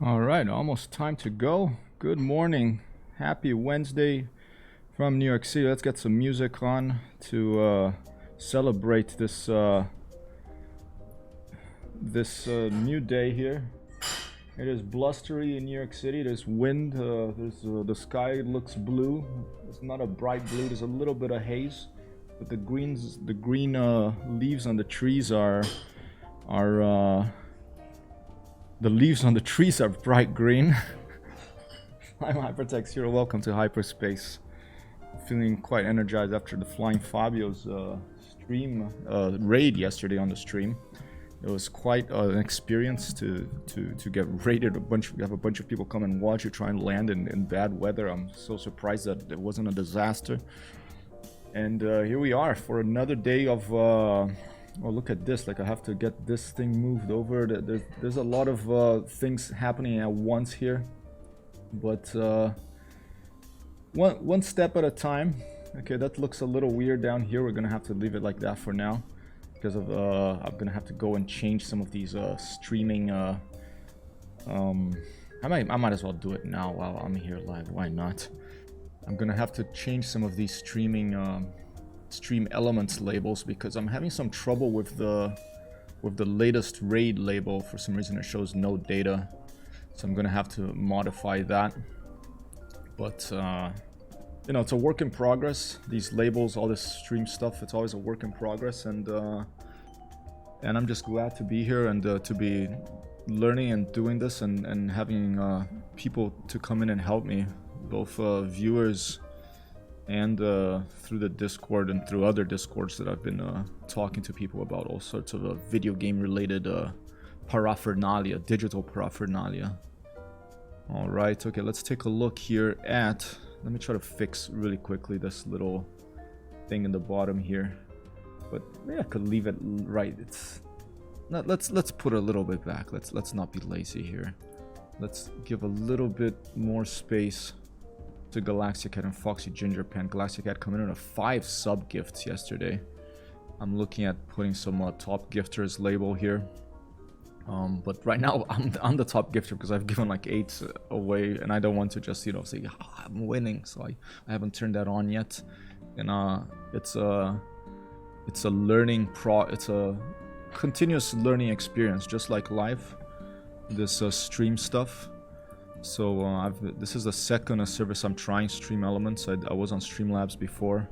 All right, almost time to go. Good morning. Happy Wednesday from New York City. Let's get some music on to celebrate this new day here. It is blustery in New York City. There's wind. The sky looks blue. It's not a bright blue. There's a little bit of haze, but the green leaves on the trees are the leaves on the trees are bright green. I'm Hypertexthero. Welcome to Hyperspace. Feeling quite energized after the Flying Fabio's stream raid yesterday on the stream. It was quite an experience to get raided. Have a bunch of people come and watch you try and land in bad weather. I'm so surprised that it wasn't a disaster. And here we are for another day of. Oh, look at this! Like I have to get this thing moved over. There's a lot of things happening at once here, but one step at a time. Okay, that looks a little weird down here. We're gonna have to leave it like that for now, because of I'm gonna have to go and change some of these streaming. I might as well do it now while I'm here live. Why not? I'm gonna have to change some of these stream elements labels because I'm having some trouble with the latest raid label. For some reason it shows no data, so I'm gonna have to modify that. But you know, it's a work in progress. These labels, all this stream stuff, it's always a work in progress, and I'm just glad to be here and to be learning and doing this and having people to come in and help me, both viewers and through the Discord and through other Discords that I've been talking to people about all sorts of video game related paraphernalia, digital paraphernalia. Alright, okay, let's take a look here at, let me try to fix really quickly this little thing in the bottom here. But maybe I could leave it right. It's not, let's put a little bit back. Let's not be lazy here. Let's give a little bit more space to Galaxia Cat and Foxy Ginger Pan. Galaxia Cat coming in at 5 sub gifts yesterday. I'm looking at putting some top gifters label here. But right now I'm the top gifter because I've given like 8 away, and I don't want to just, you know, say I'm winning. So I haven't turned that on yet. And it's a learning it's a continuous learning experience, just like life. This stream stuff. So this is the second service I'm trying, Stream Elements. I was on Streamlabs before.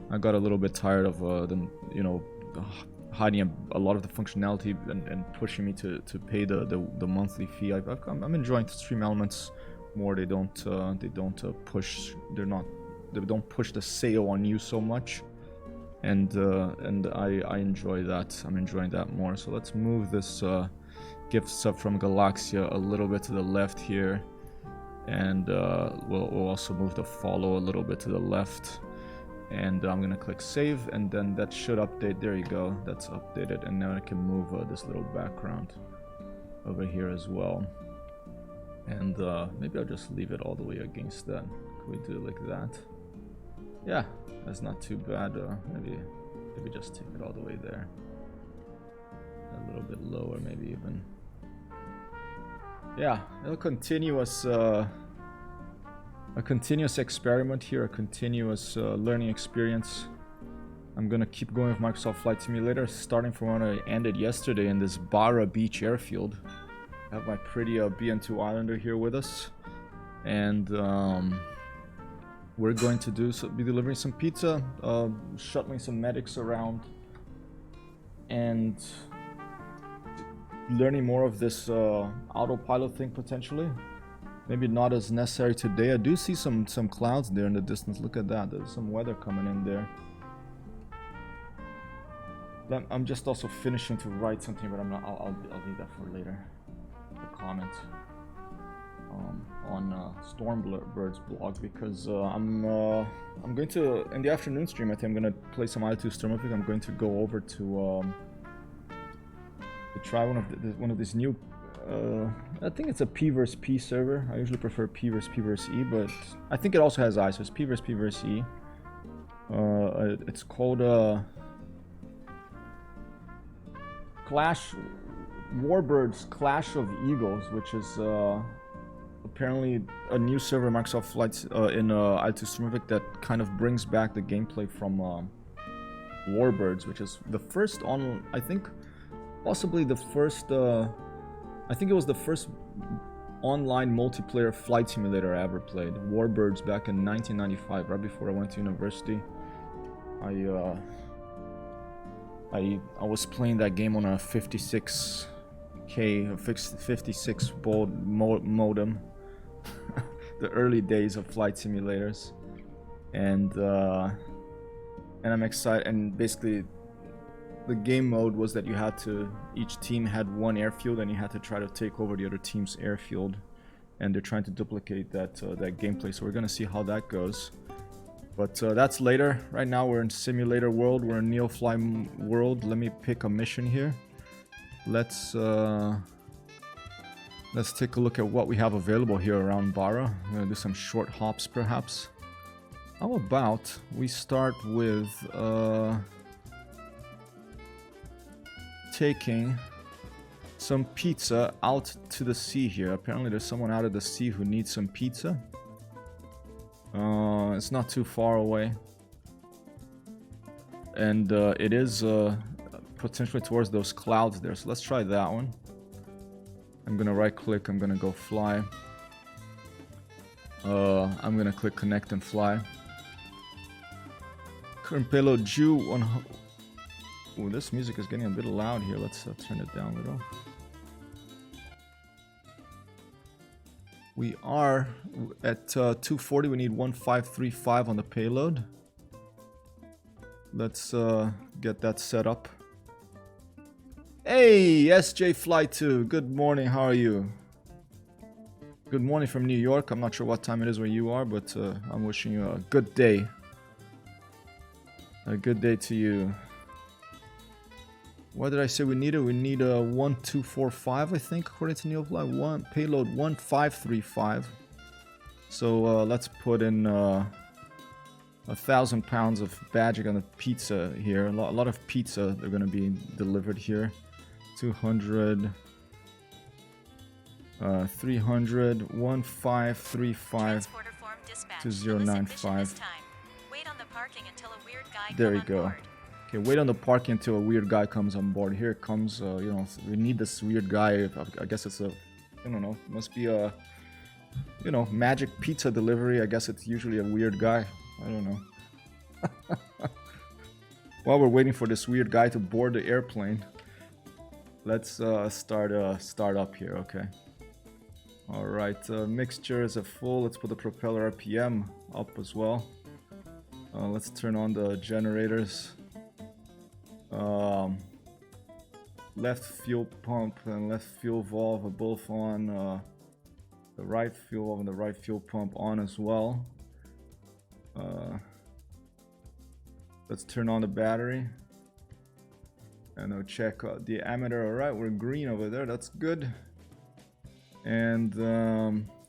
I got a little bit tired of them, you know, hiding a lot of the functionality and pushing me to pay the monthly fee. I'm enjoying Stream Elements more. They don't push. They don't push the sale on you so much, and I enjoy that. I'm enjoying that more. So let's move this gift sub from Galaxia a little bit to the left here. And we'll also move the follow a little bit to the left, and I'm gonna click save, and then that should update. There you go, that's updated, and now I can move this little background over here as well. And maybe I'll just leave it all the way against that. Can we do it like that? Yeah, that's not too bad. Maybe just take it all the way there, a little bit lower, maybe even. Yeah, a continuous experiment here, a continuous learning experience. I'm gonna keep going with Microsoft Flight Simulator, starting from where I ended yesterday in this Barra Beach airfield. I have my pretty BN2 Islander here with us, and we're going to be delivering some pizza, shuttling some medics around, and learning more of this autopilot thing potentially. Maybe not as necessary today. I do see some clouds there in the distance. Look at that. There's some weather coming in there. I'm just also finishing to write something, but I'll leave that for later. The comment on Stormbird's blog, because I'm going to, in the afternoon stream, I think I'm gonna play some I2 Stormbird's. I'm going to go over to try one of these new. I think it's a P vs P server. I usually prefer P vs P vs E, but I think it also has I, so it's P vs P vs E. It's called Warbirds Clash of Eagles, which is apparently a new server Microsoft Flight in i2 Streamovic that kind of brings back the gameplay from Warbirds, which is the first on, I think, possibly the first, I think it was the first online multiplayer flight simulator I ever played. Warbirds back in 1995, right before I went to university. I was playing that game on a 56K, 56 baud modem. The early days of flight simulators, and I'm excited. And basically, the game mode was that you had to, each team had one airfield, and you had to try to take over the other team's airfield, and they're trying to duplicate that that gameplay. So we're gonna see how that goes. But that's later. Right now we're in simulator world. We're in Neofly world. Let me pick a mission here. Let's take a look at what we have available here around Bara. I'm gonna do some short hops perhaps. How about we start with taking some pizza out to the sea here. Apparently there's someone out at the sea who needs some pizza. It's not too far away. And it is potentially towards those clouds there. So let's try that one. I'm gonna right click, I'm gonna go fly. I'm gonna click connect and fly. Current payload due on... Ooh, this music is getting a bit loud here. Let's turn it down a little. We are at 240, we need 1535 on the payload. Let's get that set up. Hey, SJ Fly 2, good morning, how are you? Good morning from New York. I'm not sure what time it is where you are, but I'm wishing you a good day. A good day to you. What did I say we needed? We need a 1245, I think, according to Neofly. Payload 1535. So let's put in 1,000 pounds of badging on the pizza here. A lot of pizza they're going to be delivered here. 200, 300, 1535, 2095. There you go. Okay, wait on the parking until a weird guy comes on board. Here it comes, you know, we need this weird guy. I guess it's a, I don't know, must be a, you know, magic pizza delivery. I guess it's usually a weird guy. I don't know. While we're waiting for this weird guy to board the airplane, let's start up here, okay. Alright, mixture is at full. Let's put the propeller RPM up as well. Let's turn on the generators. Left fuel pump and left fuel valve are both on. The right fuel valve and the right fuel pump on as well. Let's turn on the battery. And we'll check diameter. Alright, we're green over there. That's good. And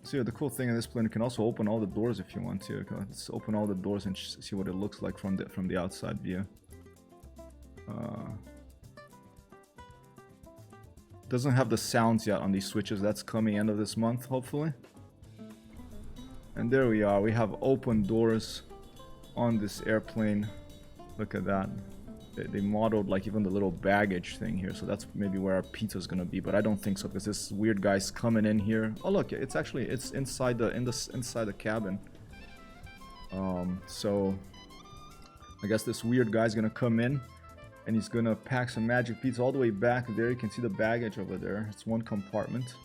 so the cool thing in this plane, you can also open all the doors if you want to. Let's open all the doors and see what it looks like from the outside view. Doesn't have the sounds yet on these switches. That's coming end of this month, hopefully. And there we are. We have open doors on this airplane. Look at that. They modeled like even the little baggage thing here, so that's maybe where our pizza's gonna be, but I don't think so because this weird guy's coming in here. Oh look, it's actually inside the cabin. So I guess this weird guy's gonna come in and he's gonna pack some magic pizza all the way back there. You can see the baggage over there. It's one compartment.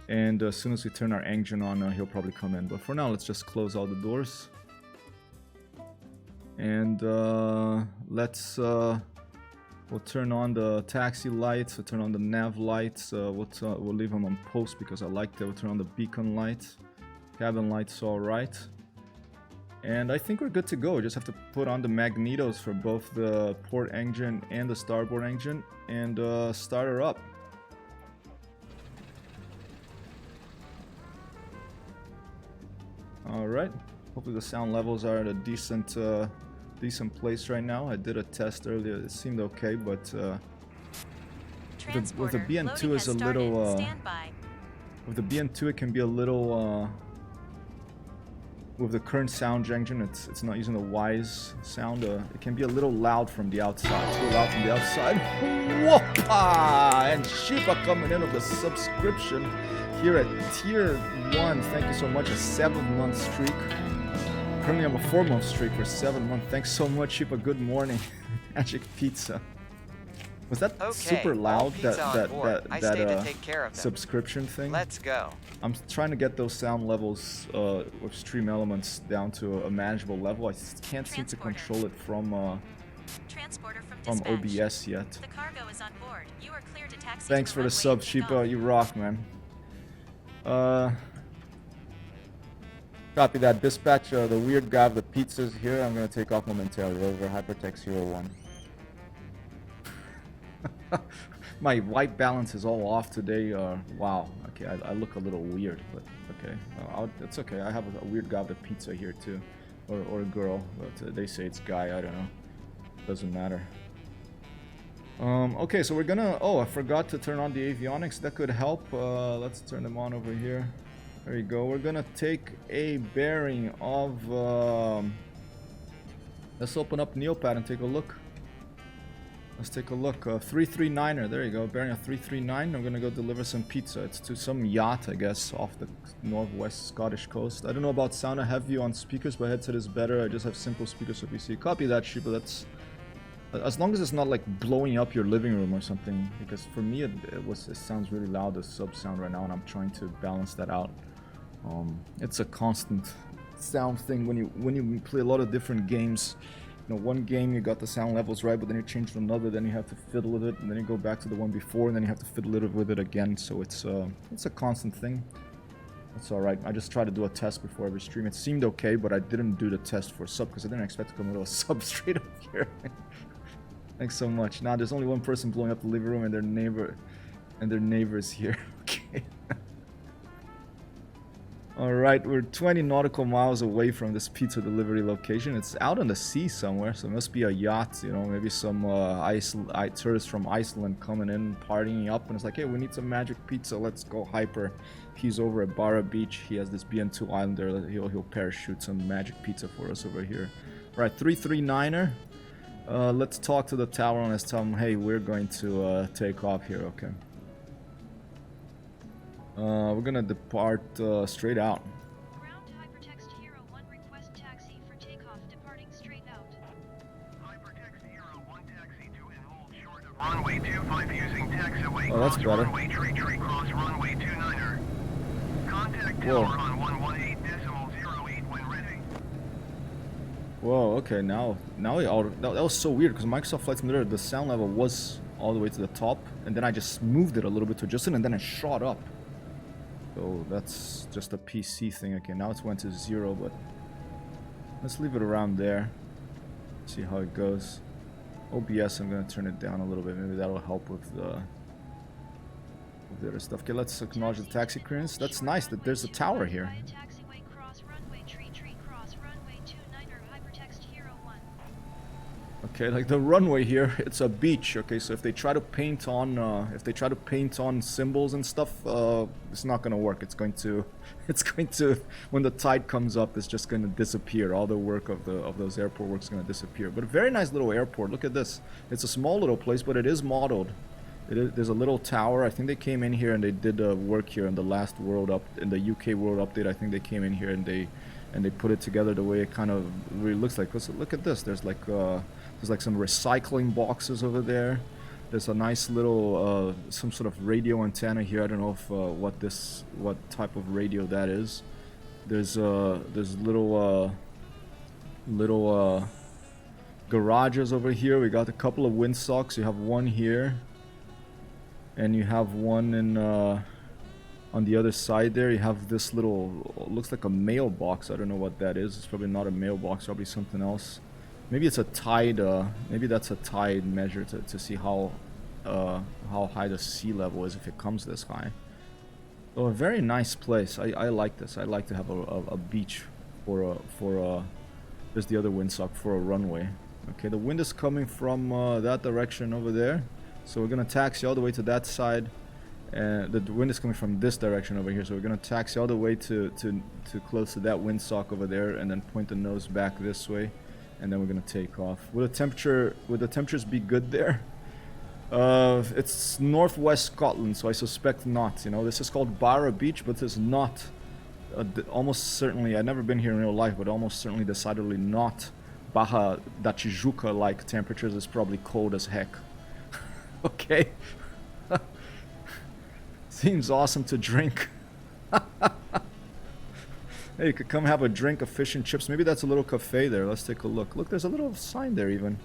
And as soon as we turn our engine on, he'll probably come in. But for now, let's just close all the doors. And we'll turn on the taxi lights, we'll turn on the nav lights, we'll leave them on post because I like that. We'll turn on the beacon lights, cabin lights, alright. And I think we're good to go. We just have to put on the magnetos for both the port engine and the starboard engine and start her up. Alright, hopefully the sound levels are at a decent place right now. I did a test earlier, it seemed okay, but with the BN2 is a little with the BN2 it can be a little with the current sound engine, it's not using the Wise sound. It can be a little loud from the outside. It's a little loud from the outside. Whoppa! And Shiba coming in with the subscription here at Tier 1. Thank you so much. A 7-month streak. Currently I'm a 4-month streak for 7 months. Thanks so much, Shiba. Good morning. Magic Pizza. Was that super loud? That subscription thing? Let's go. I'm trying to get those sound levels with Stream Elements down to a manageable level. I can't seem to control it from OBS yet. The cargo is on board. You are clear to taxi. Thanks for the sub, Sheepa. You rock, man. Copy that. Dispatch the weird guy of the pizzas here. I'm gonna take off momentarily. Over Hypertexthero 1. My white balance is all off today. Wow. Okay, I look a little weird, but okay. It's okay. I have a weird guy with a pizza here too, or a girl. But they say it's guy. I don't know. Doesn't matter. Okay, so we're gonna. Oh, I forgot to turn on the avionics. That could help. Let's turn them on over here. There you go. We're gonna take a bearing of. Let's open up Neopad and take a look. Let's take a look. 339er. There you go. Bearing a 339. I'm gonna go deliver some pizza. It's to some yacht, I guess, off the northwest Scottish coast. I don't know about sound. I have you on speakers, but headset is better. I just have simple speakers so PC. Copy that, Shiba. That's as long as it's not like blowing up your living room or something. Because for me, it sounds really loud. The sub sound right now, and I'm trying to balance that out. It's a constant sound thing when you play a lot of different games. You know, one game you got the sound levels right, but then you change to another, then you have to fiddle with it, and then you go back to the one before, and then you have to fiddle with it again. So it's a constant thing. That's all right. I just tried to do a test before every stream. It seemed okay, but I didn't do the test for sub because I didn't expect to come with a sub straight up here. Thanks so much. Now there's only one person blowing up the living room, and their neighbors here. Okay. Alright, we're 20 nautical miles away from this pizza delivery location. It's out on the sea somewhere, so it must be a yacht, you know, maybe some tourists from Iceland coming in, partying up, and it's like, hey, we need some magic pizza, let's go Hyper. He's over at Barra Beach, he has this BN2 Islander, he'll parachute some magic pizza for us over here. Alright, 339er. Let's talk to the tower and let's tell them, hey, we're going to take off here, okay. We're gonna depart straight out. Ground Hypertexthero 1 request taxi for takeoff departing straight out. Hypertexthero 1 taxi to and hold short of runway 25 using taxiway. Oh, that's better. Runway tree cross runway 29er. Contact tower on 118.08 when ready. Whoa, okay, now that was so weird because Microsoft Flight Simulator, the sound level was all the way to the top, and then I just moved it a little bit to adjust it, and then it shot up. So that's just a PC thing. Okay, now it went to 0, but let's leave it around there. See how it goes. OBS, I'm gonna turn it down a little bit. Maybe that'll help with the other stuff. Okay, let's acknowledge the taxi clearance. That's nice that there's a tower here. Taxiway cross runway tree cross runway 29er Hypertexthero 1. Okay, like the runway here, it's a beach. Okay, so if they try to paint on symbols and stuff, it's not gonna work. It's going to when the tide comes up, it's just gonna disappear. All the work of those airport work's gonna disappear. But a very nice little airport. Look at this. It's a small little place, but it is modeled. There's a little tower. I think they came in here and they did work here in the last in the UK World Update. I think they came in here and they put it together the way it kind of really looks like. Look at this. There's like some recycling boxes over there. There's a nice little some sort of radio antenna here. I don't know if what type of radio that is. There's little garages over here. We got a couple of windsocks. You have one here, and you have one in on the other side there. You have this little, looks like a mailbox. I don't know what that is. It's probably not a mailbox. Probably something else. Maybe it's a tide. Maybe that's a tide measure to see how high the sea level is if it comes this high. Oh, a very nice place. I like this. I like to have a beach for there's the other windsock for a runway. Okay, the wind is coming from that direction over there, so we're gonna taxi all the way to that side, And the wind is coming from this direction over here, so we're gonna taxi all the way to close to that windsock over there, and then point the nose back this way, and then we're gonna take off. Would the temperatures be good there? It's northwest Scotland, so I suspect not. You know, this is called Barra Beach, but it's not. Almost certainly, I've never been here in real life, but almost certainly, decidedly not Barra da Tijuca like temperatures. It's probably cold as heck. Okay. Seems awesome to drink. Hey, you could come have a drink of fish and chips. Maybe that's a little cafe there. Let's take a look. Look, there's a little sign there even.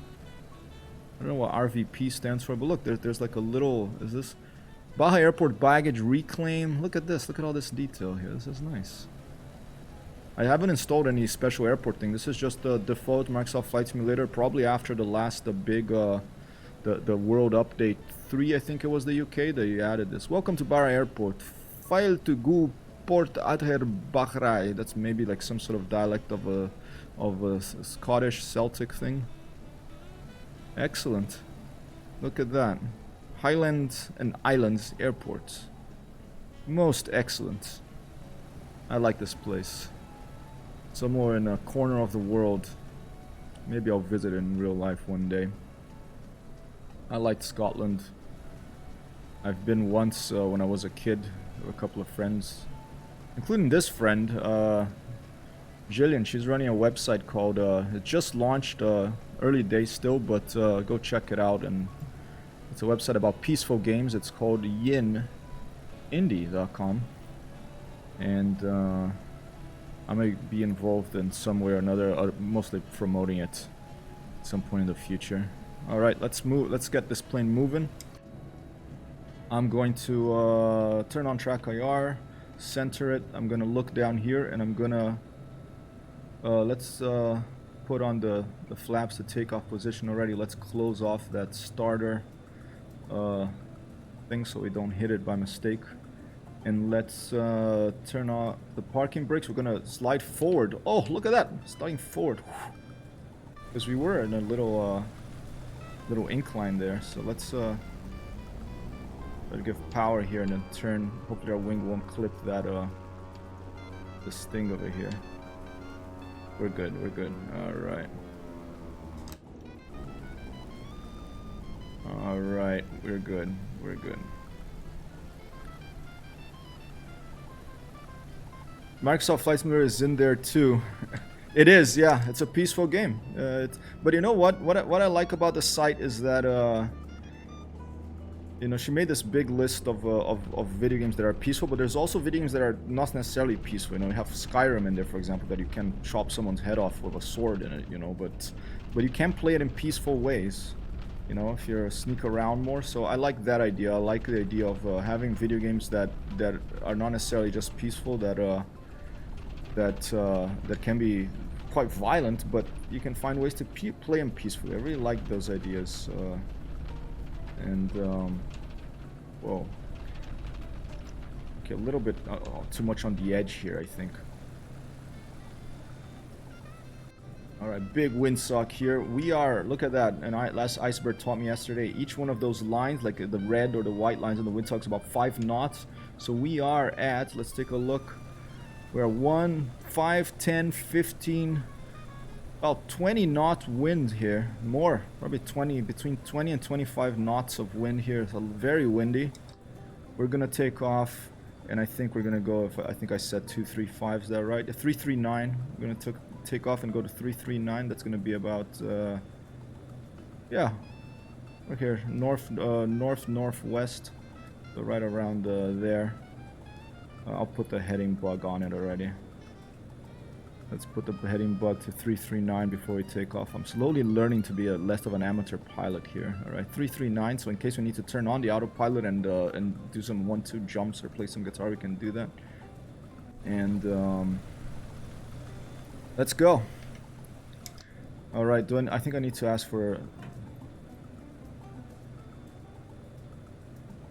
I don't know what RVP stands for, but look, there's like a little... Is this... Baja Airport Baggage Reclaim. Look at this. Look at all this detail here. This is nice. I haven't installed any special airport thing. This is just the default Microsoft Flight Simulator. Probably after the big... The World Update 3, I think it was the UK, they added this. Welcome to Barra Airport. File to go Port Adher Bahrai. That's maybe like some sort of dialect of a Scottish Celtic thing. Excellent. Look at that. Highlands and Islands Airport. Most excellent. I like this place. Somewhere in a corner of the world. Maybe I'll visit it in real life one day. I liked Scotland. I've been once when I was a kid with a couple of friends, including this friend, Jillian. She's running a website called, it just launched, early days still, but go check it out. And it's a website about peaceful games. It's called yinindie.com. And I may be involved in some way or another, mostly promoting it at some point in the future. Alright, let's move. Let's get this plane moving. I'm going to turn on track IR, center it. I'm gonna look down here, and I'm gonna let's put on the flaps to takeoff position already. Let's close off that starter thing so we don't hit it by mistake. And let's turn on the parking brakes. We're gonna slide forward. Oh, look at that! Sliding forward. Because we were in a little incline there, so let's try to give power here and then turn. Hopefully our wing won't clip that this thing over here. We're good, we're good. Alright. Alright, we're good, we're good. Microsoft Flight Simulator is in there too. It is, yeah. It's a peaceful game. But you know what? What I like about the site is that, you know, she made this big list of video games that are peaceful, but there's also video games that are not necessarily peaceful. You know, you have Skyrim in there, for example, that you can chop someone's head off with a sword in it. You know, but you can play it in peaceful ways. You know, if you sneak around more. So I like that idea. I like the idea of having video games that are not necessarily just peaceful. That can be quite violent, but you can find ways to play them peacefully. I really like those ideas. Whoa. Okay, a little bit too much on the edge here, I think. Alright, big windsock here. We are, look at that, and last Iceberg taught me yesterday, each one of those lines, like the red or the white lines on the windsock, is about 5 knots. So we are at, let's take a look. We're 1, 5, 10, 15, about 20 knot wind here. More, probably 20, between 20 and 25 knots of wind here. It's very windy. We're gonna take off, and I think we're gonna go, I think I said 235, is that right? 339. We're gonna take off and go to 339. That's gonna be about, yeah, right here, northwest, so right around there. I'll put the heading bug on it already. Let's put the heading bug to 339 before we take off. I'm slowly learning to be less of an amateur pilot here. Alright, 339, so in case we need to turn on the autopilot and do some 1-2 jumps or play some guitar, we can do that. And let's go. Alright, I think I need to ask for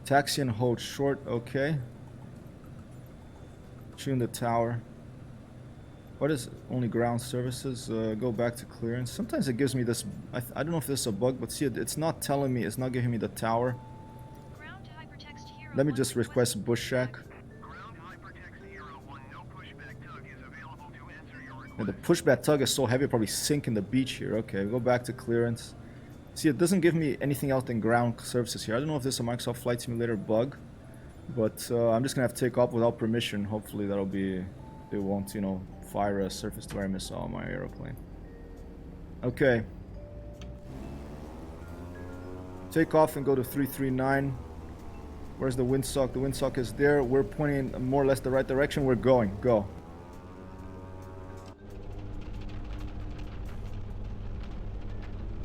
taxi and hold short, okay. Tune the tower. What is only ground services? Go back to clearance. Sometimes it gives me this. I don't know if this is a bug, but see, it's not telling me. It's not giving me the tower. Ground to Hypertexthero Let me just request bush shack. Ground Hypertexthero 1, no pushback tug is available to answer your request. And the pushback tug is so heavy, probably sink in the beach here. Okay, go back to clearance. See, it doesn't give me anything else than ground surfaces here. I don't know if this is a Microsoft Flight Simulator bug, but I'm just gonna have to take off without permission. Hopefully that'll be, it won't, you know, fire a surface-to-air missile on my aeroplane. Okay. Take off and go to 339. Where's the windsock? The windsock is there. We're pointing more or less the right direction. We're going. Go.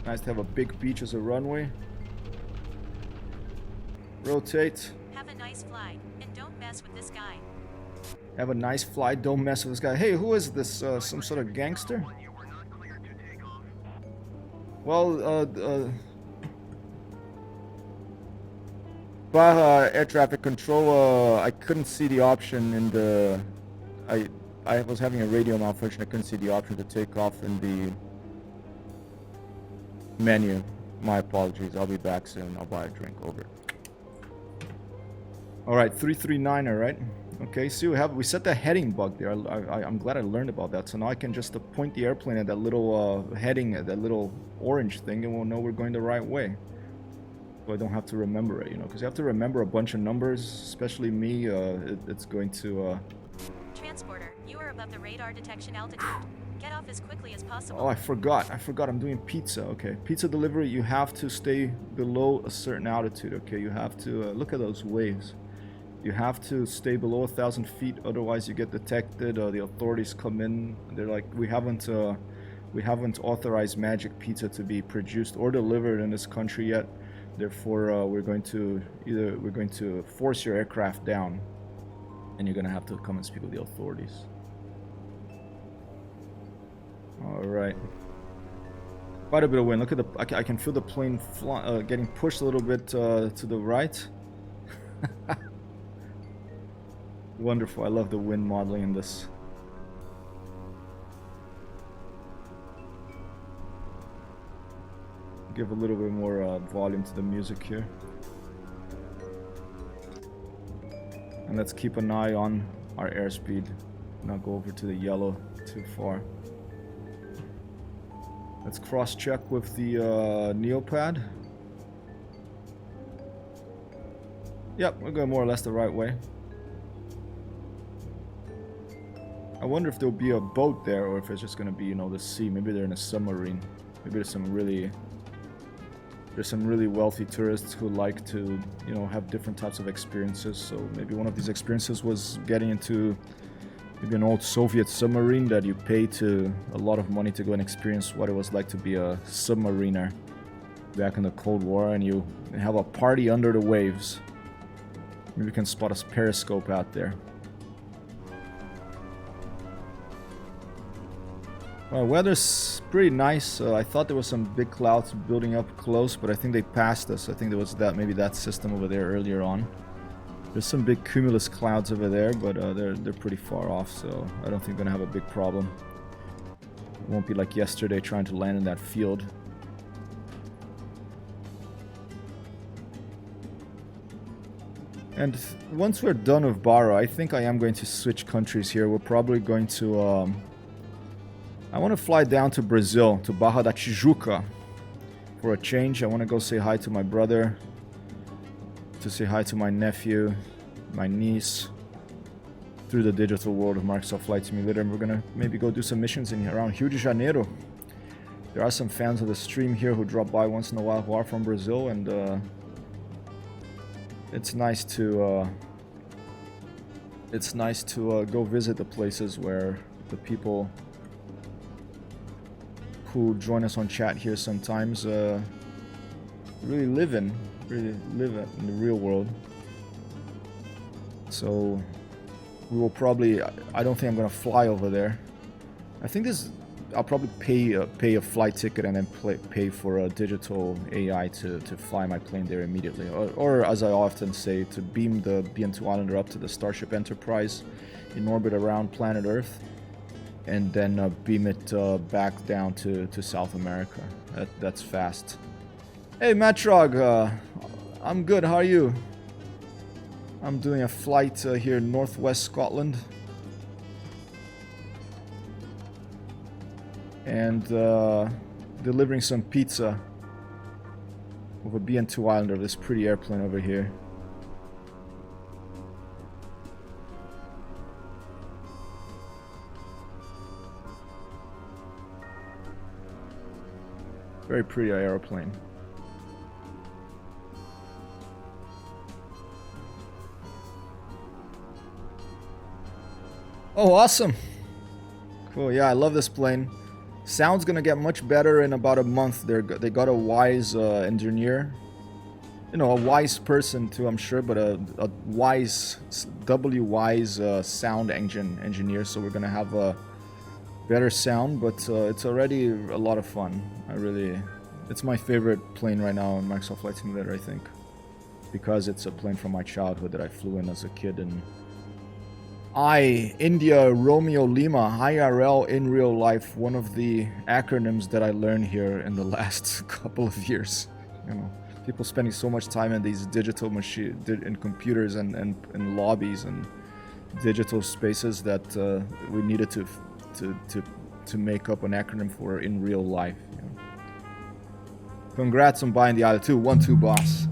Nice to have a big beach as a runway. Rotate. Have a nice flight, and don't mess with this guy. Have a nice flight. Don't mess with this guy. Hey, who is this? Some sort of gangster? You were not cleared to take off. Well, Baja air traffic control. I couldn't see the option in the. I was having a radio malfunction. I couldn't see the option to take off in the menu. My apologies. I'll be back soon. I'll buy a drink. Over. All right, 339er, right? Okay, see, we set the heading bug there. I'm glad I learned about that. So now I can just point the airplane at that little heading, that little orange thing, and we'll know we're going the right way. So I don't have to remember it, you know, because you have to remember a bunch of numbers, especially me. It's going to. Transporter, you are above the radar detection altitude. Get off as quickly as possible. Oh, I forgot. I'm doing pizza. Okay, pizza delivery. You have to stay below a certain altitude. Okay, you have to look at those waves. You have to stay below 1,000 feet, otherwise you get detected. The authorities come in. They're like, we haven't authorized Magic Pizza to be produced or delivered in this country yet. Therefore, we're going to force your aircraft down, and you're gonna have to come and speak with the authorities. All right. Quite a bit of wind. Look at the. I can feel the plane getting pushed a little bit to the right. Wonderful. I love the wind modeling in this. Give a little bit more volume to the music here. And let's keep an eye on our airspeed. Not go over to the yellow too far. Let's cross-check with the Neopad. Yep, we're going more or less the right way. I wonder if there'll be a boat there, or if it's just gonna be, you know, the sea. Maybe they're in a submarine. Maybe there's some really wealthy tourists who like to, you know, have different types of experiences. So maybe one of these experiences was getting into maybe an old Soviet submarine that you pay to a lot of money to go and experience what it was like to be a submariner back in the Cold War, and you have a party under the waves. Maybe you can spot a periscope out there. Weather's pretty nice. I thought there was some big clouds building up close, but I think they passed us. I think there was maybe that system over there earlier on. There's some big cumulus clouds over there, but they're pretty far off, so I don't think we're gonna have a big problem. It won't be like yesterday trying to land in that field. And once we're done with Barra, I think I am going to switch countries here. We're probably going to I want to fly down to Brazil, to Barra da Tijuca, for a change. I want to go say hi to my brother, to say hi to my nephew, my niece, through the digital world of Microsoft Flight Simulator. And we're going to maybe go do some missions around Rio de Janeiro. There are some fans of the stream here who drop by once in a while who are from Brazil, and it's nice to go visit the places where the people who join us on chat here sometimes really live in the real world. So we will probably, I don't think I'm gonna fly over there. I think I'll probably pay a flight ticket and then pay for a digital AI to fly my plane there immediately, or as I often say, to beam the BN2 Islander up to the Starship Enterprise in orbit around planet Earth, and then beam it back down to South America. That's fast. Hey Matrog, I'm good, how are you? I'm doing a flight here in northwest Scotland. And delivering some pizza with a BN2 Islander, this pretty airplane over here. Very pretty aeroplane. Oh, awesome. Cool, yeah, I love this plane. Sound's gonna get much better in about a month. They got a wise engineer. You know, a wise person too, I'm sure, but a wise, W-wise sound engineer. So we're gonna have a better sound, but it's already a lot of fun. It's my favorite plane right now in Microsoft Flight Simulator, I think. Because it's a plane from my childhood that I flew in as a kid. And India Romeo Lima, IRL in real life, one of the acronyms that I learned here in the last couple of years. You know, people spending so much time in these digital in computers and lobbies and digital spaces that we needed to make up an acronym for in real life. You know. Congrats on buying the IL-2, 1-2 boss.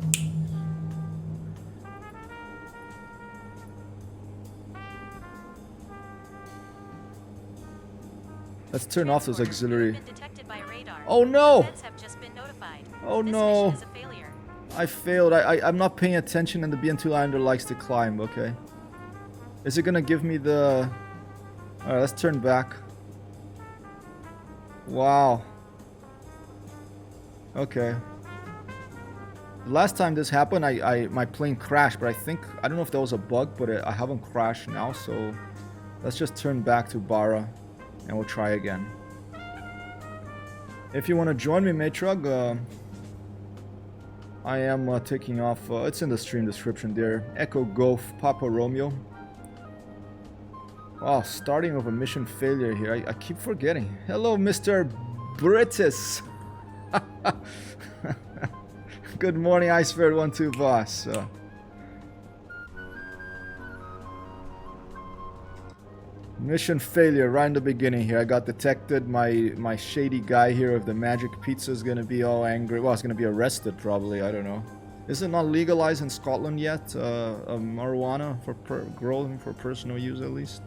Let's turn off those auxiliary. Oh no! Oh no! I failed. I'm not paying attention, and the BN2 Islander likes to climb. Okay. Is it gonna give me the? All right, let's turn back. Wow. Okay. The last time this happened, my plane crashed, but I don't know if that was a bug, but I haven't crashed now, so let's just turn back to Barra. And we'll try again. If you want to join me, Matrug, I am taking off. It's in the stream description there. Echo Golf Papa Romeo. Oh, starting with a mission failure here. I keep forgetting. Hello, Mr. Britis. Good morning, Iceberg 1-2 boss. Mission failure right in the beginning here. I got detected. My shady guy here of the magic pizza is gonna be all angry. Well, it's gonna be arrested probably. I don't know. Is it not legalized in Scotland yet? Marijuana for growing for personal use at least.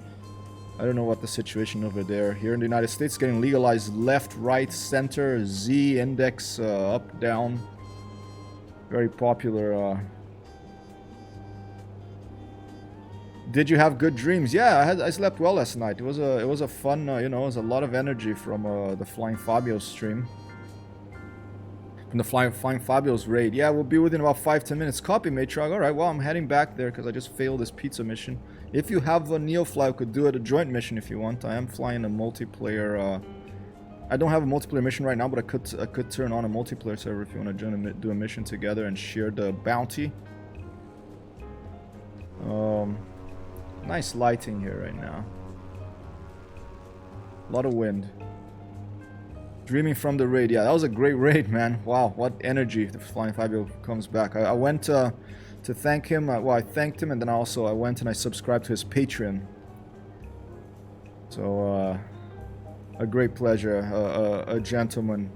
I don't know what the situation over there. Here in the United States, getting legalized left, right, center, Z, index, up, down. Very popular. Did you have good dreams? Yeah, I slept well last night. It was a fun, you know, it was a lot of energy from the Flying Fabio's stream. From the Flying Fabio's raid. Yeah, we'll be within about 5-10 minutes. Copy, Matrog. Alright, well, I'm heading back there because I just failed this pizza mission. If you have a Neofly, we could do it a joint mission if you want. I am flying a multiplayer. I don't have a multiplayer mission right now, but I could turn on a multiplayer server if you want to do a mission together and share the bounty. Nice lighting here right now. A lot of wind. Dreaming from the raid. Yeah, that was a great raid, man. Wow, what energy if the Flying Fabio comes back. I went to thank him. Well, I thanked him, and then also I went and I subscribed to his Patreon. So, a great pleasure. A gentleman.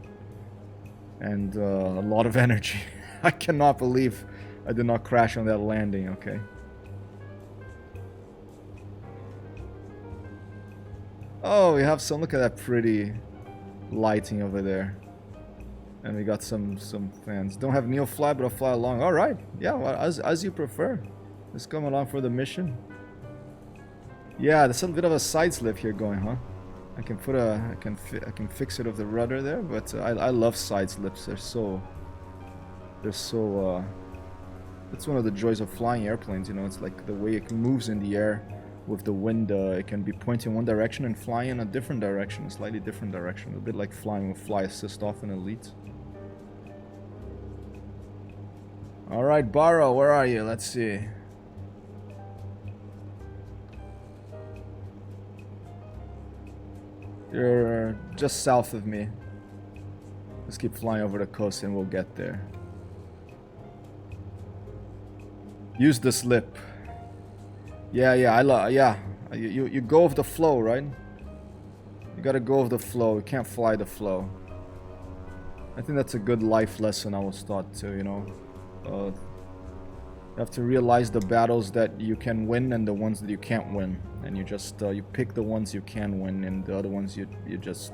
And a lot of energy. I cannot believe I did not crash on that landing, okay? Oh, we have some. Look at that pretty lighting over there, and we got some fans. Don't have Neofly, but I'll fly along. All right, yeah, well, as you prefer. Just come along for the mission. Yeah, there's a bit of a side slip here going, huh? I can fix it with the rudder there, but I love side slips. They're so. It's one of the joys of flying airplanes. You know, it's like the way it moves in the air. With the wind, it can be pointing one direction and flying in a different direction, a slightly different direction. A bit like flying with fly assist off in Elite. Alright, Barrow, where are you? Let's see. You're just south of me. Let's keep flying over the coast and we'll get there. Use the slip. Yeah, yeah. You go with the flow, right? You gotta go with the flow. You can't fly the flow. I think that's a good life lesson I was taught to, you know. You have to realize the battles that you can win and the ones that you can't win. And you just, you pick the ones you can win, and the other ones you just,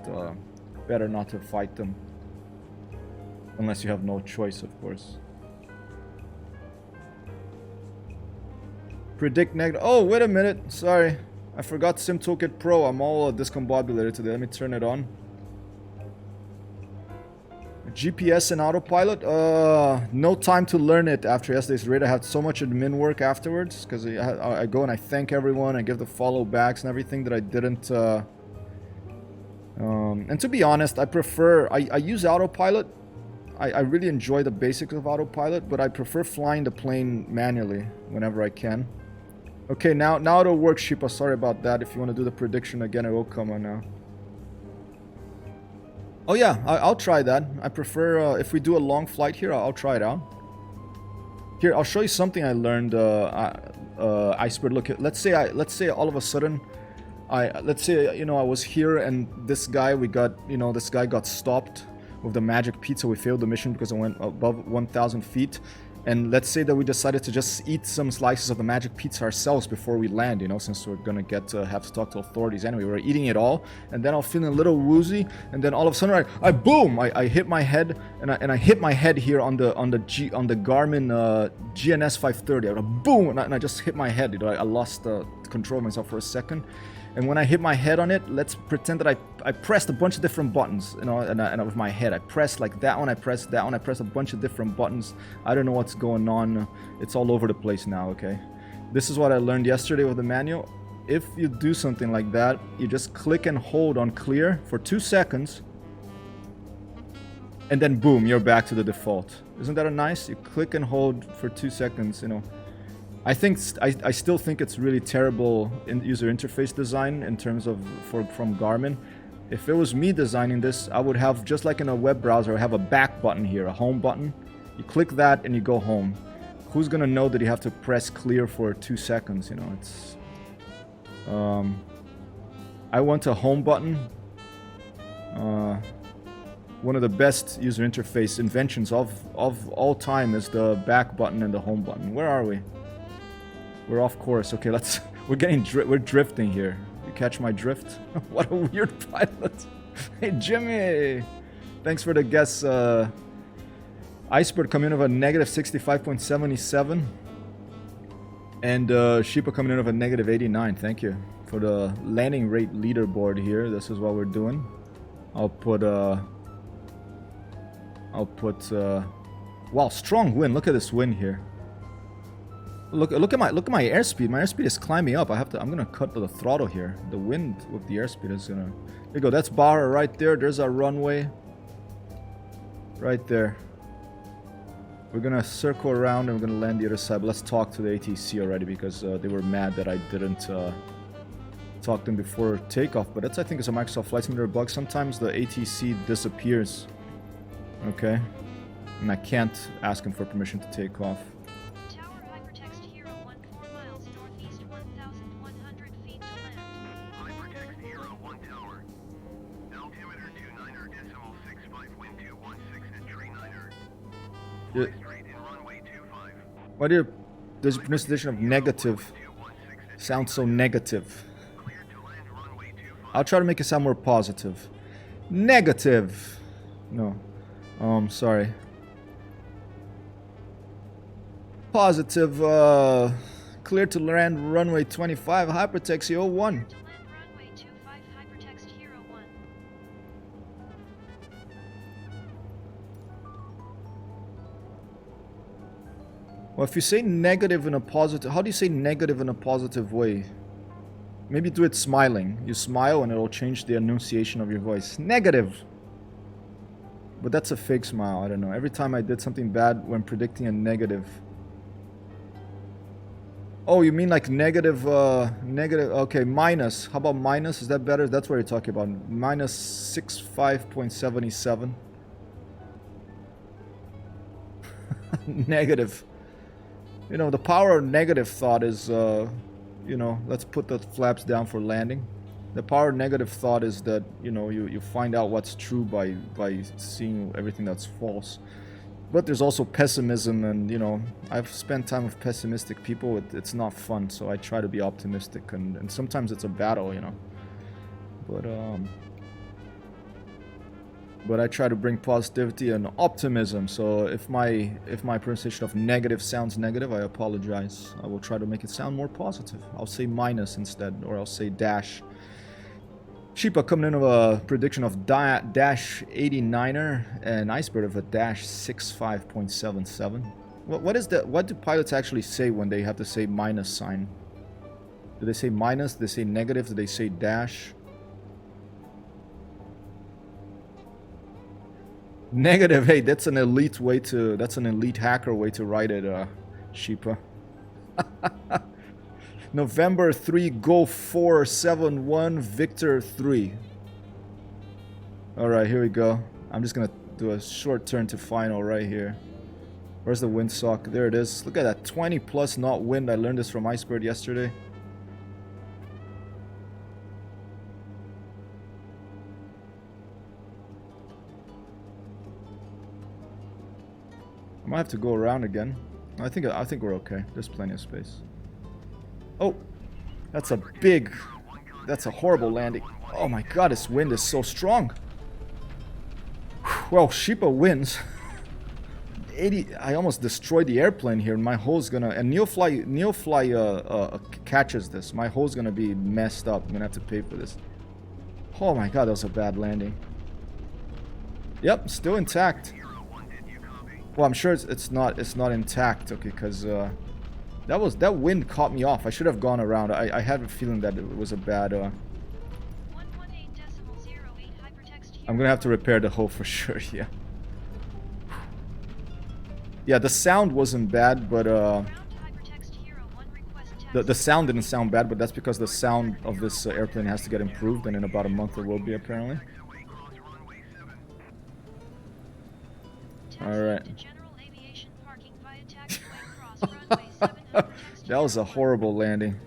better not to fight them. Unless you have no choice, of course. Predict negative. Oh, wait a minute. Sorry. I forgot Sim Toolkit Pro. I'm all discombobulated today. Let me turn it on. GPS and autopilot? No time to learn it after yesterday's raid. I had so much admin work afterwards. Because I go and I thank everyone. I give the follow backs and everything that I didn't. And to be honest, I prefer. I use autopilot. I really enjoy the basics of autopilot. But I prefer flying the plane manually whenever I can. Okay, now it'll work, Sheepa. Sorry about that. If you want to do the prediction again, it will come on now. Oh yeah, I'll try that. I prefer, if we do a long flight here, I'll try it out. Here, I'll show you something I learned, Iceberg. Look, let's say all of a sudden, let's say, you know, I was here and this guy, this guy got stopped with the magic pizza. We failed the mission because it went above 1,000 feet. And let's say that we decided to just eat some slices of the magic pizza ourselves before we land, you know, since we're gonna have to talk to authorities anyway. We're eating it all, and then I'm feeling a little woozy, and then all of a sudden I hit my head, and I hit my head here on the Garmin GNS 530. I went, boom, and I just hit my head. You know, I lost control of myself for a second. And when I hit my head on it, let's pretend that I pressed a bunch of different buttons, you know, and with my head, I pressed like that one, I pressed that one, I pressed a bunch of different buttons. I don't know what's going on. It's all over the place now, okay? This is what I learned yesterday with the manual. If you do something like that, you just click and hold on clear for 2 seconds, and then boom, you're back to the default. Isn't that nice? You click and hold for 2 seconds, you know. I still think it's really terrible in user interface design in terms of from Garmin. If it was me designing this, I would have, just like in a web browser, I have a back button here, a home button. You click that and you go home. Who's gonna know that you have to press clear for 2 seconds? You know, it's. I want a home button. One of the best user interface inventions of all time is the back button and the home button. Where are we? We're off course. Okay, we're drifting here. You catch my drift? What a weird pilot. Hey, Jimmy! Thanks for the guess. Iceberg coming in of a negative 65.77. And Sheepa coming in of a negative 89. Thank you for the landing rate leaderboard here. This is what we're doing. I'll put wow, strong wind. Look at this wind here. Look at my airspeed. My airspeed is climbing up. I'm gonna cut the throttle here. The wind with the airspeed is gonna. There you go. That's Bahra right there. There's our runway. Right there. We're gonna circle around and we're gonna land the other side. But let's talk to the ATC already because they were mad that I didn't talk to them before takeoff. But that's, I think, it's a Microsoft Flight Simulator bug. Sometimes the ATC disappears. Okay, and I can't ask him for permission to take off. Tower Hypertexthero 1 4 miles northeast 1,100 feet to land. Hypertexthero 1 tower. Altimeter 29er.65, wind 216 at tree 9er. Yeah. Fly straight in runway 25. Why do there's a pronunciation of negative? Sounds so negative. Clear to land runway 25. I'll try to make it sound more positive. Negative. No. Sorry. Positive, clear to land runway 25, Hypertexthero 1. To land runway 25 Hypertexthero 1. Well, if you say negative in a positive, how do you say negative in a positive way? Maybe do it smiling. You smile and it'll change the enunciation of your voice. Negative. But that's a fake smile, I don't know. Every time I did something bad when predicting a negative. Oh, you mean like negative, negative, okay, minus. How about minus? Is that better? That's what you're talking about. Minus 65.77. Negative. You know, the power of negative thought is, you you know, let's put the flaps down for landing. The power negative thought is that, you know, you find out what's true by seeing everything that's false. But there's also pessimism, and, you know, I've spent time with pessimistic people. It's not fun, so I try to be optimistic, and sometimes it's a battle, you know. But I try to bring positivity and optimism. So if my pronunciation of negative sounds negative, I apologize. I will try to make it sound more positive. I'll say minus instead, or I'll say dash. Sheepa coming in with a prediction of dash 89er and Iceberg of a dash 65.77. What is that? What do pilots actually say when they have to say minus sign? Do they say minus? Do they say negative? Do they say dash? Negative. Hey, that's an elite way to. That's an elite hacker way to write it, Sheepa. November 3, Go 471, Victor 3. Alright, here we go. I'm just gonna do a short turn to final right here. Where's the windsock? There it is. Look at that 20 plus knot wind. I learned this from Iceberg yesterday. I might have to go around again. I think we're okay. There's plenty of space. Oh, that's a horrible landing. Oh my god, this wind is so strong. Well, Sheepa wins. 80. I almost destroyed the airplane here. My hull's gonna, and Neofly catches this. My hull's gonna be messed up. I'm gonna have to pay for this. Oh my god, that was a bad landing. Yep, still intact. Well, I'm sure it's not intact. Okay, because that wind caught me off. I should have gone around. I had a feeling that it was a bad. I'm gonna have to repair the hull for sure. Yeah. Yeah, the sound wasn't bad, but the sound didn't sound bad, but that's because the sound of this airplane has to get improved, and in about a month it will be apparently. All right. That was a horrible landing.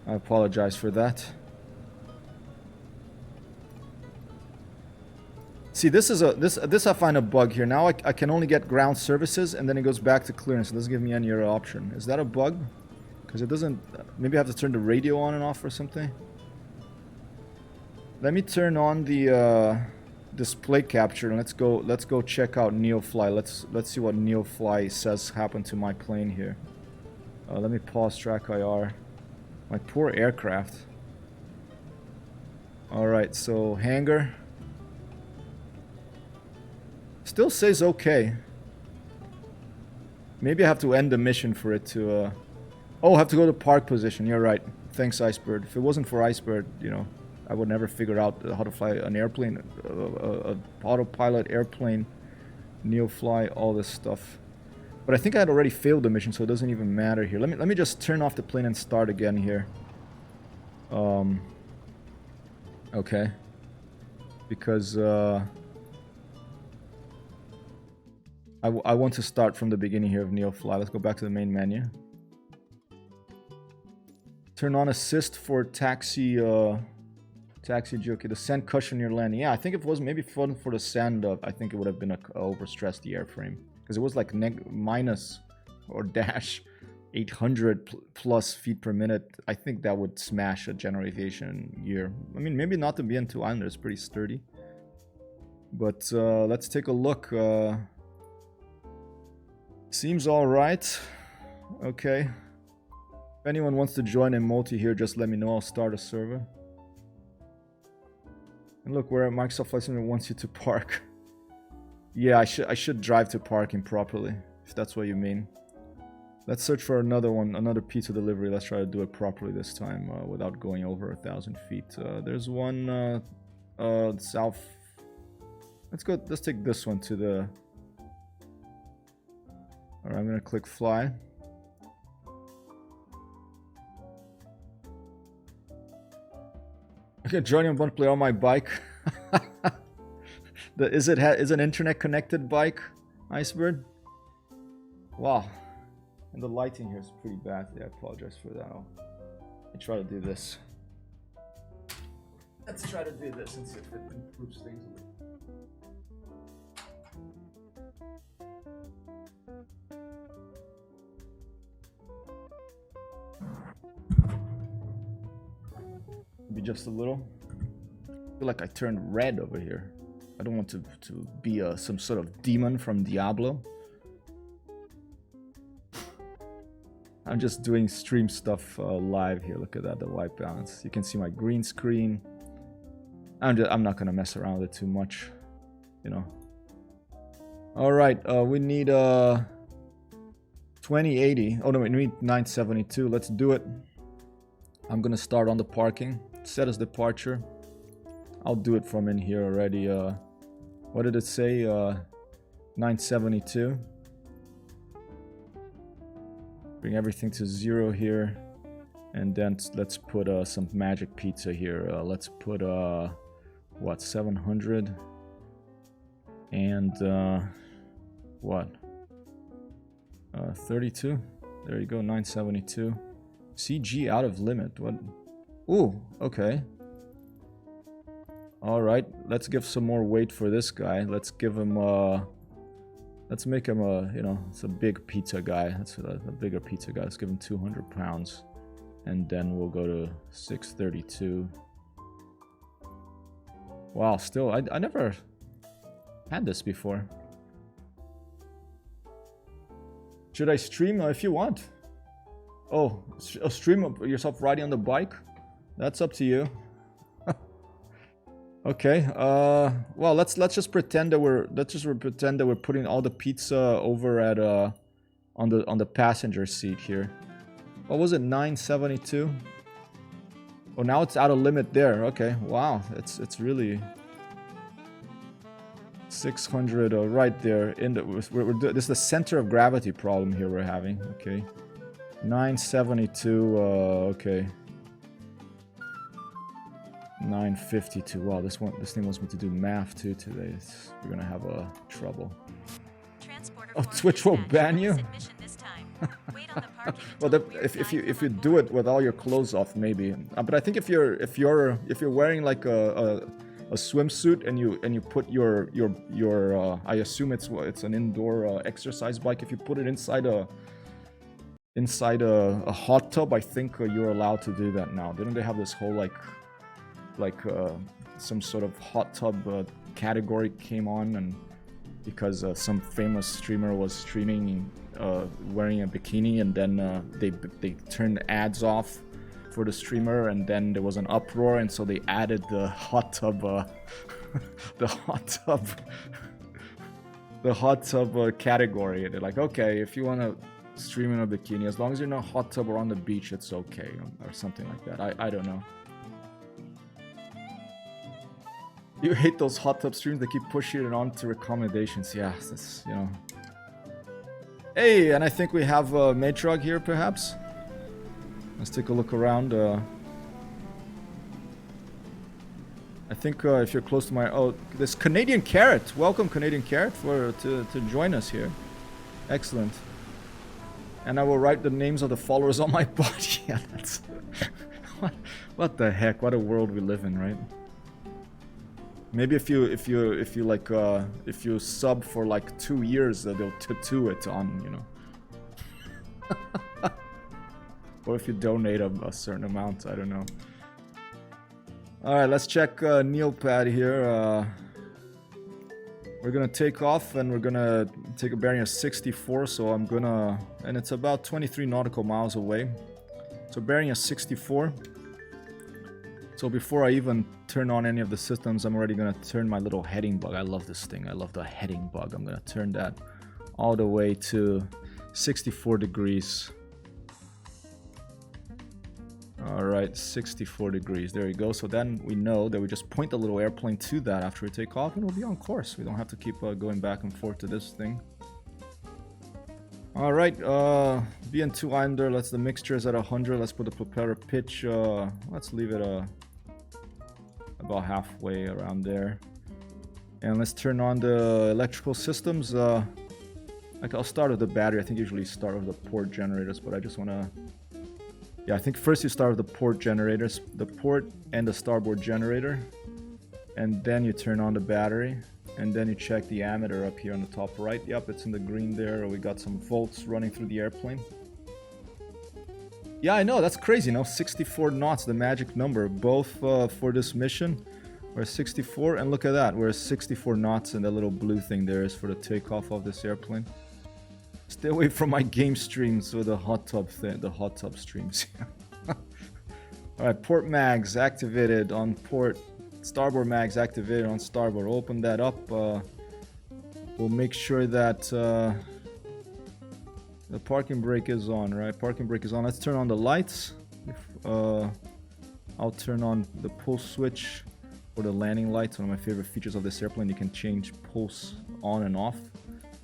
I apologize for that. See, this I find a bug here. Now I can only get ground services, and then it goes back to clearance. It doesn't give me any other option. Is that a bug? Because it doesn't. Maybe I have to turn the radio on and off or something. Let me turn on the display capture and let's go check out Neofly. Let's see what Neofly says happened to my plane here. Let me pause track IR. My poor aircraft. Alright, so hangar. Still says okay. Maybe I have to end the mission for it to oh, I have to go to park position. You're right. Thanks, Iceberg. If it wasn't for Iceberg, you know, I would never figure out how to fly an airplane, autopilot airplane, Neofly, all this stuff. But I think I had already failed the mission, so it doesn't even matter here. Let me just turn off the plane and start again here. Okay. Because I want to start from the beginning here of Neofly. Let's go back to the main menu. Turn on assist for taxi. Taxi G. Okay, the sand cushion near landing. Yeah, I think if it wasn't for the sand, I think it would have been a overstressed the airframe, because it was like minus or dash 800 plus feet per minute. I think that would smash a general aviation gear. I mean, maybe not the BN2 Islander. It's pretty sturdy. But let's take a look. Seems all right. Okay. If anyone wants to join in multi here, just let me know. I'll start a server. And look, where Microsoft Flight Simulator wants you to park. Yeah, I should drive to parking properly, if that's what you mean. Let's search for another one, another pizza delivery. Let's try to do it properly this time, without going over 1,000 feet. There's one south. Let's take this one to the. Alright, I'm gonna click fly. Okay, joining on one play on my bike. Is an internet connected bike, Iceberg? Wow. And the lighting here is pretty bad. Yeah, I apologize for that. me try to do this. Let's try to do this and see if it improves things a little. Maybe just a little. I feel like I turned red over here. I don't want to be some sort of demon from Diablo. I'm just doing stream stuff live here. Look at that, the white balance. You can see my green screen. I'm not gonna mess around with it too much, you know. All right, we need 2080. Oh no, we need 972. Let's do it. I'm gonna start on the parking. Set as departure. I'll do it from in here already. What did it say? 972. Bring everything to 0 here, and then let's put some magic pizza here. Let's put what, 700 and what, 32. There you go, 972. CG out of limit. What? Ooh, okay. All right, let's give some more weight for this guy. Let's give him let's make him a, you know, it's a big pizza guy. That's a bigger pizza guy. Let's give him 200 pounds. And then we'll go to 632. Wow, still, I never had this before. Should I stream if you want? Oh, stream yourself riding on the bike? That's up to you. Okay. Well, let's just pretend that we're putting all the pizza over at on the passenger seat here. What was it? 972. Oh, now it's out of limit there. Okay. Wow. It's really 600 right there in the. This is the center of gravity problem here we're having. Okay. 972. Okay. 952. Wow, this thing wants me to do math too today. We're gonna have trouble. Oh, Twitch will ban you. Well, if you do it with all your clothes off, maybe. But I think if you're wearing like a swimsuit and you put your I assume it's an indoor exercise bike. If you put it inside a hot tub, I think you're allowed to do that now. Didn't they have this whole like some sort of hot tub category came on, and because some famous streamer was streaming wearing a bikini, and then they turned ads off for the streamer, and then there was an uproar, and so they added the hot tub the hot tub category. They're like, okay, if you want to stream in a bikini, as long as you're not hot tub or on the beach, it's okay, or something like that. I don't know. You hate those hot tub streams that keep pushing it on to recommendations. Yeah, that's, you know. Hey, and I think we have Matrog here, perhaps. Let's take a look around. I think if you're close to my... Oh, this Canadian Carrot. Welcome, Canadian Carrot, to join us here. Excellent. And I will write the names of the followers on my body. Yeah, that's... what the heck? What a world we live in, right? Maybe if you sub for like 2 years, they'll tattoo it on, you know. Or if you donate a certain amount, I don't know. All right, let's check Neopad here. We're gonna take off, and we're gonna take a bearing of 64. So I'm gonna, and it's about 23 nautical miles away. So bearing of 64. So before I even turn on any of the systems, I'm already going to turn my little heading bug. I love this thing. I love the heading bug. I'm going to turn that all the way to 64 degrees. All right, 64 degrees. There you go. So then we know that we just point the little airplane to that after we take off, and we'll be on course. We don't have to keep going back and forth to this thing. All right, BN2 Islander. Let's the mixture is at 100. Let's put the propeller pitch. Let's leave it about halfway around there, and let's turn on the electrical systems. Like I'll start with the battery. I think usually start with the port generators, but I just want to Yeah, I think first you start with the port generators, the port and the starboard generator, and then you turn on the battery, and then you check the ammeter up here on the top right. Yep, it's in the green there. We got some volts running through the airplane. Yeah, I know, that's crazy, 64 knots, the magic number, both for this mission. We're 64, and look at that, we're 64 knots, and that little blue thing there is for the takeoff of this airplane. Stay away from my game streams or the hot tub thing, the hot tub streams. Alright, port mags activated on port. Starboard mags activated on starboard. Open that up. We'll make sure that the parking brake is on, right? Parking brake is on. Let's turn on the lights. I'll turn on the pulse switch for the landing lights. One of my favorite features of this airplane. You can change pulse on and off.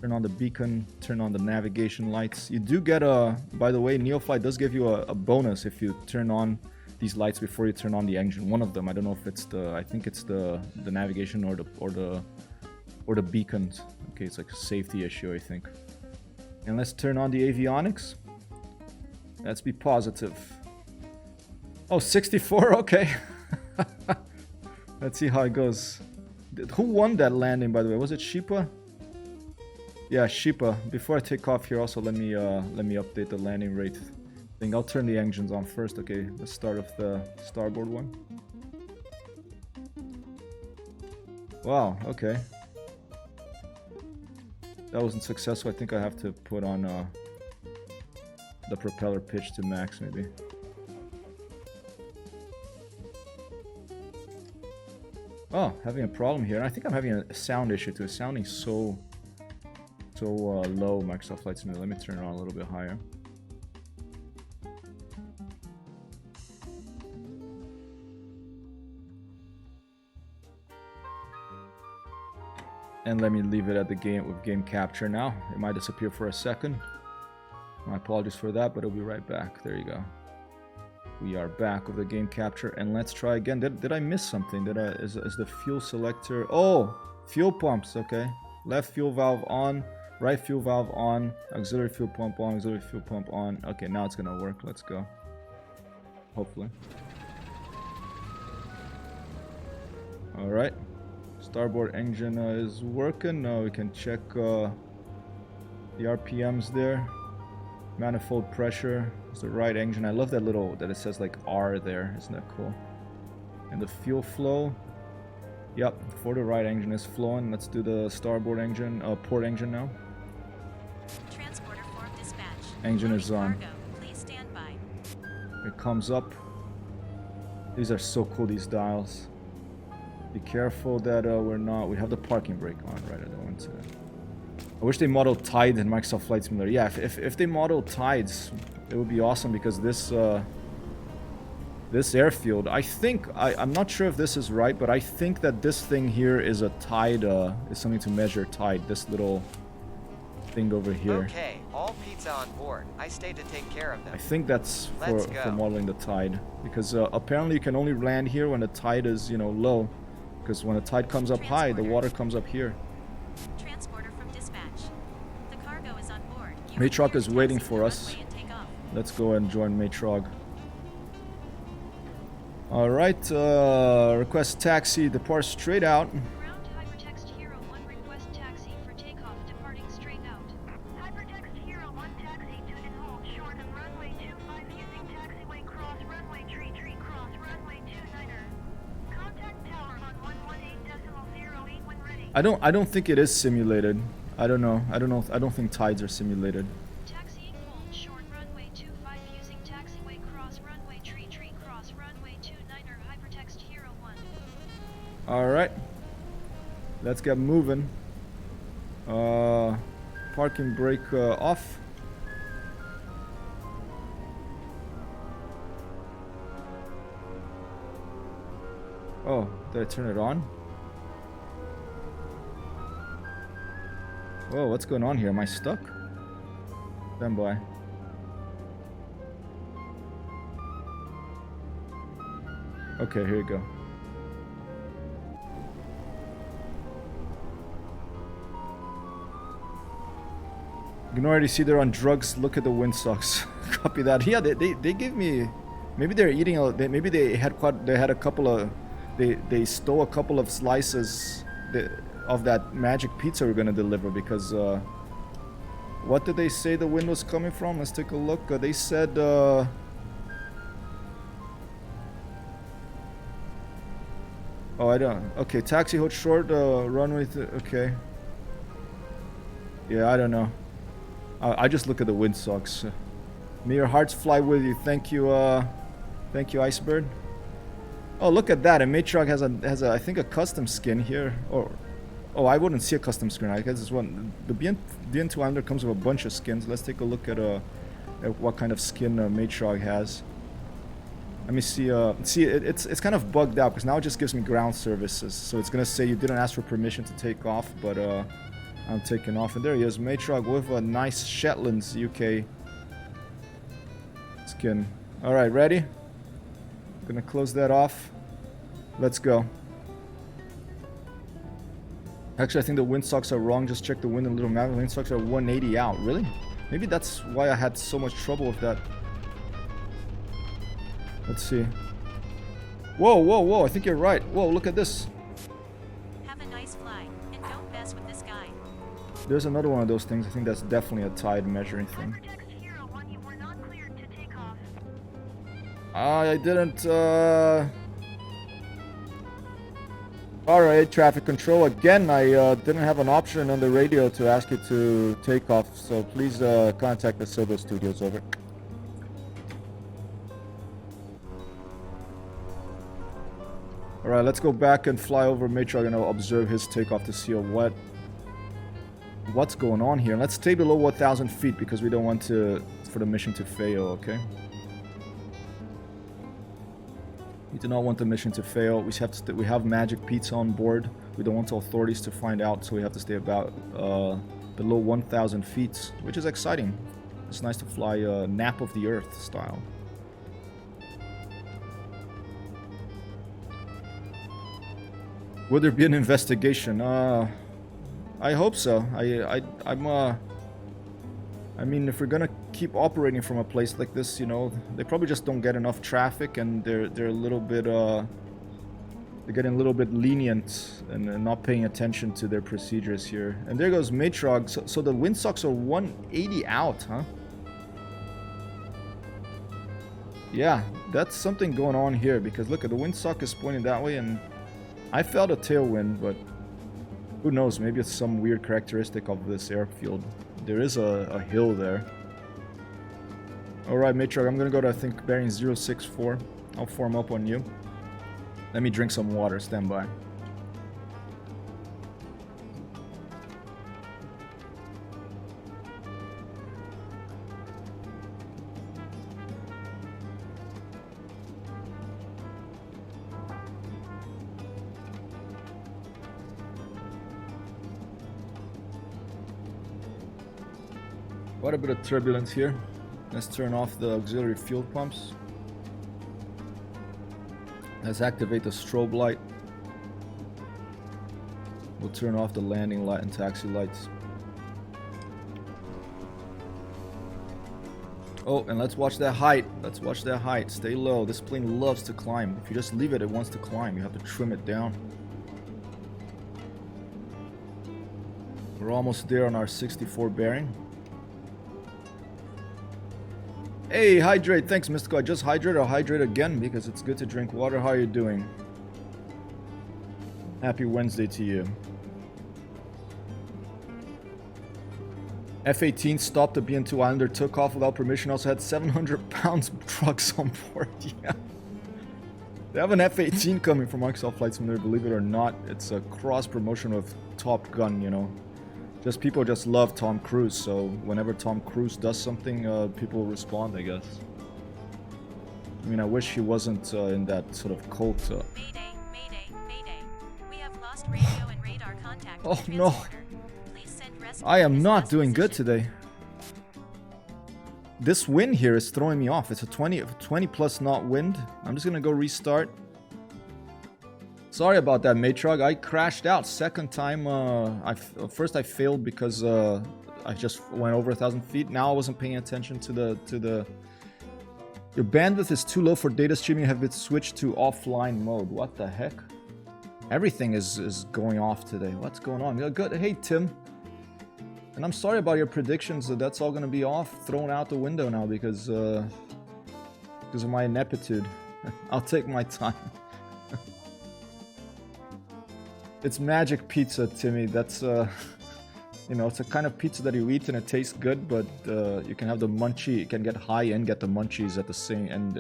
Turn on the beacon, turn on the navigation lights. You do get a, by the way, Neofly does give you a bonus if you turn on these lights before you turn on the engine. One of them, I don't know if it's the, I think it's the navigation or the beacons. Okay, it's like a safety issue, I think. And let's turn on the avionics. Let's be positive. Oh, 64, okay. Let's see how it goes. Who won that landing, by the way? Was it Sheepa? Yeah, Sheepa. Before I take off here, also let me update the landing rate thing. I'll turn the engines on first. Okay, let's start with the starboard one. Wow. Okay. That wasn't successful. I think I have to put on the propeller pitch to max, maybe. Oh, having a problem here. I think I'm having a sound issue too. It's sounding so low, Microsoft Flight Simulator. Let me turn it on a little bit higher. And let me leave it at the game with game capture now. It might disappear for a second. My apologies for that, but it'll be right back. There you go. We are back with the game capture, and let's try again. Did I miss something? Is the fuel selector? Oh, fuel pumps. Okay, left fuel valve on. Right fuel valve on, auxiliary fuel pump on, auxiliary fuel pump on. Okay, now it's gonna work. Let's go. Hopefully. Alright. Starboard engine is working. Now we can check the RPMs there. Manifold pressure. It's the right engine. I love that little, that it says like R there. Isn't that cool? And the fuel flow. Yep, for the right engine is flowing. Let's do the starboard engine, port engine now. Transporter form dispatch. Engine is on. Cargo. Please stand by. It comes up. These are so cool, these dials. Be careful that we have the parking brake on, right? I don't want to. I wish they modeled Tide in Microsoft Flight Simulator. Yeah, if they modeled Tides, it would be awesome, because this airfield, I think, I'm not sure if this is right, but I think that this thing here is a tide, is something to measure tide, this little thing over here. Okay, all pizza on board. I stayed to take care of them. I think that's for modeling the tide, because apparently you can only land here when the tide is, low, because when the tide comes up high, the water comes up here. Transporter from dispatch. The cargo is on board. Matrock is waiting for us. Let's go and join Matrock. Alright, request taxi, depart straight out. Ground Hypertexthero 1 request taxi for takeoff departing straight out. Hypertexthero 1 taxi to and hold short of runway 25 using taxiway cross runway tree cross runway 29er. Contact tower on 118.08 when ready. I don't think it is simulated. I don't know. I don't think tides are simulated. Taxiing hold short runway 25 using taxiway cross runway tree cross runway 29er Hypertexthero 1. Alright. Let's get moving. Parking brake off. Oh, did I turn it on? Whoa, what's going on here? Am I stuck? Stand by. Okay, here you go. You can already see they're on drugs. Look at the windsocks. Copy that. Yeah, they gave me. Maybe they're eating. Maybe they had a couple of. They stole a couple of slices of that magic pizza we're gonna deliver because. What did they say the wind was coming from? Let's take a look. They said. Oh, I don't. Okay, taxi hold short. Runway. Okay. Yeah, I don't know. I just look at the windsocks. May your hearts fly with you. Thank you, Icebird. Oh, look at that! A Matrox has a I think a custom skin here. Oh, I wouldn't see a custom skin. I guess it's one. The BN2 Islander comes with a bunch of skins. Let's take a look at what kind of skin Matrox has. Let me see. It's kind of bugged out because now it just gives me ground services. So it's gonna say you didn't ask for permission to take off, but I'm taking off, and there he is, Matrox with a nice Shetlands UK skin. All right, ready? Gonna close that off. Let's go. Actually, I think the windsocks are wrong. Just check the wind and little map. The windsocks are 180 out. Really? Maybe that's why I had so much trouble with that. Let's see. Whoa, whoa, whoa! I think you're right. Whoa, look at this. Have a nice fly, and don't mess with this guy. There's another one of those things. I think that's definitely a tide measuring thing. Hypertexthero 1, you were not cleared to take off. I didn't, Alright, traffic control. Again, I didn't have an option on the radio to ask you to take off, so please contact the Silver Studios, over. Alright, let's go back and fly over Matrox and I'll observe his takeoff to see what's going on here. Let's stay below 1,000 feet because we don't want for the mission to fail, okay? We do not want the mission to fail. We have magic pizza on board. We don't want the authorities to find out, so we have to stay about below 1,000 feet, which is exciting. It's nice to fly nap of the earth style. Would there be an investigation? I hope so. I mean, if we're gonna keep operating from a place like this, you know, they probably just don't get enough traffic, and they're a little bit they're getting a little bit lenient and not paying attention to their procedures here. And there goes Matrox. So the windsocks are 180 out, huh? Yeah, that's something going on here because look, at the windsock is pointing that way, and I felt a tailwind, but who knows? Maybe it's some weird characteristic of this airfield. There is a hill there. Alright, Matrox, I'm gonna go to, I think, bearing 064. I'll form up on you. Let me drink some water. Stand by. Quite a bit of turbulence here. Let's turn off the auxiliary fuel pumps. Let's activate the strobe light. We'll turn off the landing light and taxi lights. Oh, and let's watch that height. Let's watch that height. Stay low. This plane loves to climb. If you just leave it, it wants to climb. You have to trim it down. We're almost there on our 64 bearing. Hey, hydrate. Thanks, Mystical. I just hydrate. I'll hydrate again because it's good to drink water. How are you doing? Happy Wednesday to you. F-18 stopped the BN2 Islander, took off without permission, also had 700 pounds trucks on board. Yeah. They have an F-18 coming from Microsoft Flight Simulator, believe it or not. It's a cross promotion of Top Gun, you know. People just love Tom Cruise, so whenever Tom Cruise does something, people respond, I guess. I mean, I wish he wasn't in that sort of cult. Mayday, mayday, mayday. We have lost radio and radar contact. Oh no. Please send rescue I am to not this doing good position. today. This wind here is throwing me off. It's a 20 plus knot wind. I'm just gonna go restart. Sorry about that, Matrox. I crashed out second time. First I failed because I just went over 1,000 feet. Now I wasn't paying attention to the. Your bandwidth is too low for data streaming. Have been switched to offline mode. What the heck? Everything is going off today. What's going on? Good. Hey Tim. And I'm sorry about your predictions. That's all gonna be off, thrown out the window now because of my ineptitude. I'll take my time. It's magic pizza, Timmy. That's you know, it's a kind of pizza that you eat and it tastes good, but you can have the munchie. You can get high and get the munchies at the same and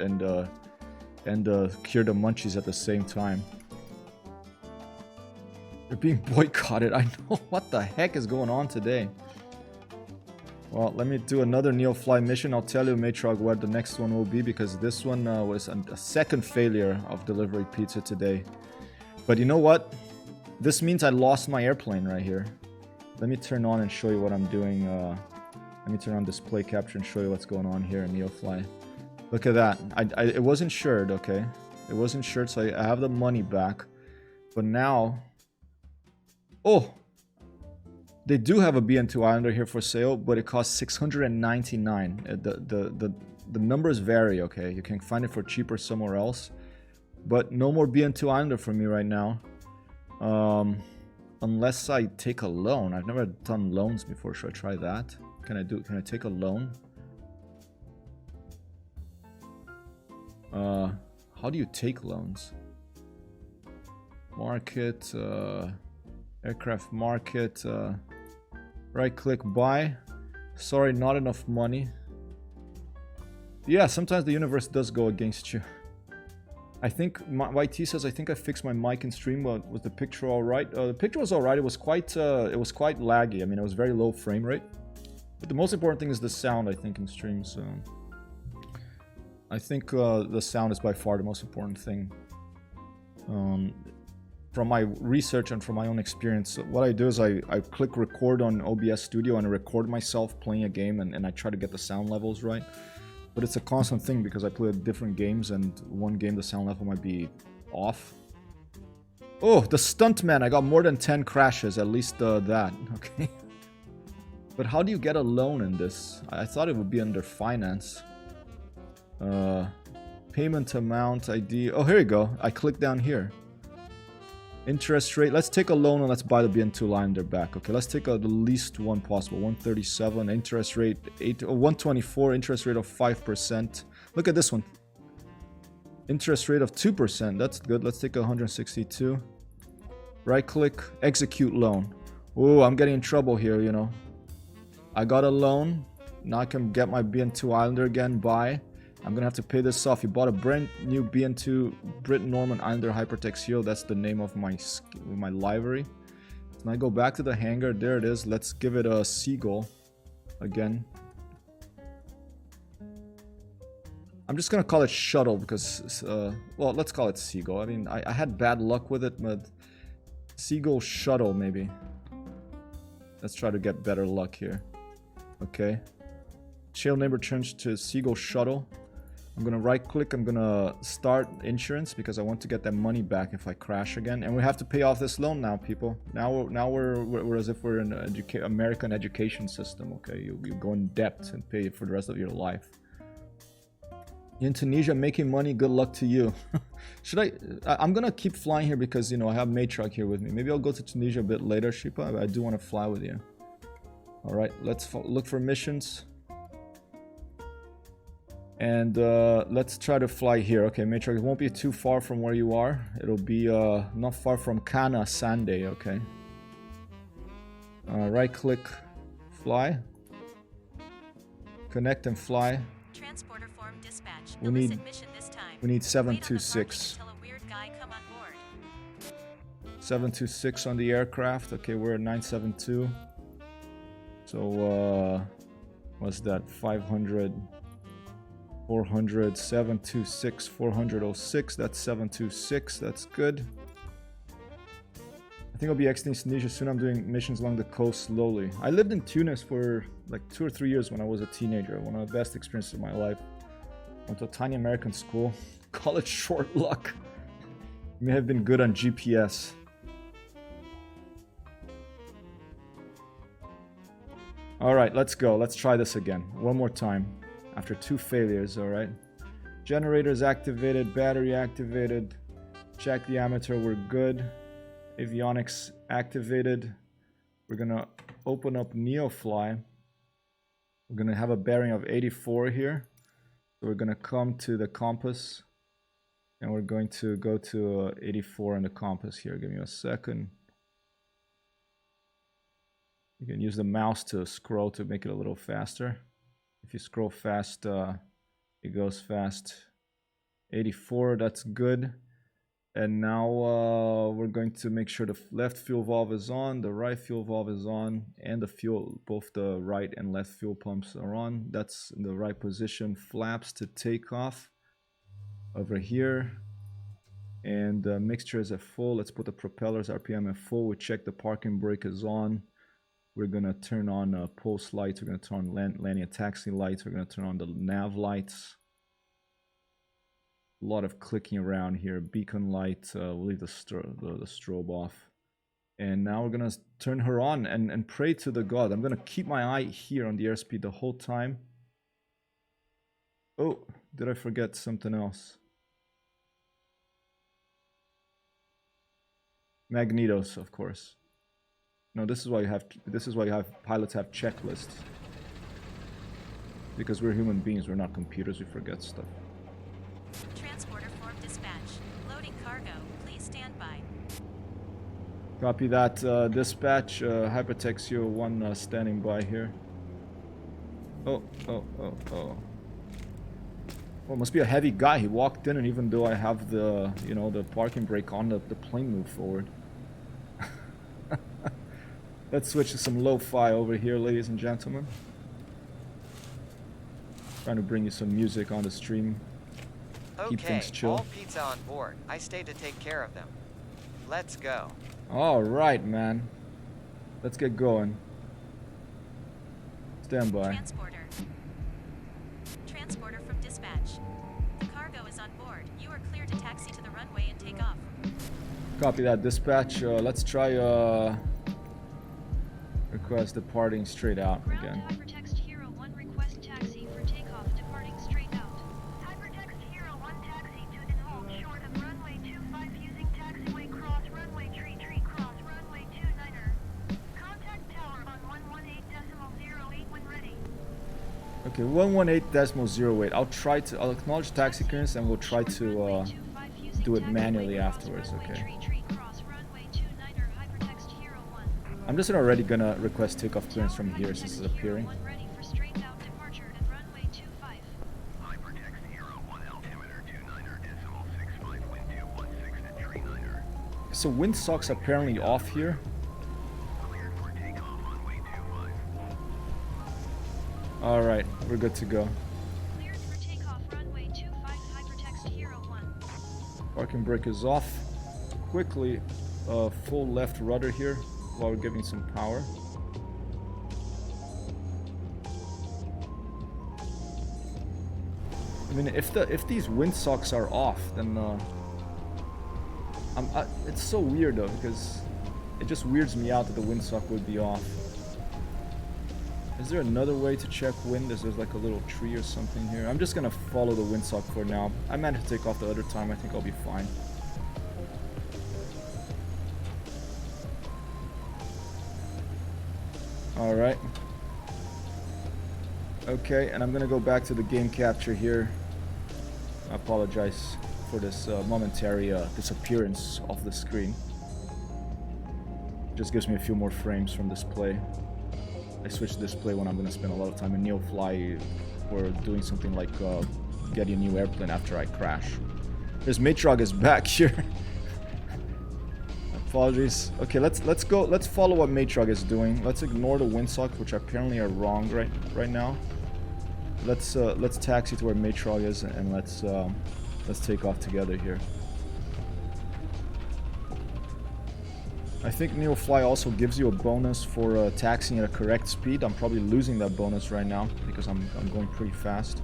cure the munchies at the same time. You're being boycotted. I know. What the heck is going on today? Well, let me do another Neofly mission. I'll tell you, Matrog, what the next one will be, because this one was a second failure of delivery pizza today. But you know what? This means I lost my airplane right here. Let me turn on and show you what I'm doing. Let me turn on display capture and show you what's going on here in Neofly. Look at that. It was insured, okay? It was insured, so I have the money back. But now... Oh! They do have a BN2 Islander here for sale, but it costs $699. The numbers vary, okay? You can find it for cheaper somewhere else. But no more BN2 Islander for me right now. Unless I take a loan. I've never done loans before. Should I try that? Can I take a loan? How do you take loans? Market, aircraft market, right click buy. Sorry, not enough money. Yeah, sometimes the universe does go against you. I think YT says, I think I fixed my mic in stream. Was the picture all right? The picture was all right. It was quite laggy. I mean, it was very low frame rate. But the most important thing is the sound, I think, in streams. I think the sound is by far the most important thing. From my research and from my own experience, what I do is I click record on OBS Studio and I record myself playing a game, and I try to get the sound levels right. But it's a constant thing because I play different games, and one game the sound level might be off. Oh, the stuntman! I got more than 10 crashes, at least that. Okay. But how do you get a loan in this? I thought it would be under finance. Payment amount, ID. Oh, here you go. I click down here. Interest rate. Let's take a loan and let's buy the BN2 Islander back. Okay, let's take the least one possible. 137. Interest rate 124. Interest rate of 5%. Look at this one. Interest rate of 2%. That's good. Let's take 162. Right click. Execute loan. Oh, I'm getting in trouble here, you know. I got a loan. Now I can get my BN2 Islander again. Buy. I'm gonna have to pay this off. You bought a brand new BN2 Brit Norman Islander Hypertexthero. That's the name of my livery. And I go back to the hangar. There it is. Let's give it a seagull again. I'm just gonna call it shuttle because, well, let's call it seagull. I mean, I had bad luck with it, but seagull shuttle maybe. Let's try to get better luck here. Okay. Shale neighbor turns to seagull shuttle. I'm gonna right click, I'm gonna start insurance because I want to get that money back if I crash again. And we have to pay off this loan now, people. Now we're as if we're in an American education system, okay? You go in debt and pay for the rest of your life. In Tunisia, making money, good luck to you. I'm gonna keep flying here because, you know, I have Matrog here with me. Maybe I'll go to Tunisia a bit later, Shipa. I do want to fly with you. Alright, let's look for missions. And let's try to fly here. Okay, Matrix, it won't be too far from where you are. It'll be not far from Kana Sande, okay? Right click, fly. Connect and fly. Transporter form dispatch. We need mission this time. We need Wait on the parking 726. until a weird guy come on board. 726 on the aircraft. Okay, we're at 972. So what's that? 500. 400, 726, 406, that's 726, that's good. I think I'll be exiting Tunisia soon. I'm doing missions along the coast slowly. I lived in Tunis for like 2 or 3 years when I was a teenager. One of the best experiences of my life. Went to a tiny American school. Call it short luck. May have been good on GPS. Alright, let's go. Let's try this again. One more time. After 2 failures, alright. Generators activated, battery activated. Check diameter, we're good. Avionics activated. We're gonna open up Neofly. We're gonna have a bearing of 84 here. So we're gonna come to the compass. And we're going to go to 84 on the compass here. Give me a second. You can use the mouse to scroll to make it a little faster. If you scroll fast, it goes fast. 84, that's good. And now we're going to make sure the left fuel valve is on, the right fuel valve is on, and the fuel, both the right and left fuel pumps are on. That's in the right position. Flaps to take off over here. And the mixture is at full. Let's put the propellers RPM at full. We check the parking brake is on. We're gonna turn on pulse lights. We're gonna turn on landing and taxi lights. We're gonna turn on the nav lights. A lot of clicking around here. Beacon light. We'll leave the strobe off. And now we're gonna turn her on and pray to the god. I'm gonna keep my eye here on the airspeed the whole time. Oh, did I forget something else? Magnetos, of course. No, this is why pilots have checklists. Because we're human beings, we're not computers, we forget stuff. Transporter form dispatch. Loading cargo. Please stand by. Copy that. Dispatch. Hypertexthero 1 standing by here. Oh. Well, must be a heavy guy. He walked in, and even though I have the, the parking brake on, the plane moved forward. Let's switch to some lo-fi over here, ladies and gentlemen. Trying to bring you some music on the stream. Keep Okay, things chill. all pizza on board. I stay to take care of them. Let's go. All right, man. Let's get going. Stand by. Transporter from dispatch. The cargo is on board. You are clear to taxi to the runway and take off. Copy that, dispatch. Let's try request departing straight out Ground again. Hypertexthero 1 request taxi for takeoff departing straight out. Hypertexthero 1 taxi to and hold short of runway 25 using taxiway cross runway tree cross runway 29er. Contact tower on 118.08 when ready. Okay, 118.08. I'll acknowledge taxi clearance and we'll try to do it manually afterwards, okay? I'm just already gonna request takeoff clearance from here since it's appearing. So windsocks apparently off here. Alright, we're good to go. Cleared for takeoff runway 25 Hypertexthero 1. Parking brake is off. Quickly, full left rudder here while we're giving some power. I mean, if these windsocks are off, then it's so weird though, because it just weirds me out that the windsock would be off. Is there another way to check wind? Is there like a little tree or something here? I'm just gonna follow the windsock for now. I managed to take off the other time. I think I'll be fine. Alright. Okay, and I'm gonna go back to the game capture here. I apologize for this momentary disappearance off the screen. Just gives me a few more frames from display. I switched display when I'm gonna spend a lot of time in Neofly or doing something like getting a new airplane after I crash. There's Matrog is back here. Apologies. Okay, let's follow what Matrog is doing. Let's ignore the windsocks, which apparently are wrong right now. Let's taxi to where Matrog is and let's take off together here. I think Neofly also gives you a bonus for taxiing at a correct speed. I'm probably losing that bonus right now because I'm going pretty fast.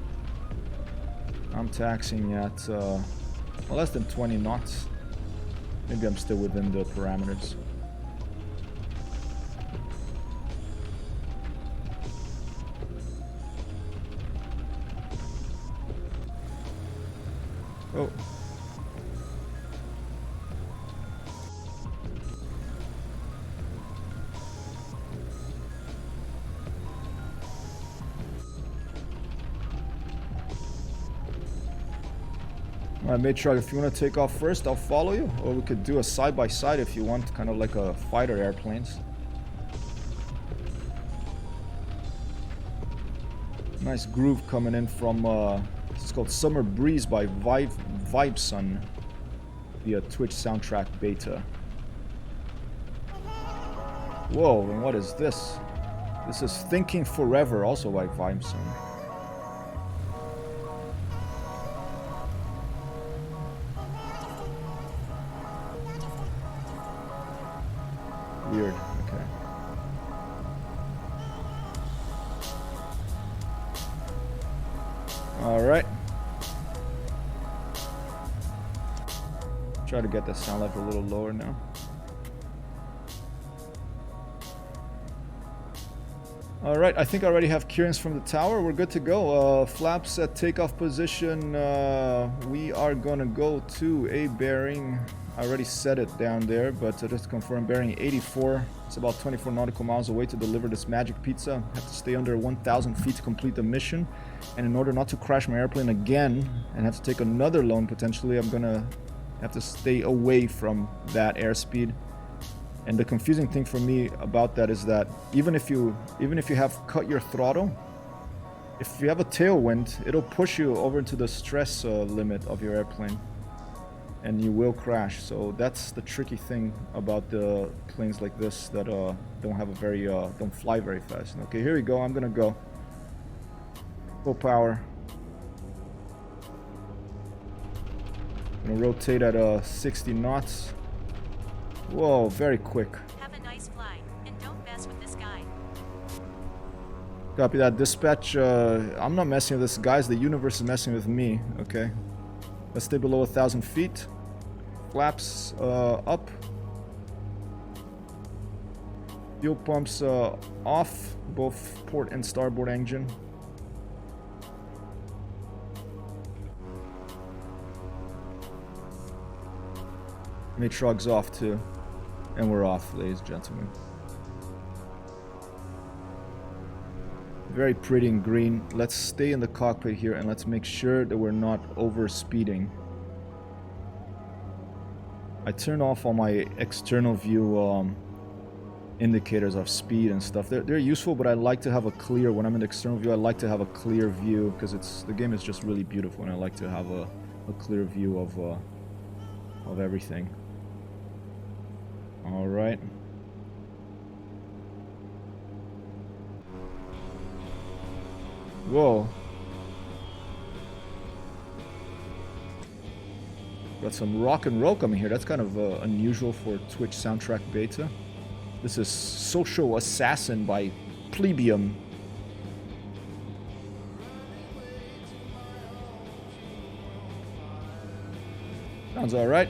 I'm taxiing at less than 20 knots. Maybe I'm still within the parameters. Oh. Alright, Matrox, if you want to take off first, I'll follow you. Or we could do a side-by-side if you want, kind of like a fighter airplanes. Nice groove coming in from, it's called Summer Breeze by Vibesun, the Twitch soundtrack beta. Whoa, and what is this? This is Thinking Forever, also by Vibesun. Weird, okay. Alright. Try to get the sound level a little lower now. Alright, I think I already have clearance from the tower. We're good to go. Flaps at takeoff position. We are gonna go to a bearing. I already set it down there, but just to confirm, bearing 84. It's about 24 nautical miles away to deliver this magic pizza. I have to stay under 1,000 feet to complete the mission. And in order not to crash my airplane again and have to take another loan potentially, I'm gonna have to stay away from that airspeed. And the confusing thing for me about that is that even if you have cut your throttle, if you have a tailwind, it'll push you over into the stress limit of your airplane. And you will crash. So that's the tricky thing about the planes like this that don't fly very fast. Okay, here we go. I'm gonna go full power. Gonna rotate at 60 knots. Whoa, very quick. Have a nice flight, and don't mess with this guy. Copy that. Dispatch, I'm not messing with this, guys. The universe is messing with me. Okay. Let's stay below 1,000 feet. Flaps up. Fuel pumps off, both port and starboard engine. Matrox off too. And we're off, ladies and gentlemen. Very pretty and green. Let's stay in the cockpit here and let's make sure that we're not over speeding. I turn off all my external view indicators of speed and stuff. They're useful, but I like to have a clear, when I'm in the external view, I like to have a clear view because the game is just really beautiful and I like to have a clear view of everything. All right. Whoa. Got some rock and roll coming here. That's kind of unusual for Twitch soundtrack beta. This is Social Assassin by Plebeium. Sounds alright.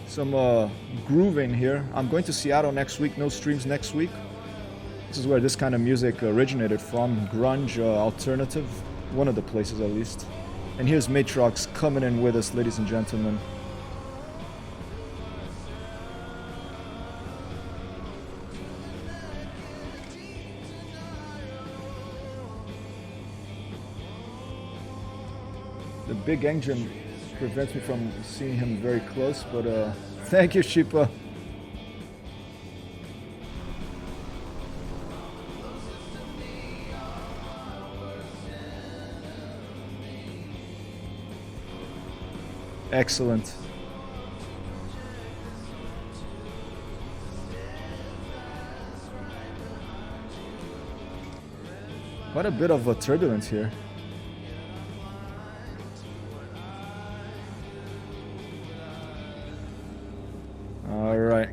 Some grooving here. I'm going to Seattle next week. No streams next week. This is where this kind of music originated from. Grunge, alternative. One of the places at least. And here's Matrox coming in with us, ladies and gentlemen. The big engine prevents me from seeing him very close, but thank you, Shipa. Excellent. Quite a bit of turbulence here. All right.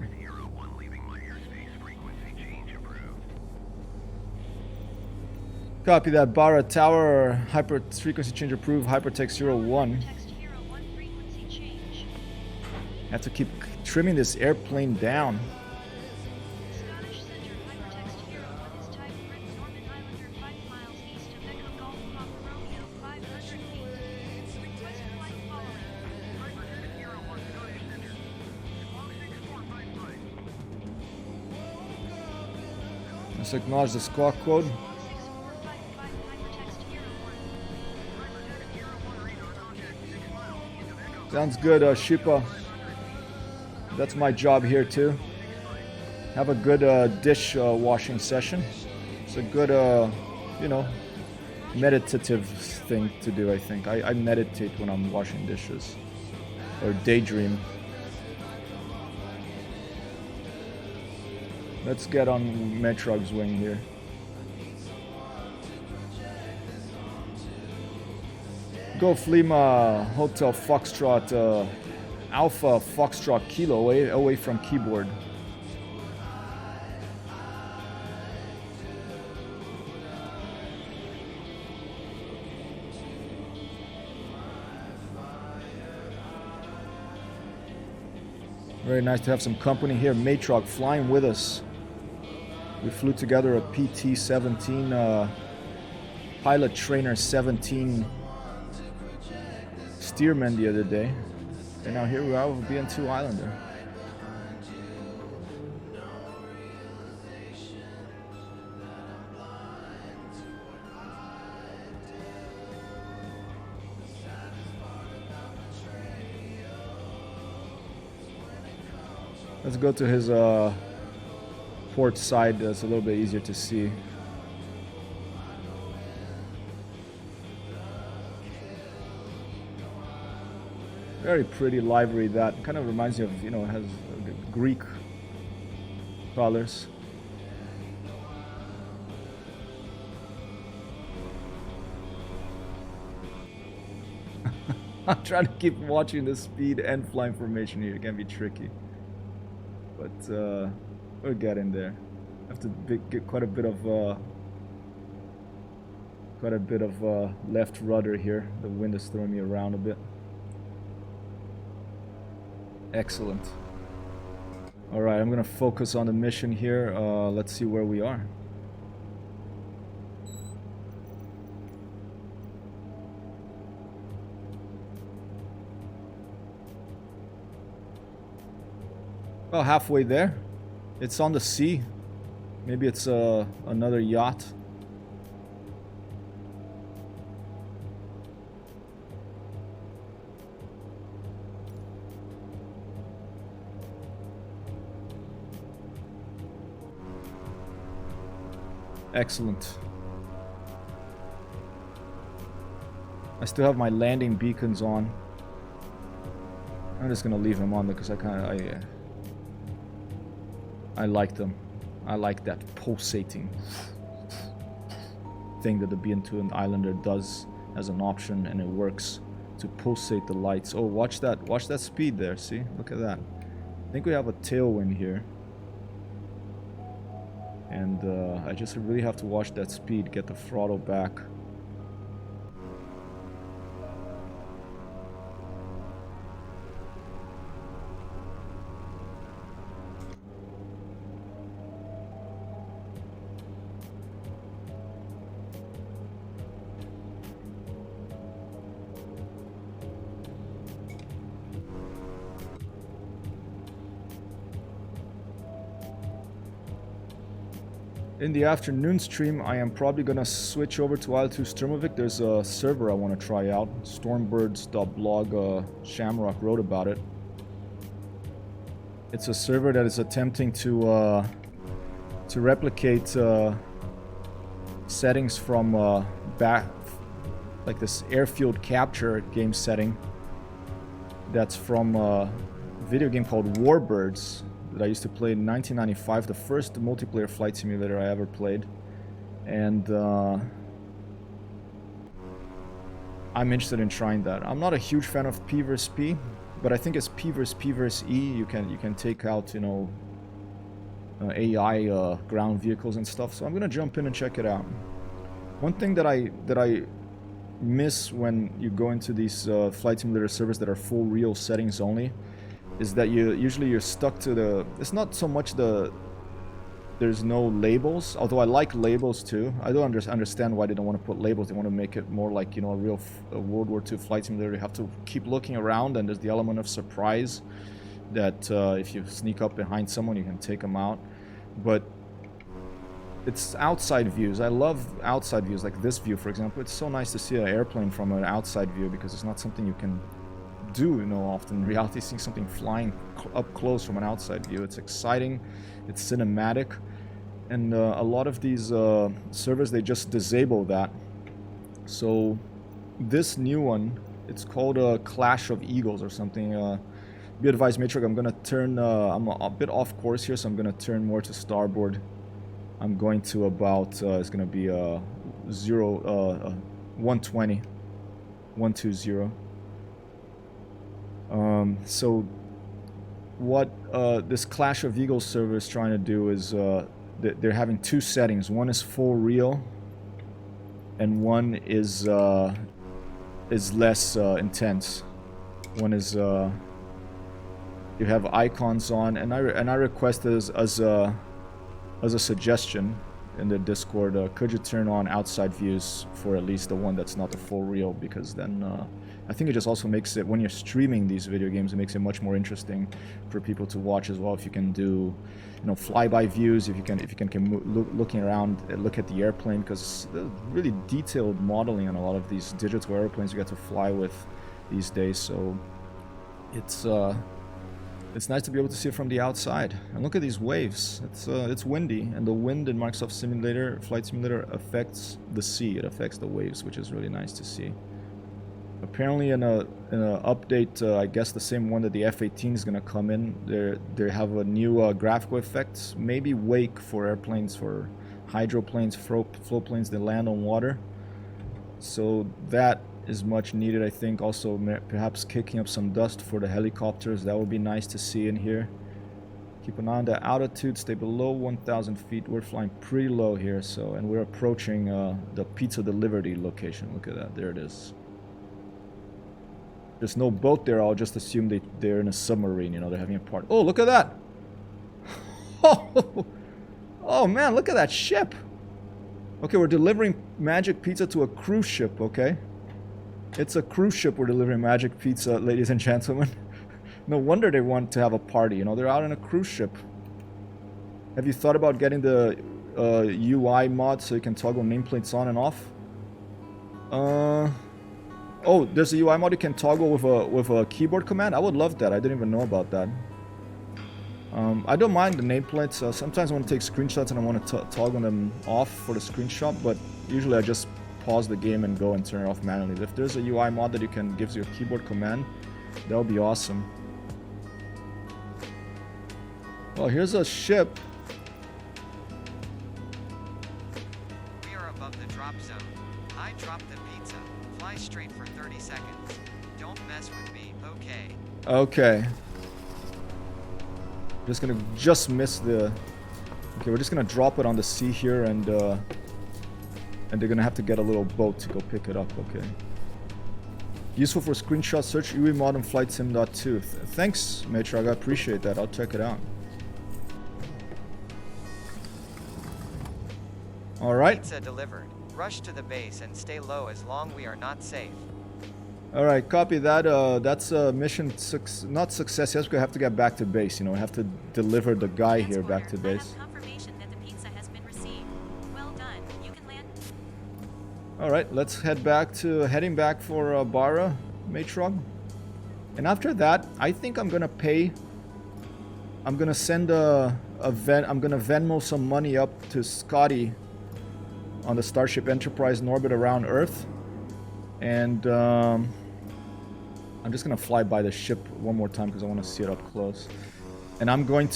Copy that. Barra Tower, hyper frequency change approved. Hypertexthero 1. Have to keep trimming this airplane down. Scottish Center, Hypertexthero 1 is type Britain, Norman Islander, 5 miles east of Echo Golf Papa Romeo, 500 feet. Request flight following. Let's acknowledge the squawk code. 6455 Hypertexthero 1. Sounds good, Shipa. That's my job here too. Have a good dish washing session. It's a good, you know, meditative thing to do, I think. I meditate when I'm washing dishes. Or daydream. Let's get on Metrog's wing here. Go Flima Hotel Foxtrot Alpha Foxtrot Kilo away from keyboard. Very nice to have some company here. Matrog flying with us. We flew together a PT-17 Pilot Trainer 17 Steerman the other day. And now here we are with BN2 Islander. Let's go to his port side. That's a little bit easier to see. Very pretty livery. That kind of reminds me of, you know, it has Greek colors. I'm trying to keep watching the speed and flying formation here. It can be tricky. But we'll get in there. Have to get quite a bit of left rudder here. The wind is throwing me around a bit. Excellent. All right, I'm gonna focus on the mission here. Let's see where we are. Well, halfway there. It's on the sea. Maybe it's another yacht. Excellent. I still have my landing beacons on. I'm just gonna leave them on because I like them. I like that pulsating thing that the BN2 and Islander does as an option, and it works to pulsate the lights. Oh, watch that speed there. See, look at that. I think we have a tailwind here, and I just really have to watch that speed, get the throttle back. In the afternoon stream, I am probably gonna switch over to IL2 Sturmovik. There's a server I want to try out. Stormbirds.blog, Shamrock wrote about it. It's a server that is attempting to replicate settings from back, like this airfield capture game setting. That's from a video game called Warbirds that I used to play in 1995, the first multiplayer flight simulator I ever played. And I'm interested in trying that. I'm not a huge fan of P versus P, but I think it's P versus E. You can take out, you know, AI ground vehicles and stuff. So I'm gonna jump in and check it out. One thing that I miss when you go into these flight simulator servers that are full real settings only is that you're stuck to the, it's not so much there's no labels, although I like labels too. I don't understand why they don't want to put labels. They want to make it more like, you know, a real World War II flight simulator. You have to keep looking around, and there's the element of surprise that if you sneak up behind someone, you can take them out. But it's outside views. I love outside views, like this view, for example. It's so nice to see an airplane from an outside view because it's not something you can do, you know, often. In reality, seeing something flying up close from an outside view, it's exciting, it's cinematic, and a lot of these servers, they just disable that. So this new one, it's called a Clash of Eagles or something. Be advised, Matrix, I'm gonna turn, I'm a bit off course here, so I'm gonna turn more to starboard. I'm going to about, it's gonna be 120, 120. So what this Clash of Eagles server is trying to do is they're having two settings. One is full real, and one is less intense. One is you have icons on, and I requested as a suggestion in the Discord, could you turn on outside views for at least the one that's not the full real, because then I think it just also makes it, when you're streaming these video games, it makes it much more interesting for people to watch as well. If you can do, you know, flyby views, if you can looking around, look at the airplane, because really detailed modeling on a lot of these digital airplanes you get to fly with these days. So it's nice to be able to see it from the outside. And look at these waves. It's windy, and the wind in Microsoft Simulator, Flight Simulator, affects the sea. It affects the waves, which is really nice to see. Apparently, in a update, I guess the same one that the F-18 is gonna come in, they have a new graphical effect, maybe wake for airplanes, for hydroplanes, float planes that land on water. So that is much needed, I think. Also, perhaps kicking up some dust for the helicopters. That would be nice to see in here. Keep an eye on the altitude. Stay below 1,000 feet. We're flying pretty low here, so, and we're approaching the pizza delivery location. Look at that. There it is. There's no boat there. I'll just assume they're in a submarine. You know, they're having a party. Oh, look at that! Oh man, look at that ship. Okay, we're delivering magic pizza to a cruise ship. Okay. It's a cruise ship we're delivering magic pizza, ladies and gentlemen. No wonder they want to have a party, you know, they're out on a cruise ship. Have you thought about getting the UI mod so you can toggle nameplates on and off? Oh, there's a UI mod you can toggle with a keyboard command? I would love that, I didn't even know about that. I don't mind the nameplates. Sometimes I want to take screenshots and I want to toggle them off for the screenshot, but usually I just pause the game and go and turn it off manually. If there's a UI mod that gives you a keyboard command, that would be awesome. Well, here's a ship. We are above the drop zone. I dropped the pizza. Fly straight for 30 seconds. Don't mess with me, okay? Okay. Just gonna miss the... Okay, we're just gonna drop it on the sea here, and they're gonna have to get a little boat to go pick it up. Okay. Useful for screenshot. Search UI mod on flightsim.2. Thanks, Matrog. I appreciate that. I'll check it out. All right. Pizza delivered. Rush to the base and stay low as long we are not safe. All right, copy that. That's a mission not success. Yes, we have to get back to base. You know, we have to deliver the guy here back to base. I have confirmation that the pizza has been received. Well done. You can land. All right, let's heading back for Barra, Matrog. And after that, I think I'm gonna pay. I'm gonna send I'm gonna Venmo some money up to Scotty on the Starship Enterprise in orbit around Earth. And I'm just gonna fly by the ship one more time because I want to see it up close. And I'm gonna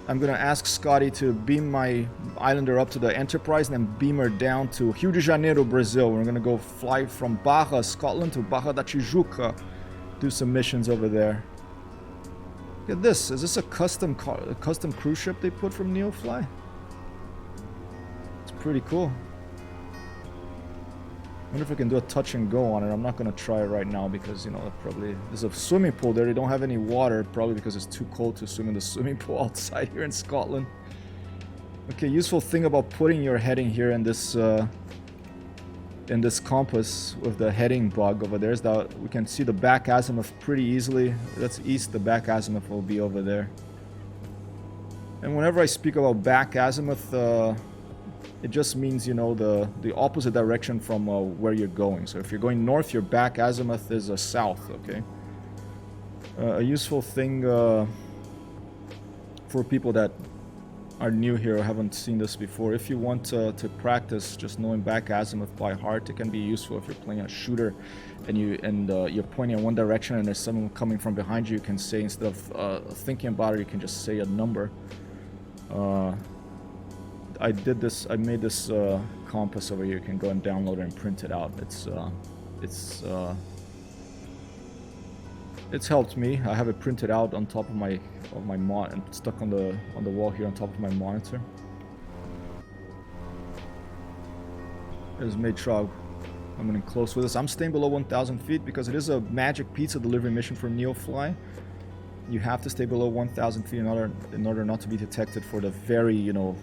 ask Scotty to beam my Islander up to the Enterprise and then beam her down to Rio de Janeiro, Brazil. We're gonna go fly from Barra, Scotland to Barra da Tijuca, do some missions over there. Look at this. Is this a custom cruise ship they put from Neofly? It's pretty cool. I wonder if I can do a touch and go on it. I'm not going to try it right now because, you know, there's a swimming pool there. They don't have any water, probably because it's too cold to swim in the swimming pool outside here in Scotland. Okay, useful thing about putting your heading here in this compass with the heading bug over there is that we can see the back azimuth pretty easily. That's east, the back azimuth will be over there. And whenever I speak about back azimuth, it just means, you know, the opposite direction from where you're going. So if you're going north, your back azimuth is south, okay? A useful thing for people that are new here or haven't seen this before, if you want to practice just knowing back azimuth by heart, it can be useful if you're playing a shooter and you're pointing in one direction and there's someone coming from behind you. You can say, instead of thinking about it, you can just say a number. I made this compass over here. You can go and download it and print it out. It's helped me. I have it printed out on top of my and stuck on the wall here on top of my monitor. There's Matrog. I'm getting close with this. I'm staying below 1,000 feet because it is a magic pizza delivery mission for Neofly. You have to stay below 1,000 feet in order not to be detected for the very, you know,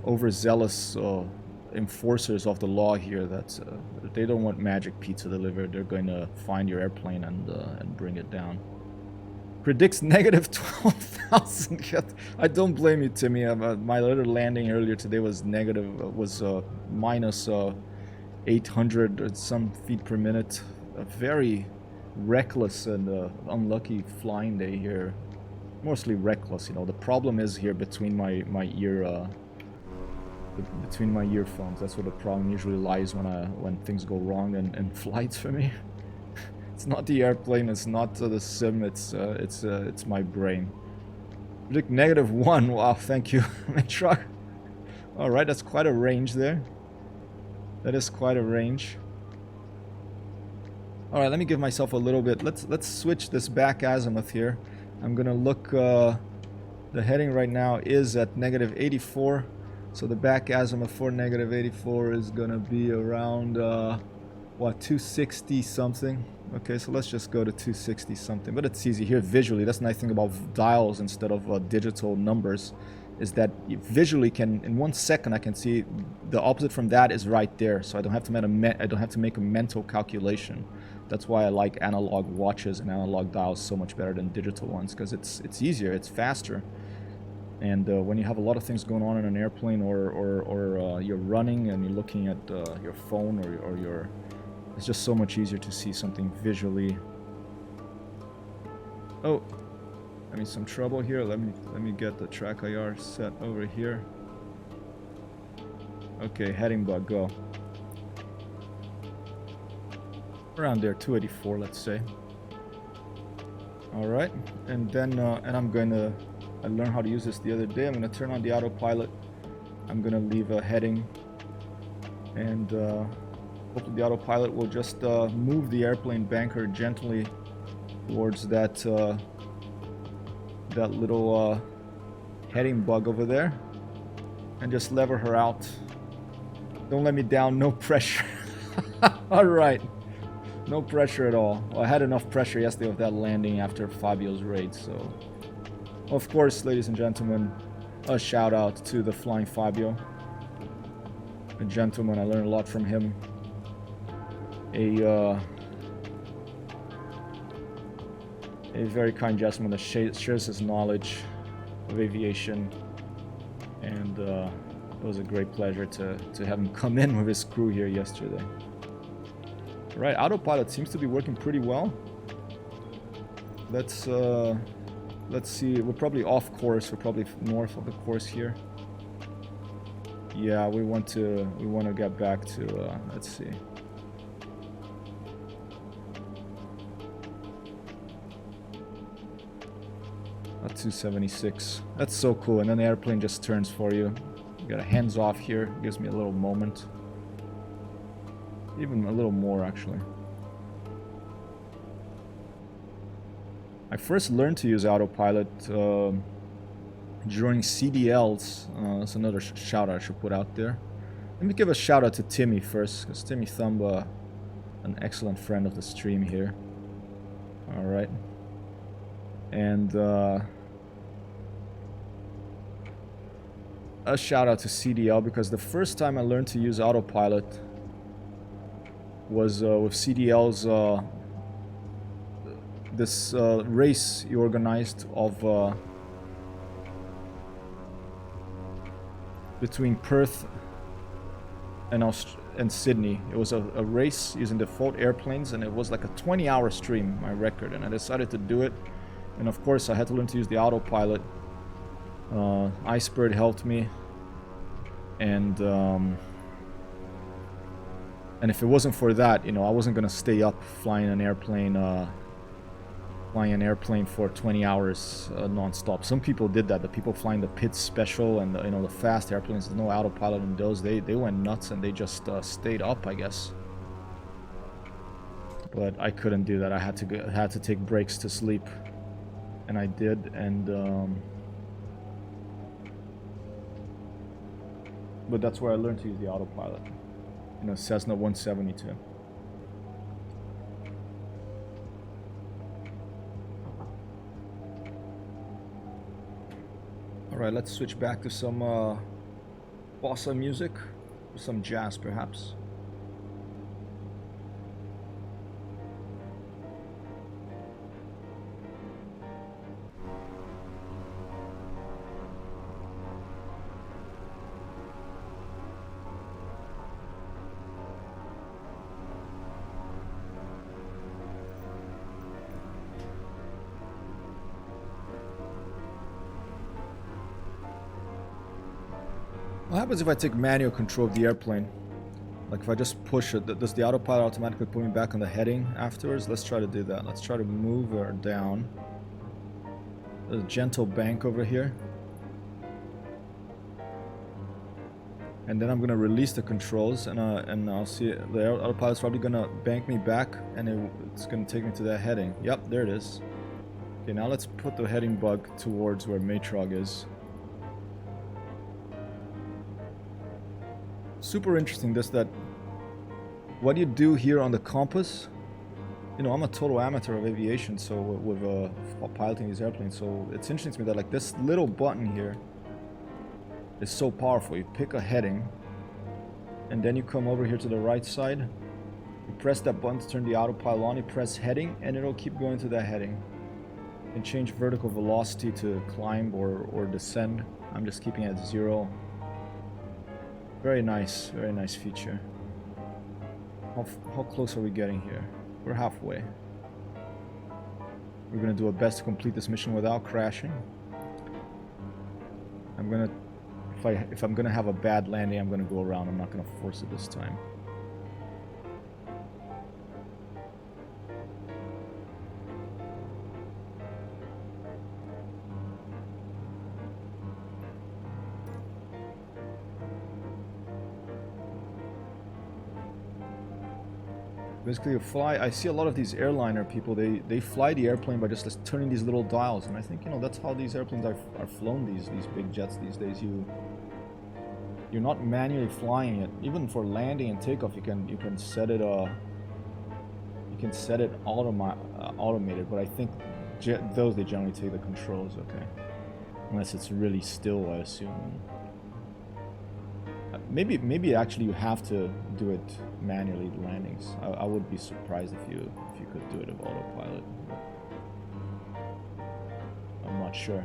overzealous enforcers of the law here. That they don't want magic pizza delivered. They're going to find your airplane and bring it down. Predicts negative 12,000. I don't blame you, Timmy. My little landing earlier today was minus 800 or some feet per minute. A very reckless and unlucky flying day here. Mostly reckless, you know. The problem is here between my earphones. That's where the problem usually lies when things go wrong in flights for me. It's not the airplane, it's not the sim, it's my brain. Predict -1. Wow, thank you, Matrock. All right, that's quite a range there. That is quite a range. All right, let me give myself a little bit. Let's switch this back azimuth here. I'm gonna look. The heading right now is at -84. So the back azimuth for -84 is gonna be around what, 260 something. Okay, so let's just go to 260 something. But it's easy here visually. That's the nice thing about dials instead of digital numbers, is that you visually can, in 1 second, I can see the opposite from that is right there. So I don't have to make a mental calculation. That's why I like analog watches and analog dials so much better than digital ones, because it's easier, it's faster. And when you have a lot of things going on in an airplane, or you're running and you're looking at your phone or your, it's just so much easier to see something visually. Oh, I'm in some trouble here. Let me get the track IR set over here. Okay, heading bug, go. Around there, 284, let's say. All right, and then I learned how to use this the other day. I'm gonna turn on the autopilot. I'm gonna leave a heading, and hopefully the autopilot will just move the airplane banker gently towards that little heading bug over there, and just lever her out. Don't let me down, no pressure. All right, no pressure at all. Well, I had enough pressure yesterday with that landing after Fabio's raid, so of course, ladies and gentlemen, a shout out to the Flying Fabio. A gentleman, I learned a lot from him. A very kind gentleman that shares his knowledge of aviation, and it was a great pleasure to have him come in with his crew here yesterday. Right, autopilot seems to be working pretty well. Let's see, we're probably off course. We're probably north of the course here. Yeah, we want to get back to let's see. At 276. That's so cool. And then the airplane just turns for you. You got a hands off here. Gives me a little moment. Even a little more, actually. I first learned to use autopilot during CDLs. That's another shout out I should put out there. Let me give a shout out to Timmy first, because Timmy Thumba, an excellent friend of the stream here. Alright. And a shout out to CDL, because the first time I learned to use autopilot was with CDL's this race you organized of between Perth and Sydney. It was a race using default airplanes, and it was like a 20-hour stream, my record, and I decided to do it. And of course, I had to learn to use the autopilot. Icebird helped me, and if it wasn't for that, you know, I wasn't gonna stay up flying an airplane for 20 hours non-stop. Some people did that. The people flying the Pitts Special and you know, the fast airplanes, there's no autopilot in those. They went nuts and they just stayed up, I guess. But I couldn't do that. I had to take breaks to sleep, and I did. And but that's where I learned to use the autopilot. You know, Cessna 172. Alright, let's switch back to some bossa music, some jazz perhaps. What happens if I take manual control of the airplane? Like if I just push it, does the autopilot automatically put me back on the heading afterwards? Let's try to do that. Let's try to move her down. There's a gentle bank over here. And then I'm gonna release the controls, and I'll see the autopilot's probably gonna bank me back, and it's gonna take me to that heading. Yep, there it is. Okay, now let's put the heading bug towards where Matrog is. Super interesting this, that what you do here on the compass, you know, I'm a total amateur of aviation, so with piloting these airplanes, so it's interesting to me that like this little button here is so powerful. You pick a heading, and then you come over here to the right side, you press that button to turn the autopilot on, you press heading, and it'll keep going to that heading. You can change vertical velocity to climb or descend. I'm just keeping it at 0. Very nice feature. How close are we getting here? We're halfway. We're gonna do our best to complete this mission without crashing. I'm gonna, if I'm gonna have a bad landing, I'm gonna go around. I'm not gonna force it this time. Basically, you fly. I see a lot of these airliner people. They fly the airplane by just turning these little dials, and I think, you know, that's how these airplanes are flown. These big jets these days. You're not manually flying it. Even for landing and takeoff, you can set it automated. But I think those, they generally take the controls. Okay, unless it's really still, I assume. Maybe actually you have to do it manually, the landings. I would be surprised if you could do it with autopilot. I'm not sure.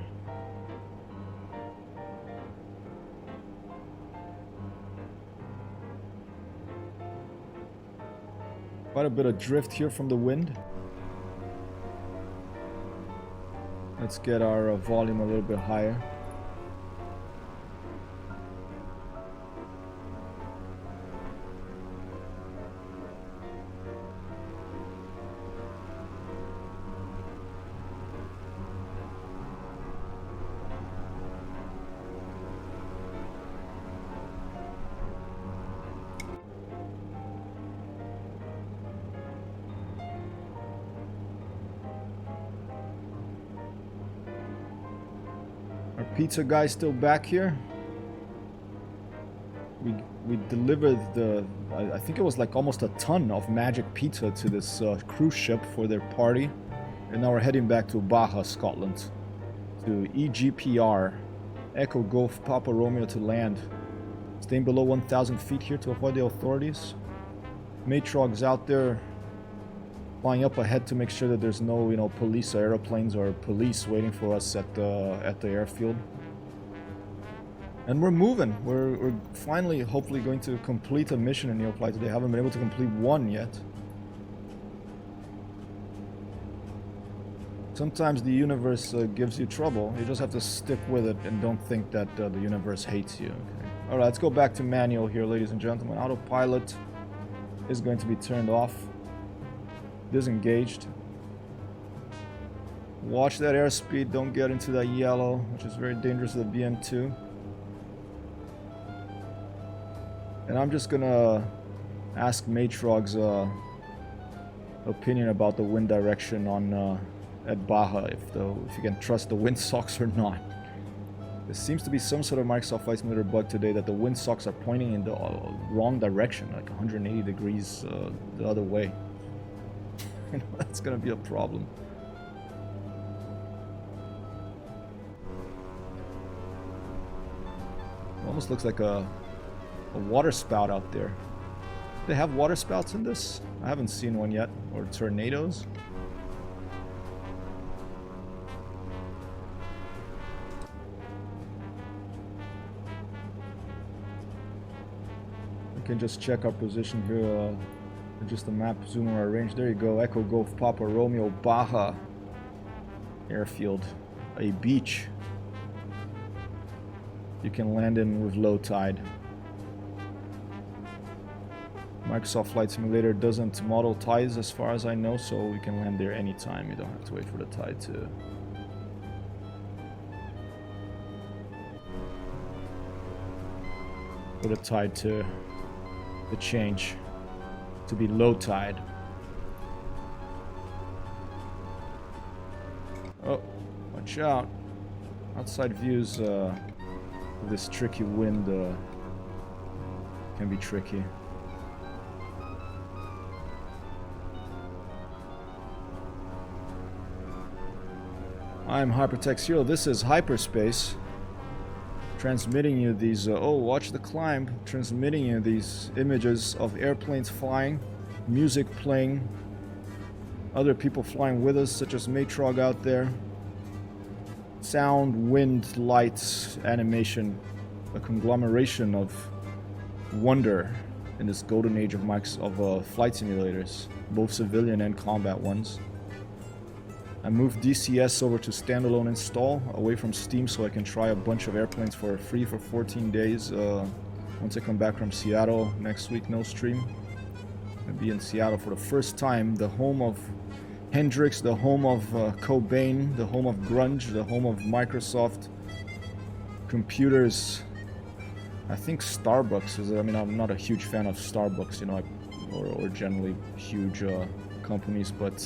Quite a bit of drift here from the wind. Let's get our volume a little bit higher. Pizza guy still back here. We delivered I think it was like almost a ton of magic pizza to this cruise ship for their party, and now we're heading back to Baja, Scotland, to EGPR, Echo Golf Papa Romeo, to land. Staying below 1,000 feet here to avoid the authorities. Matrog's out there flying up ahead to make sure that there's no, you know, police airplanes or police waiting for us at the airfield. And we're moving. We're finally, hopefully, going to complete a mission in Neofly today. Haven't been able to complete one yet. Sometimes the universe gives you trouble. You just have to stick with it and don't think that the universe hates you. Okay. Alright, let's go back to manual here, ladies and gentlemen. Autopilot is going to be turned off. Disengaged. Watch that airspeed. Don't get into that yellow, which is very dangerous to the BN2. And I'm just gonna ask Matrog's opinion about the wind direction on at Baja, if you can trust the windsocks or not. There seems to be some sort of Microsoft Flight Simulator bug today that the windsocks are pointing in the wrong direction, like 180 degrees the other way. You know, that's gonna be a problem. It almost looks like a water spout out there. Do they have water spouts in this? I haven't seen one yet. Or tornadoes. We can just check our position here. Just the map, zoom on our range. There you go. Echo Golf Papa Romeo Baja Airfield. A beach. You can land in with low tide. Microsoft Flight Simulator doesn't model tides as far as I know, so we can land there anytime. You don't have to wait for the tide to... for the tide to change. To be low tide. Oh, watch out. Outside views, this tricky wind can be tricky. I'm Hypertexthero. This is Hyperspace. Transmitting you these, oh, watch the climb. Transmitting you these images of airplanes flying, music playing, other people flying with us, such as Matrog out there. Sound, wind, lights, animation, a conglomeration of wonder in this golden age of flight simulators, both civilian and combat ones. I moved DCS over to standalone install away from Steam so I can try a bunch of airplanes for free for 14 days. Once I come back from Seattle next week, no stream. I'll be in Seattle for the first time, the home of Hendrix, the home of Cobain, the home of grunge, the home of Microsoft computers. I think Starbucks is, I mean, I'm not a huge fan of Starbucks, you know, or generally huge companies, but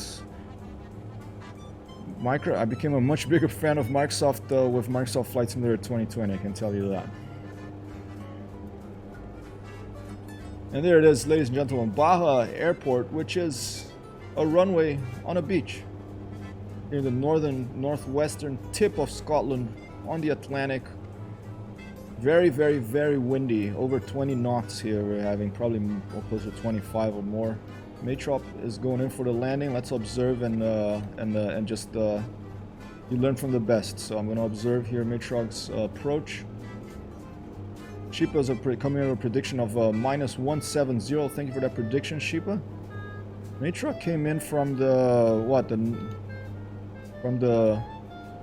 I became a much bigger fan of Microsoft with Microsoft Flight Simulator 2020, I can tell you that. And there it is, ladies and gentlemen, Baja Airport, which is a runway on a beach near the northwestern tip of Scotland on the Atlantic. Very, very, very windy, over 20 knots here. We're having probably close to 25 or more. Matrop is going in for the landing. Let's observe and just you learn from the best. So I'm going to observe here Matrog's approach. Sheepa's coming in with a prediction of -170. Thank you for that prediction, Sheepa. Matrog came in from the from the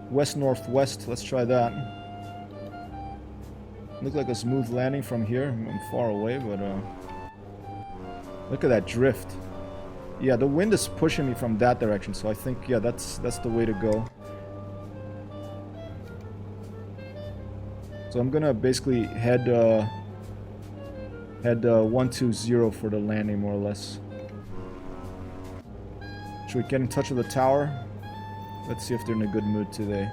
west-northwest. Let's try that. Looked like a smooth landing from here. I'm far away, but look at that drift. Yeah, the wind is pushing me from that direction, so I think, yeah, that's the way to go. So I'm gonna basically head 120 for the landing, more or less. Should we get in touch with the tower? Let's see if they're in a good mood today.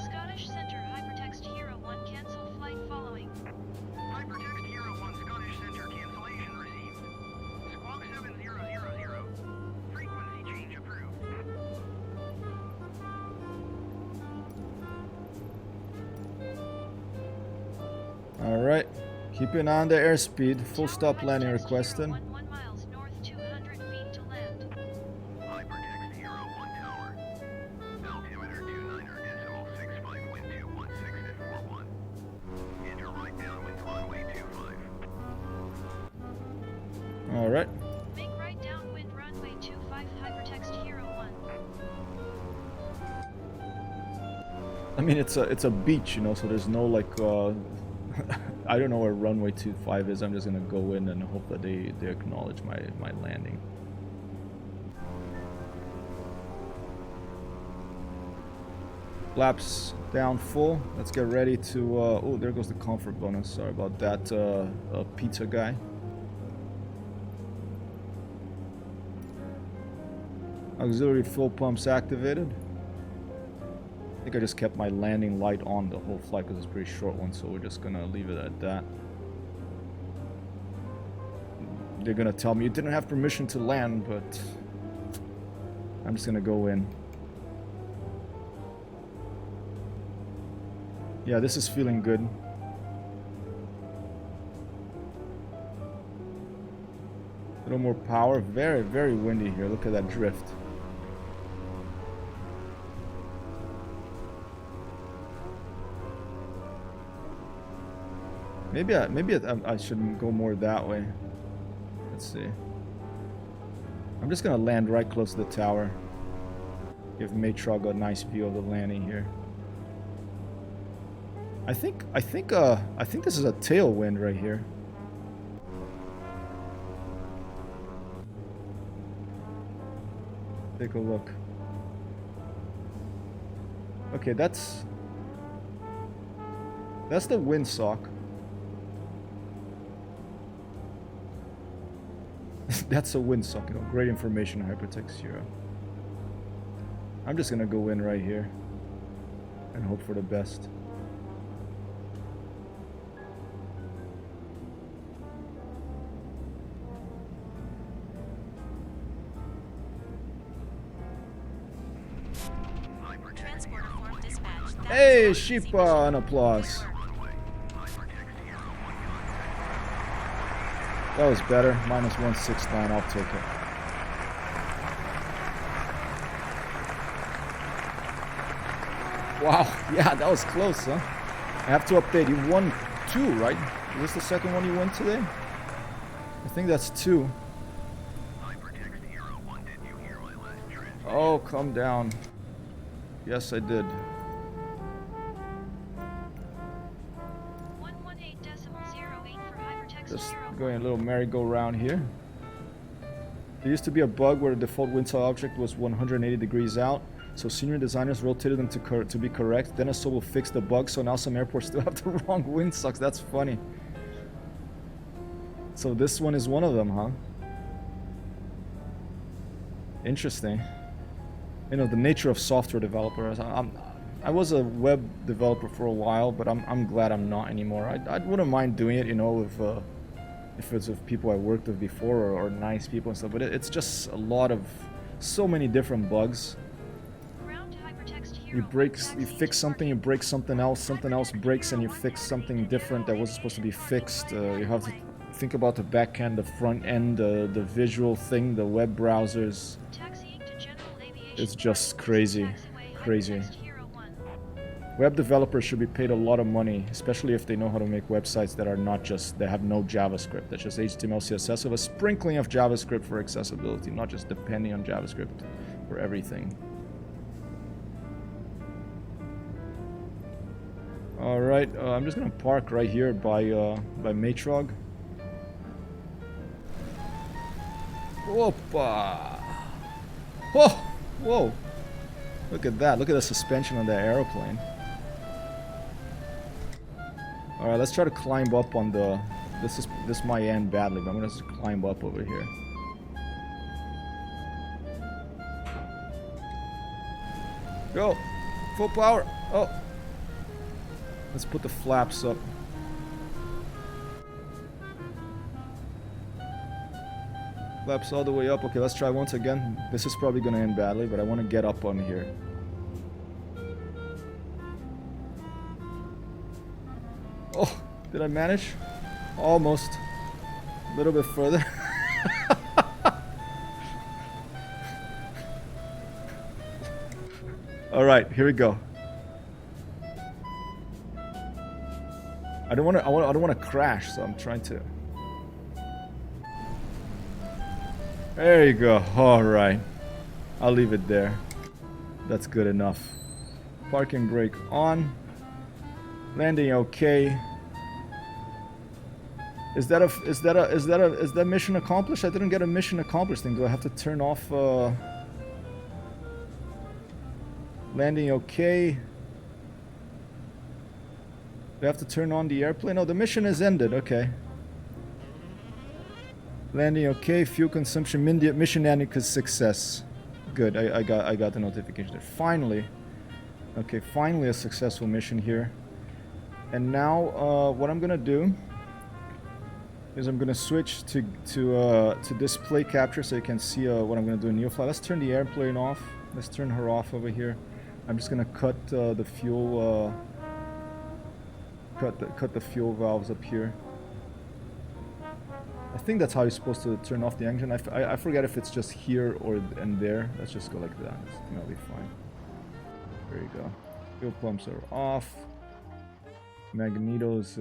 Scottish Center, Hypertexthero 1, cancel flight following. Hypertexthero 1, Scottish Center, cancellation received. Squawk 7000. Frequency change approved. Alright, keep an eye on the airspeed. Full stop landing Hypertexthero requested. 1, 1 miles north, 200 feet to land. Hypertexthero 1 tower. Altimeter 29er decimal 65 wind 216 at 41. Alright. Make right downwind runway 25 Hypertexthero 1. I mean, it's a beach, you know, so there's no like I don't know where runway 25 is. I'm just gonna go in and hope that they acknowledge my landing. Flaps down full. Let's get ready to oh, there goes the comfort bonus. Sorry about that, pizza guy. Auxiliary fuel pumps activated. I think I just kept my landing light on the whole flight because it's a pretty short one, so we're just gonna leave it at that. They're gonna tell me you didn't have permission to land, but I'm just gonna go in. Yeah, this is feeling good. A little more power. Very, very windy here. Look at that drift. Maybe I should go more that way. Let's see. I'm just gonna land right close to the tower. Give Matrog a nice view of the landing here. I think this is a tailwind right here. Take a look. Okay, that's the windsock. That's a windsock, you know. Great information, Hypertexthero. I'm just gonna go in right here and hope for the best. Transporter form dispatched. That Hey, was Sheepa, an applause. That was better. Minus 169, I'll take it. Wow, yeah, that was close, huh? I have to update. You won 2, right? Is this the second one you won today? I think that's 2. Oh, calm down. Yes, I did. 118.08 for Hypertexthero. Just going a little merry-go-round here. There used to be a bug where the default windsaw object was 180 degrees out, so senior designers rotated them to be correct. Then a will fix the bug, so now some airports still have the wrong windsocks. That's funny. So this one is one of them, huh? Interesting. You know, the nature of software developers. I was a web developer for a while, but I'm glad I'm not anymore. I wouldn't mind doing it, you know, if it's with people I worked with before or nice people and stuff. But it's just a lot of so many different bugs. You fix something, you break something else breaks, and you fix something different that wasn't supposed to be fixed. You have to think about the back end, the front end, the visual thing, the web browsers. It's just crazy, crazy. Web developers should be paid a lot of money, especially if they know how to make websites that are not just, that have no JavaScript. That's just HTML, CSS with a sprinkling of JavaScript for accessibility, not just depending on JavaScript for everything. Alright, I'm just gonna park right here by Matrog. Whoa! Whoa! Whoa! Look at that, look at the suspension on that aeroplane. Alright, let's try to climb up on the... This might end badly, but I'm gonna just climb up over here. Go! Full power! Oh! Let's put the flaps up. Flaps all the way up. Okay, let's try once again. This is probably gonna end badly, but I want to get up on here. Oh, did I manage? Almost. A little bit further. All right, here we go. I don't want to crash, so I'm trying to. There you go. Alright. I'll leave it there. That's good enough. Parking brake on. Landing okay. Is that mission accomplished? I didn't get a mission accomplished thing. Do I have to turn off landing okay? Do I have to turn on the airplane? No, the mission is ended. Okay. Landing okay. Fuel consumption mission ending because success. Good. I got the notification there. Finally. Okay, finally a successful mission here. And now what I'm gonna do is I'm gonna switch to display capture so you can see what I'm gonna do in Neofly. Let's turn the airplane off. Let's turn her off over here. I'm just gonna cut the fuel cut the fuel valves up here. I think that's how you're supposed to turn off the engine. I forget if it's just here or and there. Let's just go like that. I think that'll be fine. There you go. Fuel pumps are off. Magnetos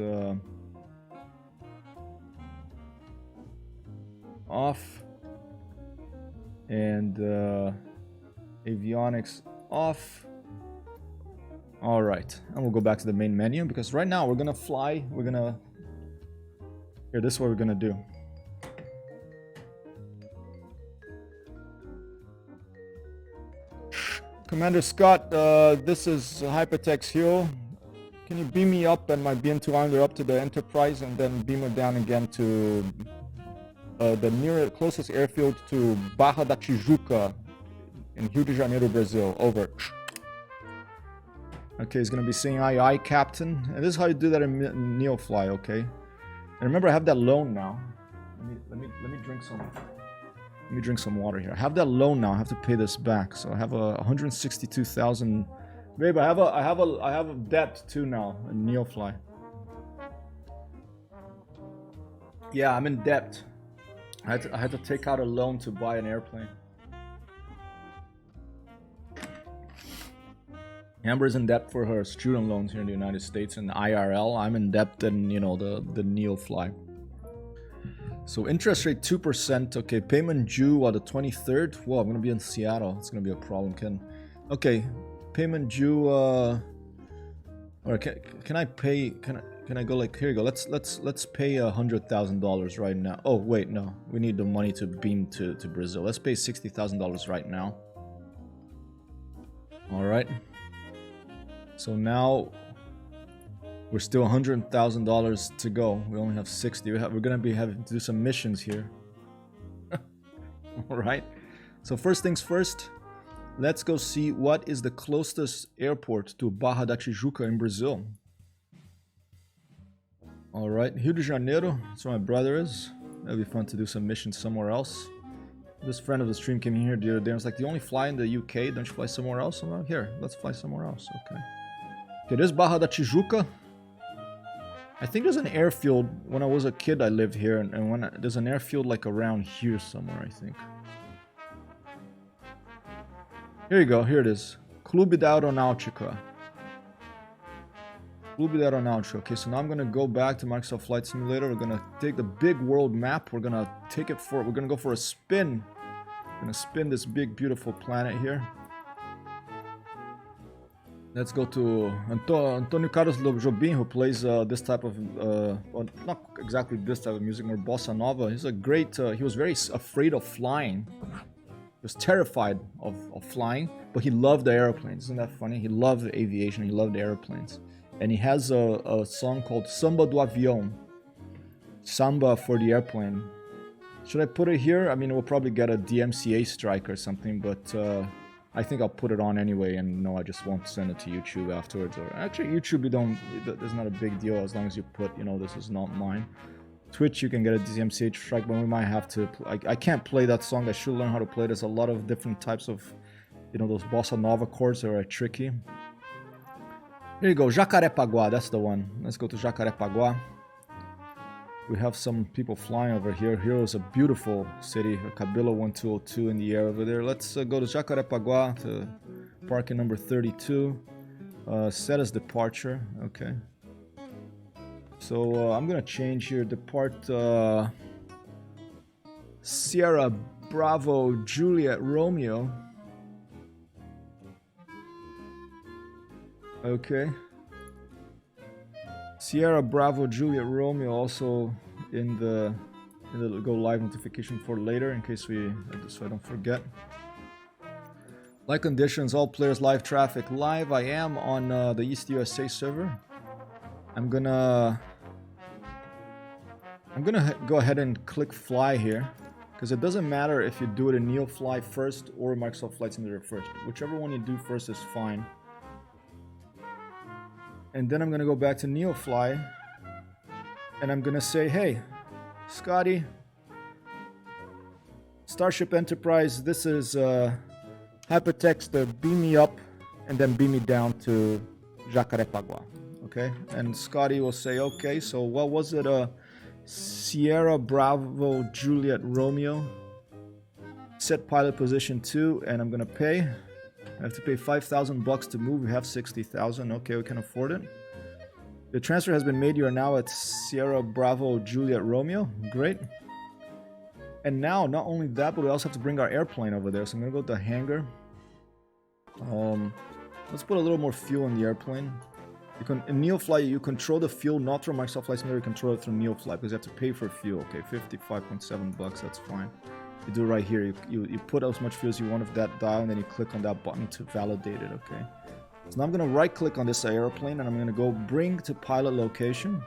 off. And avionics off. Alright, and we'll go back to the main menu because right now we're gonna fly. We're gonna... Here, this is what we're gonna do. Commander Scott, this is Hypertexthero. Can you beam me up and my BN2 Islander up to the Enterprise and then beam her down again to the closest airfield to Barra da Tijuca in Rio de Janeiro, Brazil. Over. Okay, he's gonna be saying aye aye, Captain. And this is how you do that in Neofly, okay? And remember, I have that loan now. Let me drink some. Let me drink some water here. I have that loan now. I have to pay this back. So I have a 162,000. Babe, I have a debt too now in Neofly. Yeah, I'm in debt. I had to take out a loan to buy an airplane. Amber's in debt for her student loans here in the United States and IRL. I'm in debt in, you know, the Neofly. So interest rate 2%. Okay, payment due on the 23rd. Whoa, I'm gonna be in Seattle. It's gonna be a problem, Ken. Okay, payment due. Or can I pay? Can I go like here? You go. Let's pay $100,000 right now. Oh wait, no. We need the money to beam to Brazil. Let's pay $60,000 right now. All right. So now we're still $100,000 to go. We only have 60. We're gonna be having to do some missions here. All right. So first things first, let's go see what is the closest airport to Barra da Tijuca in Brazil. All right, Rio de Janeiro. That's where my brother is. That'll be fun to do some missions somewhere else. This friend of the stream came in here the other day and was like, "Do you only fly in the UK? Don't you fly somewhere else?" I'm like, "Here, let's fly somewhere else." Okay. Okay, there's Barra da Tijuca. I think there's an airfield. When I was a kid, I lived here, and there's an airfield like around here somewhere, I think. Here you go. Here it is. Clube da Aeronáutica. Clube da Aeronáutica. Okay, so now I'm gonna go back to Microsoft Flight Simulator. We're gonna take the big world map. We're gonna go for a spin. We're gonna spin this big, beautiful planet here. Let's go to Antonio Carlos Jobim, who plays this type of, well, not exactly this type of music, more bossa nova. He's a great, he was very afraid of flying. He was terrified of flying, but he loved the airplanes. Isn't that funny? He loved aviation, he loved airplanes. And he has a song called Samba do Avião. Samba for the airplane. Should I put it here? I mean, we'll probably get a DMCA strike or something, but I think I'll put it on anyway, and no, I just won't send it to YouTube afterwards. Or actually, YouTube, there's not a big deal as long as you put, you know, this is not mine. Twitch, you can get a DMCA strike, but we might have to. I can't play that song. I should learn how to play. There's a lot of different types of, you know, those bossa nova chords that are tricky. Here you go, Jacarepaguá. That's the one. Let's go to Jacarepaguá. We have some people flying over here. Here is a beautiful city, Cabelo 1202 in the air over there. Let's go to Jacarepaguá, to parking number 32. Set as departure. Okay. So I'm gonna change here. Depart Sierra Bravo Juliet Romeo. Okay. Sierra Bravo Juliet Romeo also in the go live notification for later in case so I don't forget. Like conditions, all players live traffic live. I am on the East USA server. I'm gonna go ahead and click fly here because it doesn't matter if you do it in Neofly first or Microsoft Flight Simulator first. Whichever one you do first is fine. And then I'm gonna go back to Neofly and I'm gonna say, hey, Scotty, Starship Enterprise, this is Hypertexthero, beam me up and then beam me down to Jacarepaguá. Okay, and Scotty will say, okay, so what was it? Sierra Bravo Juliet Romeo. Set pilot position 2, and I'm gonna pay. I have to pay $5,000 to move. We have 60,000. Okay, we can afford it. The transfer has been made. You are now at Sierra Bravo Juliet Romeo. Great. And now, not only that, but we also have to bring our airplane over there. So I'm gonna go to the hangar. Let's put a little more fuel in the airplane. You can in Neofly you control the fuel not through Microsoft Flight Simulator, you control it through Neofly because you have to pay for fuel. Okay, $55.7, that's fine. You do right here, you put as much fuel as you want with that dial and then you click on that button to validate it, okay? So now I'm gonna right click on this airplane and I'm gonna go bring to pilot location.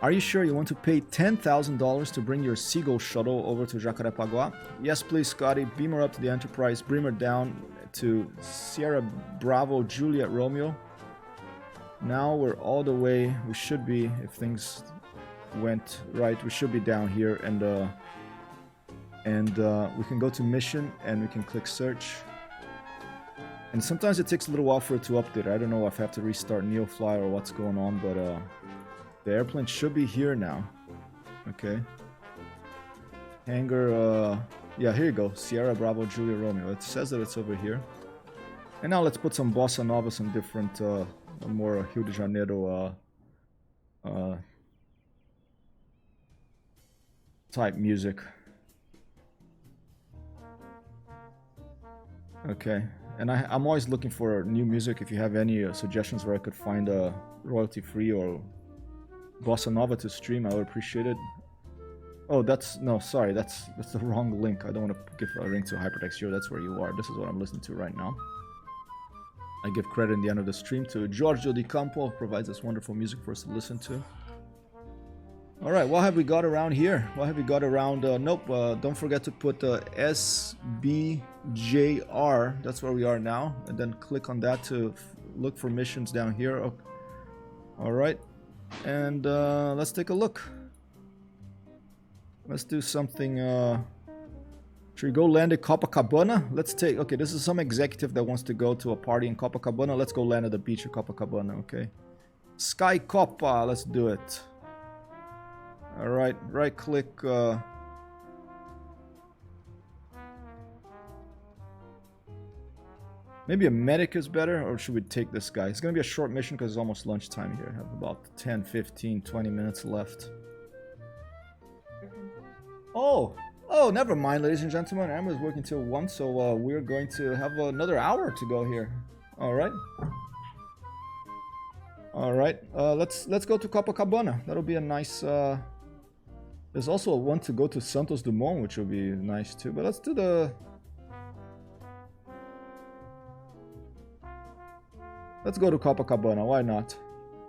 Are you sure you want to pay $10,000 to bring your Seagull shuttle over to Jacarepaguá? Yes please Scotty, beam her up to the Enterprise, beam her down to Sierra Bravo Juliet Romeo. Now we're all the way, we should be, if things went right, we should be down here and we can go to mission and we can click search. And sometimes it takes a little while for it to update. I don't know if I have to restart Neofly or what's going on, but the airplane should be here now. Okay. Hangar, yeah, here you go. Sierra Bravo Julia Romeo. It says that it's over here. And now let's put some bossa nova, some different, more Rio de Janeiro type music. Okay, and I'm always looking for new music. If you have any suggestions where I could find a royalty-free or bossa nova to stream, I would appreciate it. Oh, no, sorry, that's the wrong link. I don't want to give a link to Hypertexthero. That's where you are. This is what I'm listening to right now. I give credit in the end of the stream to Giorgio Di Campo, who provides this wonderful music for us to listen to. Alright, what have we got around here? What have we got around? Nope, don't forget to put SBJR, that's where we are now, and then click on that to look for missions down here. Okay. Alright, and let's take a look. Let's do something, should we go land at Copacabana? Let's take, okay, this is some executive that wants to go to a party in Copacabana. Let's go land at the beach of Copacabana, okay? Sky Copa, let's do it. Alright, right click, maybe a medic is better, or should we take this guy? It's gonna be a short mission because it's almost lunchtime here. I have about 10, 15, 20 minutes left. Oh, never mind, ladies and gentlemen. Amber's working till 1, so we're going to have another hour to go here. Alright. Alright, let's go to Copacabana. That'll be a nice... There's also one to go to Santos Dumont, which will be nice too. But let's do the... Let's go to Copacabana, why not?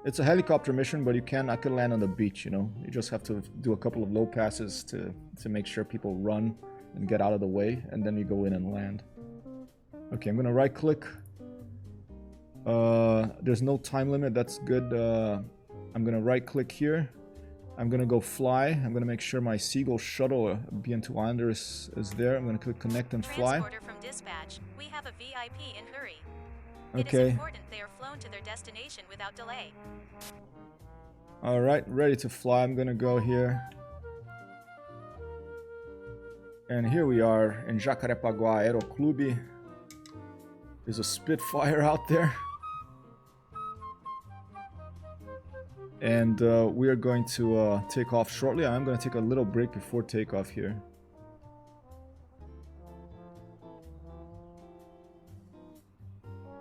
It's a helicopter mission, but I can land on the beach, you know? You just have to do a couple of low passes to make sure people run and get out of the way, and then you go in and land. Okay, I'm gonna right click. There's no time limit, that's good. I'm gonna right click here. I'm gonna go fly. I'm gonna make sure my Seagull shuttle BN2 Islander is there. I'm gonna click connect and fly. Transporter from dispatch. We have a VIP in hurry. Okay. It is important they are flown to their destination without delay. Alright, ready to fly. I'm gonna go here. And here we are in Jacarepaguá Aero Clube. There's a Spitfire out there. And we are going to take off shortly. I'm going to take a little break before takeoff here.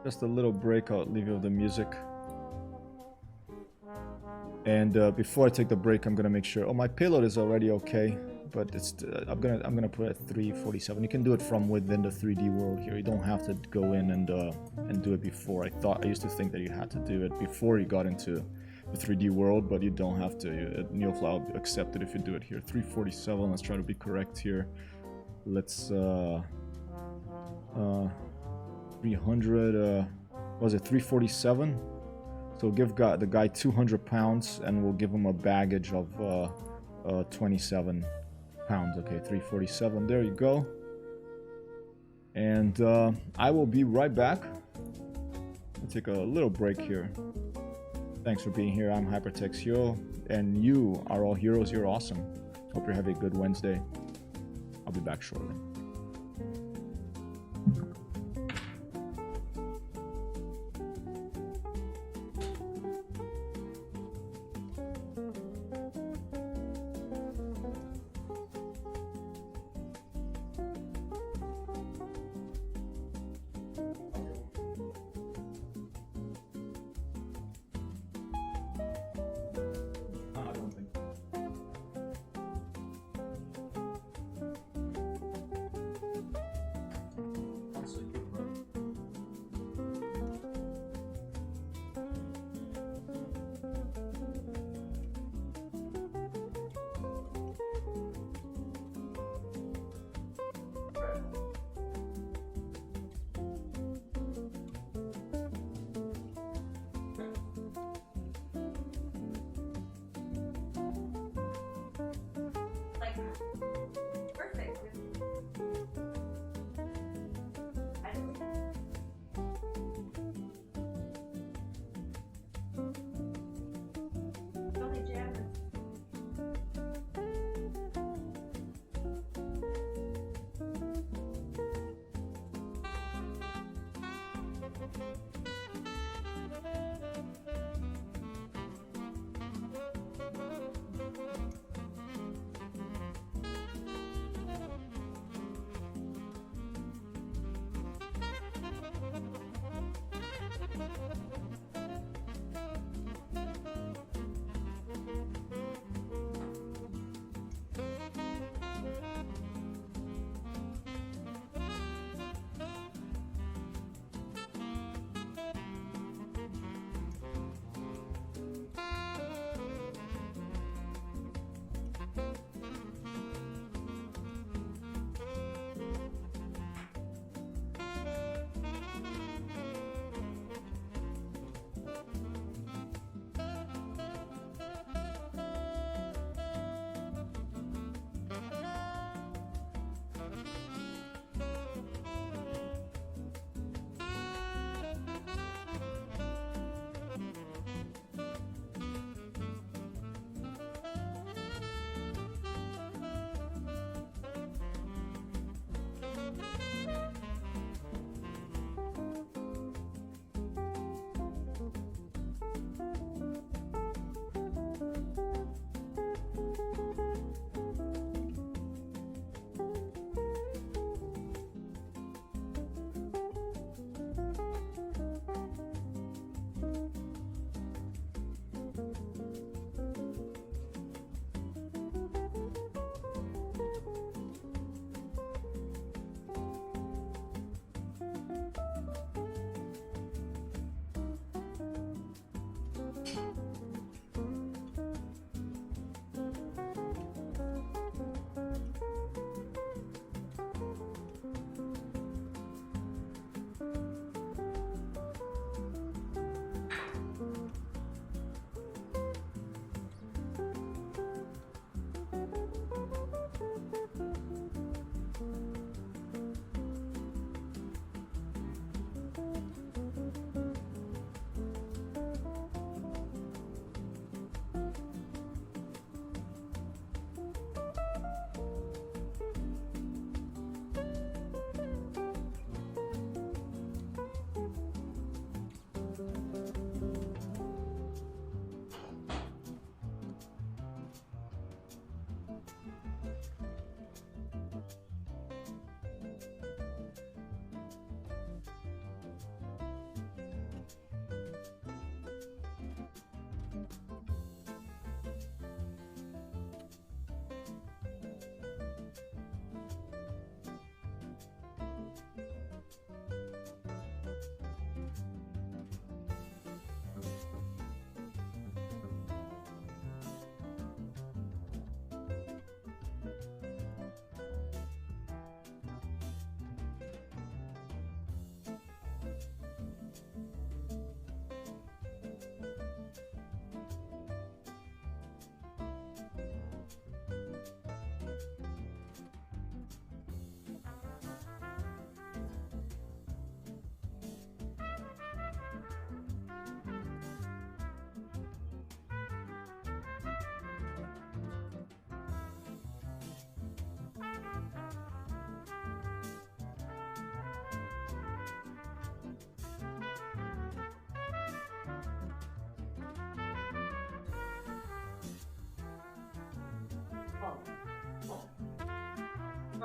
Just a little break, I'll leave you with the music. And before I take the break, I'm gonna make sure. Oh, my payload is already okay, but it's I'm gonna put it at 347. You can do it from within the 3D world here. You don't have to go in and do it before. I used to think that you had to do it before you got into the 3D world, but you don't have to. Neofly will accept it if you do it here. 347. Let's try to be correct here. Let's 300. Was it 347? So give the guy 200 pounds, and we'll give him a baggage of 27 pounds. Okay, 347. There you go. And I will be right back. I'll take a little break here. Thanks for being here. I'm Hypertexthero, and you are all heroes. You're awesome. Hope you're having a good Wednesday. I'll be back shortly.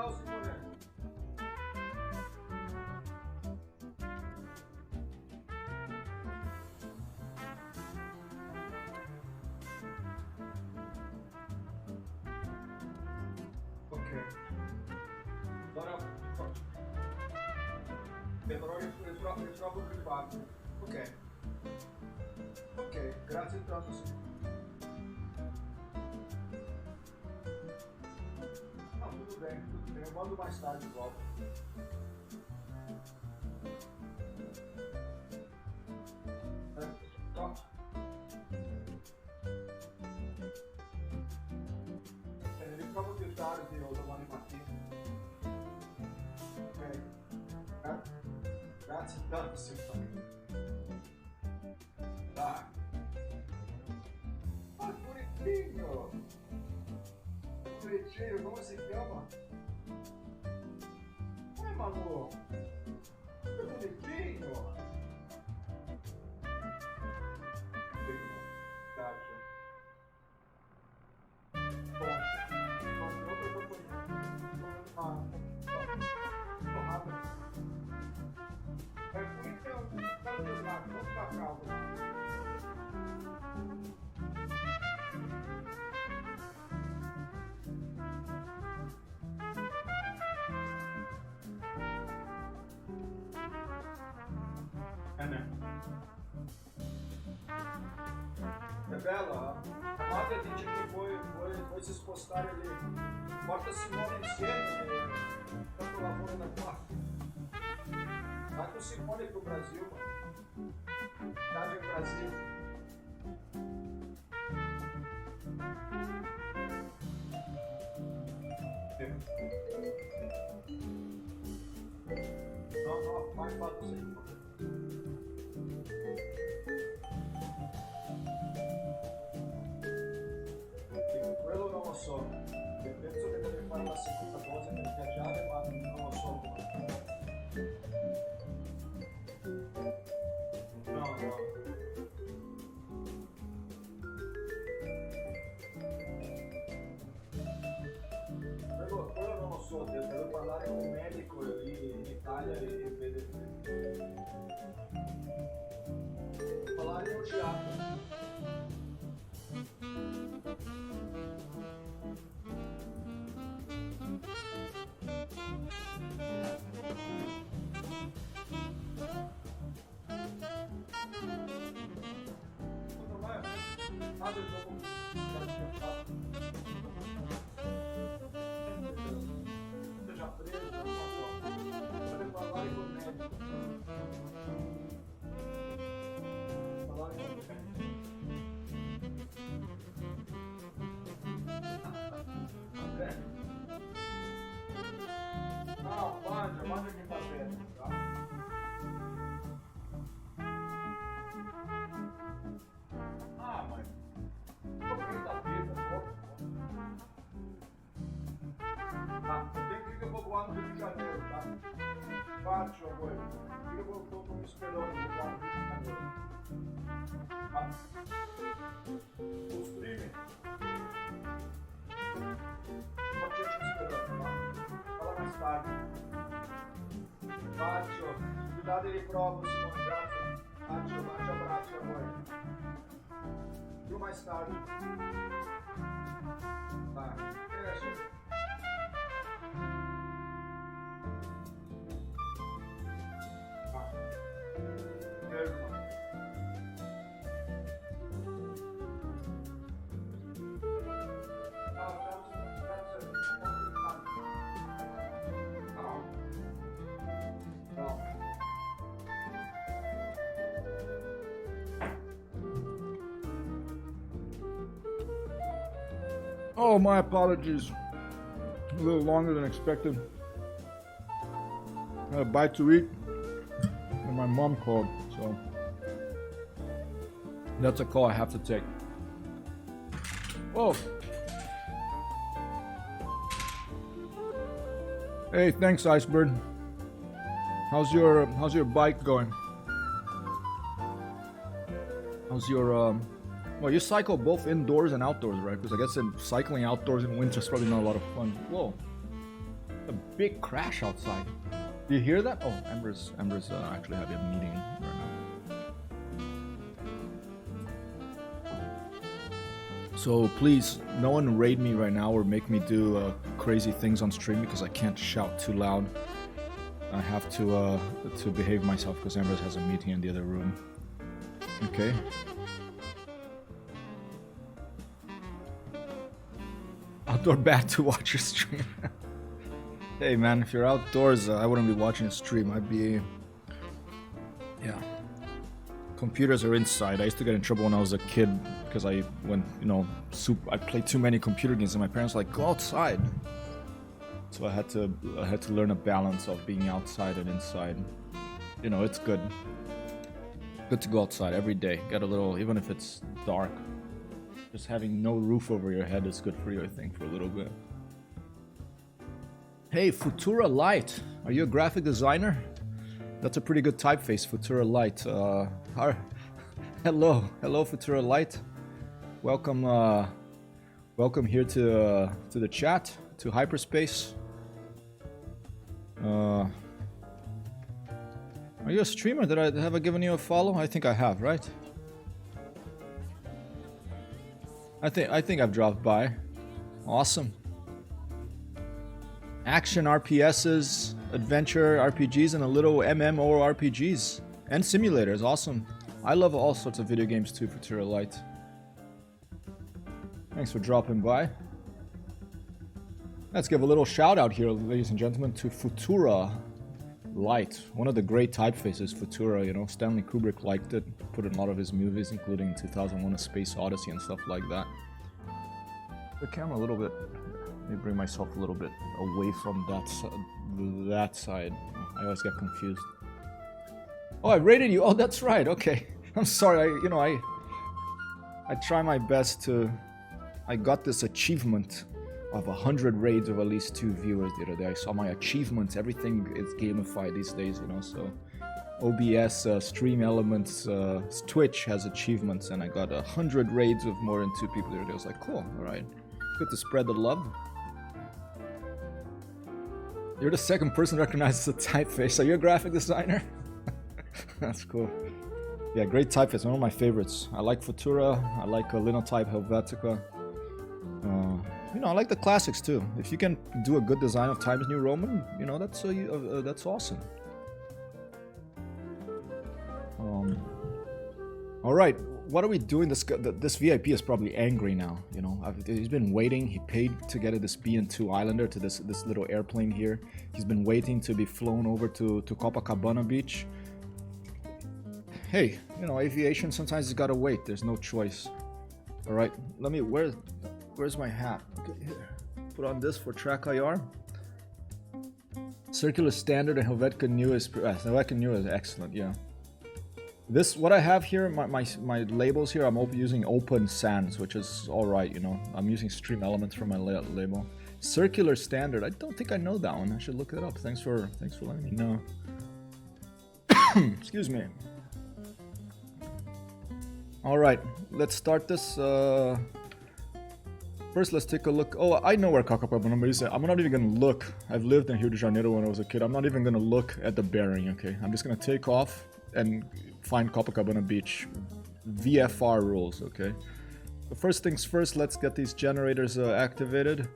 local, Simone. Ok. Ora vedrò il trovo privato. Ok. Ok, grazie tanto. Não, tudo bem. Eu mando mais tarde de volta. Tá. Ritrovo più tardi o domani mattina. Ok. Grazie tanto, Simone. Dai. Ah, bonitinho! Bonitinho, come si chiama? Manu! Que bonitinho! Gotcha. É bonito, tá do lado, vamos pra cá. É bela, a Mata dice che voi si spostare lì. Porta Simone insieme e tanto lavoro da qua. Vai com Simone pro Brasil, mano. Viagem ao Brasil. No, vai fatto sempre. Quello non lo so, penso che deve fare la seconda cosa per viaggiare, ma non lo so come. No. Quello non lo so, devo parlare con un medico lì in Italia e vedere. Parlare con Giacomo. Manda quem tá perto, tá? Ah, mãe. Quem tá perto, tá, eu tenho que eu vou voar no Rio de Janeiro, tá? Faccio a voi. Eu tô me esperando voar no Rio de Janeiro. Tá? O streaming. Pode te esperando, tá? Fala mais tarde. Bacio, cuidado di provo, Simone, grazie. Bacio, abbraccio a voi. Più mais tarde. Vai, cresce. Vai. Ferma. Oh, my apologies. A little longer than expected. I had a bite to eat, and my mom called, so that's a call I have to take. Oh. Hey, thanks, Icebird. How's your bike going? How's your well, you cycle both indoors and outdoors, right? Because I guess cycling outdoors in winter is probably not a lot of fun. Whoa, a big crash outside. Do you hear that? Oh, Ember's actually having a meeting right now. So please, no one raid me right now or make me do crazy things on stream because I can't shout too loud. I have to behave myself because Amber has a meeting in the other room. Okay. Outdoor bad to watch your stream. Hey man, if you're outdoors, I wouldn't be watching a stream. I'd be... Yeah. Computers are inside. I used to get in trouble when I was a kid because I played too many computer games and my parents were like, go outside. So I had to learn a balance of being outside and inside. You know, it's good. Good to go outside every day. Get a little, even if it's dark. Just having no roof over your head is good for you, I think, for a little bit. Hey, Futura Light. Are you a graphic designer? That's a pretty good typeface, Futura Light. Hello, Futura Light. Welcome, welcome here to the chat, to hyperspace. Are you a streamer? Have I given you a follow? I think I have, right? I think I've dropped by. Awesome. Action RPSs, adventure RPGs, and a little MMORPGs and simulators. Awesome. I love all sorts of video games too, Futura Light. Thanks for dropping by. Let's give a little shout out here, ladies and gentlemen, to Futura Light. One of the great typefaces, Futura, you know. Stanley Kubrick liked it, put it in a lot of his movies, including 2001: A Space Odyssey and stuff like that. The camera a little bit. Let me bring myself a little bit away from that side. I always get confused. Oh, I rated you. Oh, that's right. Okay. I'm sorry. I try my best to... I got this achievement of 100 raids of at least 2 viewers the other day. I saw my achievements. Everything is gamified these days, you know, so... OBS, Stream Elements, Twitch has achievements, and I got 100 raids with more than 2 people the other day. I was like, cool, alright. Good to spread the love. You're the second person recognized as a typeface. Are you a graphic designer? That's cool. Yeah, great typeface, one of my favorites. I like Futura, I like Linotype Helvetica. You know, I like the classics too. If you can do a good design of Times New Roman, you know, that's awesome. All right, what are we doing? This VIP is probably angry now. You know, he's been waiting. He paid to get this BN2 Islander to this little airplane here. He's been waiting to be flown over to Copacabana Beach. Hey, you know, aviation sometimes you gotta wait. There's no choice. All right, let me. Where's my hat? Okay, here. Put on this for track IR. Circular Standard and Helvetica New is Helvetica New is excellent. Yeah. This, what I have here, my labels here, I'm using Open Sans, which is alright, you know. I'm using Stream Elements for my label. Circular Standard, I don't think I know that one. I should look it up. Thanks for letting me know. Excuse me. Alright, let's start this. First, let's take a look. Oh, I know where Copacabana is. I'm not even gonna look. I've lived in Rio de Janeiro when I was a kid. I'm not even gonna look at the bearing, okay? I'm just gonna take off and find Copacabana Beach. VFR rules, okay? The first things first, let's get these generators activated.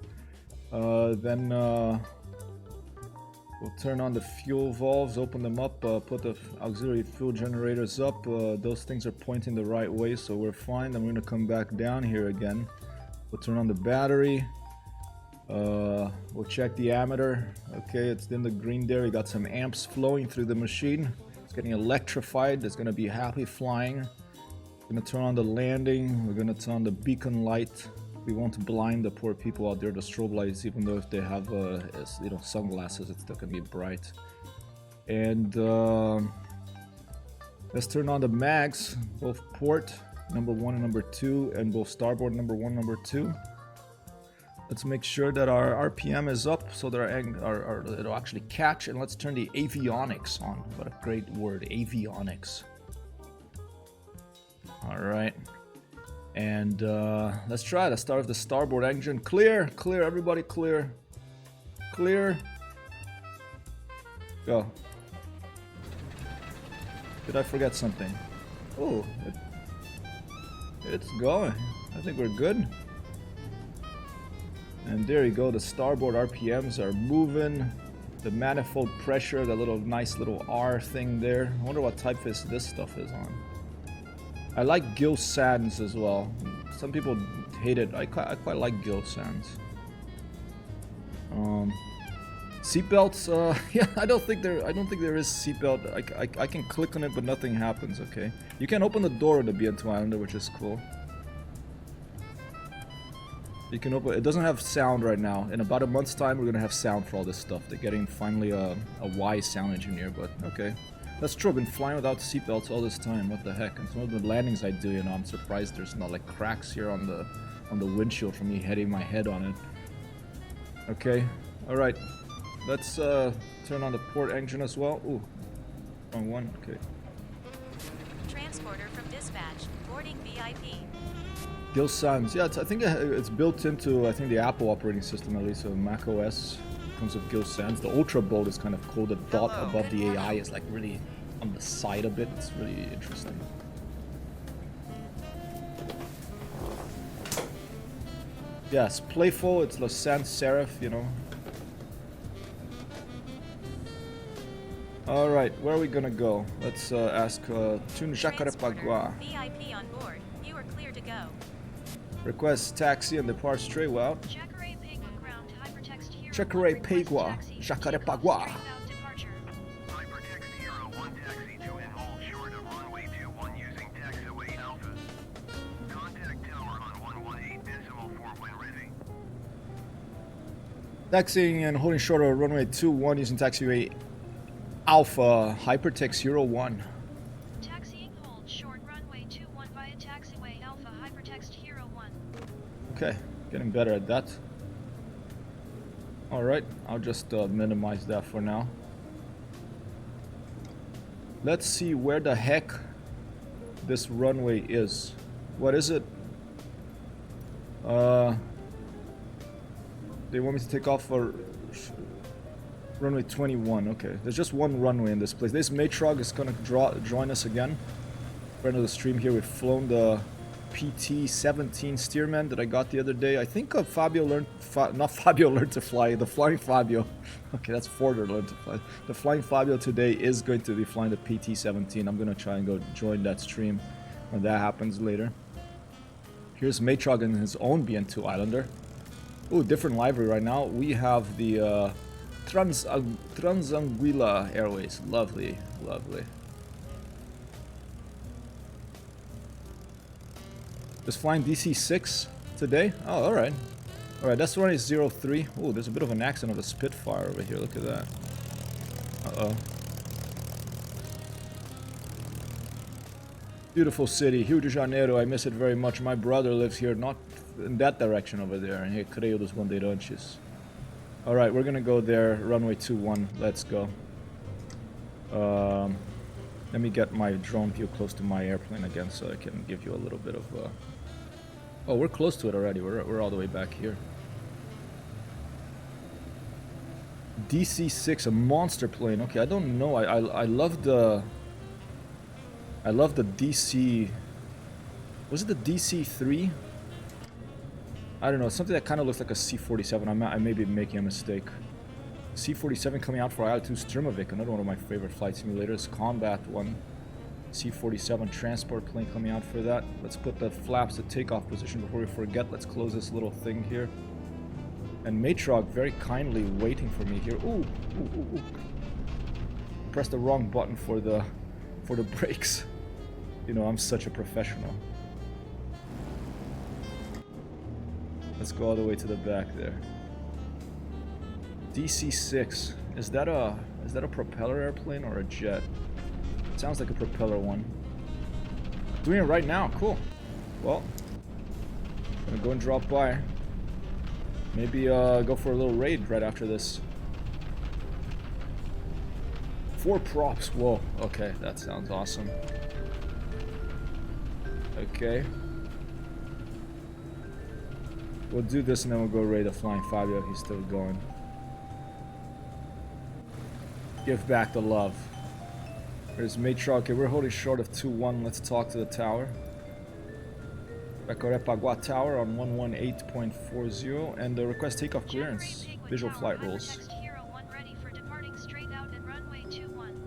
Then we'll turn on the fuel valves, open them up, put the auxiliary fuel generators up. Those things are pointing the right way, so we're fine. Then we're gonna come back down here again. We'll turn on the battery. We'll check the ammeter. Okay, it's in the green there. We got some amps flowing through the machine. Getting electrified. There's gonna be happy flying. Gonna turn on the landing. We're gonna turn on the beacon light. We won't blind the poor people out there, the strobe lights, even though if they have you know, sunglasses, it's still gonna be bright. And let's turn on the mags, both port number 1 and number 2, and both starboard number 1, number 2. Let's make sure that our RPM is up so that it'll actually catch, and let's turn the avionics on. What a great word, avionics. All right, and let's try. Let's start with the starboard engine. Clear, everybody, clear. Go. Did I forget something? Oh, it's going. I think we're good. And there you go, the starboard RPMs are moving. The manifold pressure, the little nice little R thing there. I wonder what typeface this stuff is on. I like Gill Sans as well. Some people hate it. I quite like Gill Sans. Seatbelts, yeah, I don't think there is seatbelt. I can click on it, but nothing happens. Okay, you can open the door in the BN2 Islander, which is cool. You can open. It doesn't have sound right now. In about a month's time, we're gonna have sound for all this stuff. They're getting finally a wise sound engineer, but okay, that's true. I've been flying without seatbelts all this time. What the heck? And some of the landings I do, you know, I'm surprised there's not like cracks here on the windshield from me hitting my head on it. Okay, all right. Let's turn on the port engine as well. Ooh, wrong one. Okay. Transporter from dispatch. Boarding VIP. Gill Sans. Yeah, I think it's built into the Apple operating system, at least. So Mac OS comes with Gill Sans. The Ultra bolt is kind of cool. The dot above the AI is like really on the side a bit. It's really interesting. Yes, playful. It's the sans serif, you know. Alright, where are we gonna go? Let's ask Tune Jacarepagua. VIP on board. You are clear to go. Request taxi and depart straight well. Chakare Pegua, Jacarepagua. Hypertexthero 1 taxi to and hold short of runway 21 using taxiway Alpha. Contact tower on 118.4 when ready. Taxiing and holding short of runway 21 using taxiway Alpha, Hypertexthero 1. Taxiing hold short runway 21 via taxiway Alpha Hypertexthero 1. Okay, getting better at that. Alright, I'll just minimize that for now. Let's see where the heck this runway is. What is it? They want me to take off for runway 21. Okay, there's just one runway in this place. This Matrog is gonna join us again. Friend of the stream here. We've flown the PT-17 Steerman that I got the other day. I think Fabio learned, not Fabio learned to fly, the Flying Fabio. Okay, that's Forder learned to fly. The Flying Fabio today is going to be flying the PT-17. I'm gonna try and go join that stream when that happens later. Here's Matrog in his own BN2 Islander. Ooh, different livery right now. We have the Transanguilla Airways. Lovely, lovely. Just flying DC-6 today? Oh, alright. Alright, that's runway 03. Oh, there's a bit of an accident of a Spitfire over here. Look at that. Uh-oh. Beautiful city, Rio de Janeiro. I miss it very much. My brother lives here, not in that direction over there. In Recreio dos Bandeirantes. Alright, we're gonna go there. Runway 21. Let's go. Let me get my drone view close to my airplane again so I can give you a little bit of... Oh, we're close to it already. We're all the way back here. DC-6, a monster plane. Okay, I don't know. I love the... I love the DC... Was it the DC-3? I don't know. Something that kind of looks like a C-47. I may be making a mistake. C-47 coming out for IL-2 Sturmovik, another one of my favorite flight simulators. Combat one. C-47 transport plane coming out for that. Let's put the flaps to takeoff position before we forget. Let's close this little thing here. And Matrog very kindly waiting for me here. Ooh, ooh, ooh, ooh. Pressed the wrong button for the brakes. You know, I'm such a professional. Let's go all the way to the back there. DC-6. Is that a propeller airplane or a jet? It sounds like a propeller one. Doing it right now. Cool. Well, gonna go and drop by. Maybe go for a little raid right after this. 4 props. Whoa. Okay, that sounds awesome. Okay. We'll do this and then we'll go raid the Flying Fabio. He's still going. Give back the love. There's Matron. Okay, we're holding short of 2-1. Let's talk to the tower. Becorepagua Tower on 118.40 and request takeoff clearance. Visual flight rules. Hypertexthero 1 ready for departing straight out at runway 21.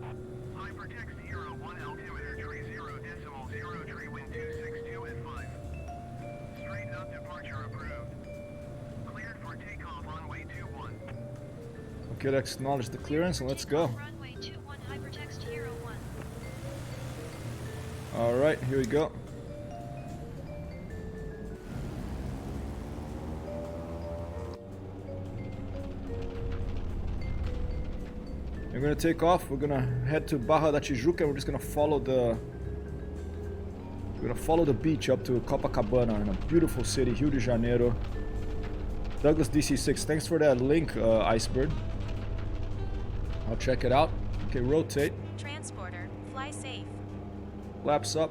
Hypertexthero 1 altimeter tree 0.0 tree wind 262 at 5. Straight up departure approved. Cleared for takeoff runway 21. Okay, let's acknowledge the clearance and let's go. Runway 21 Hypertexthero 1. Alright, here we go. We're gonna take off. We're gonna head to Barra da Tijuca. We're just gonna follow the beach up to Copacabana, in a beautiful city, Rio de Janeiro. Douglas DC6, thanks for that link, Iceberg. I'll check it out. Okay, rotate. Transporter, fly safe. Flaps up.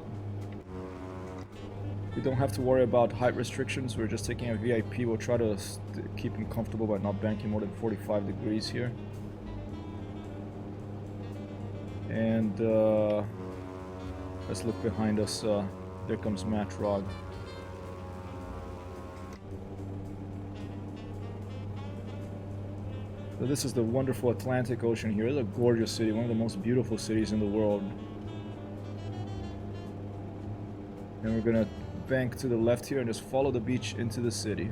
We don't have to worry about height restrictions. We're just taking a VIP. We'll try to keep him comfortable by not banking more than 45 degrees here. And let's look behind us. There comes Matrog. So this is the wonderful Atlantic Ocean here. It's a gorgeous city, one of the most beautiful cities in the world. And we're gonna bank to the left here and just follow the beach into the city.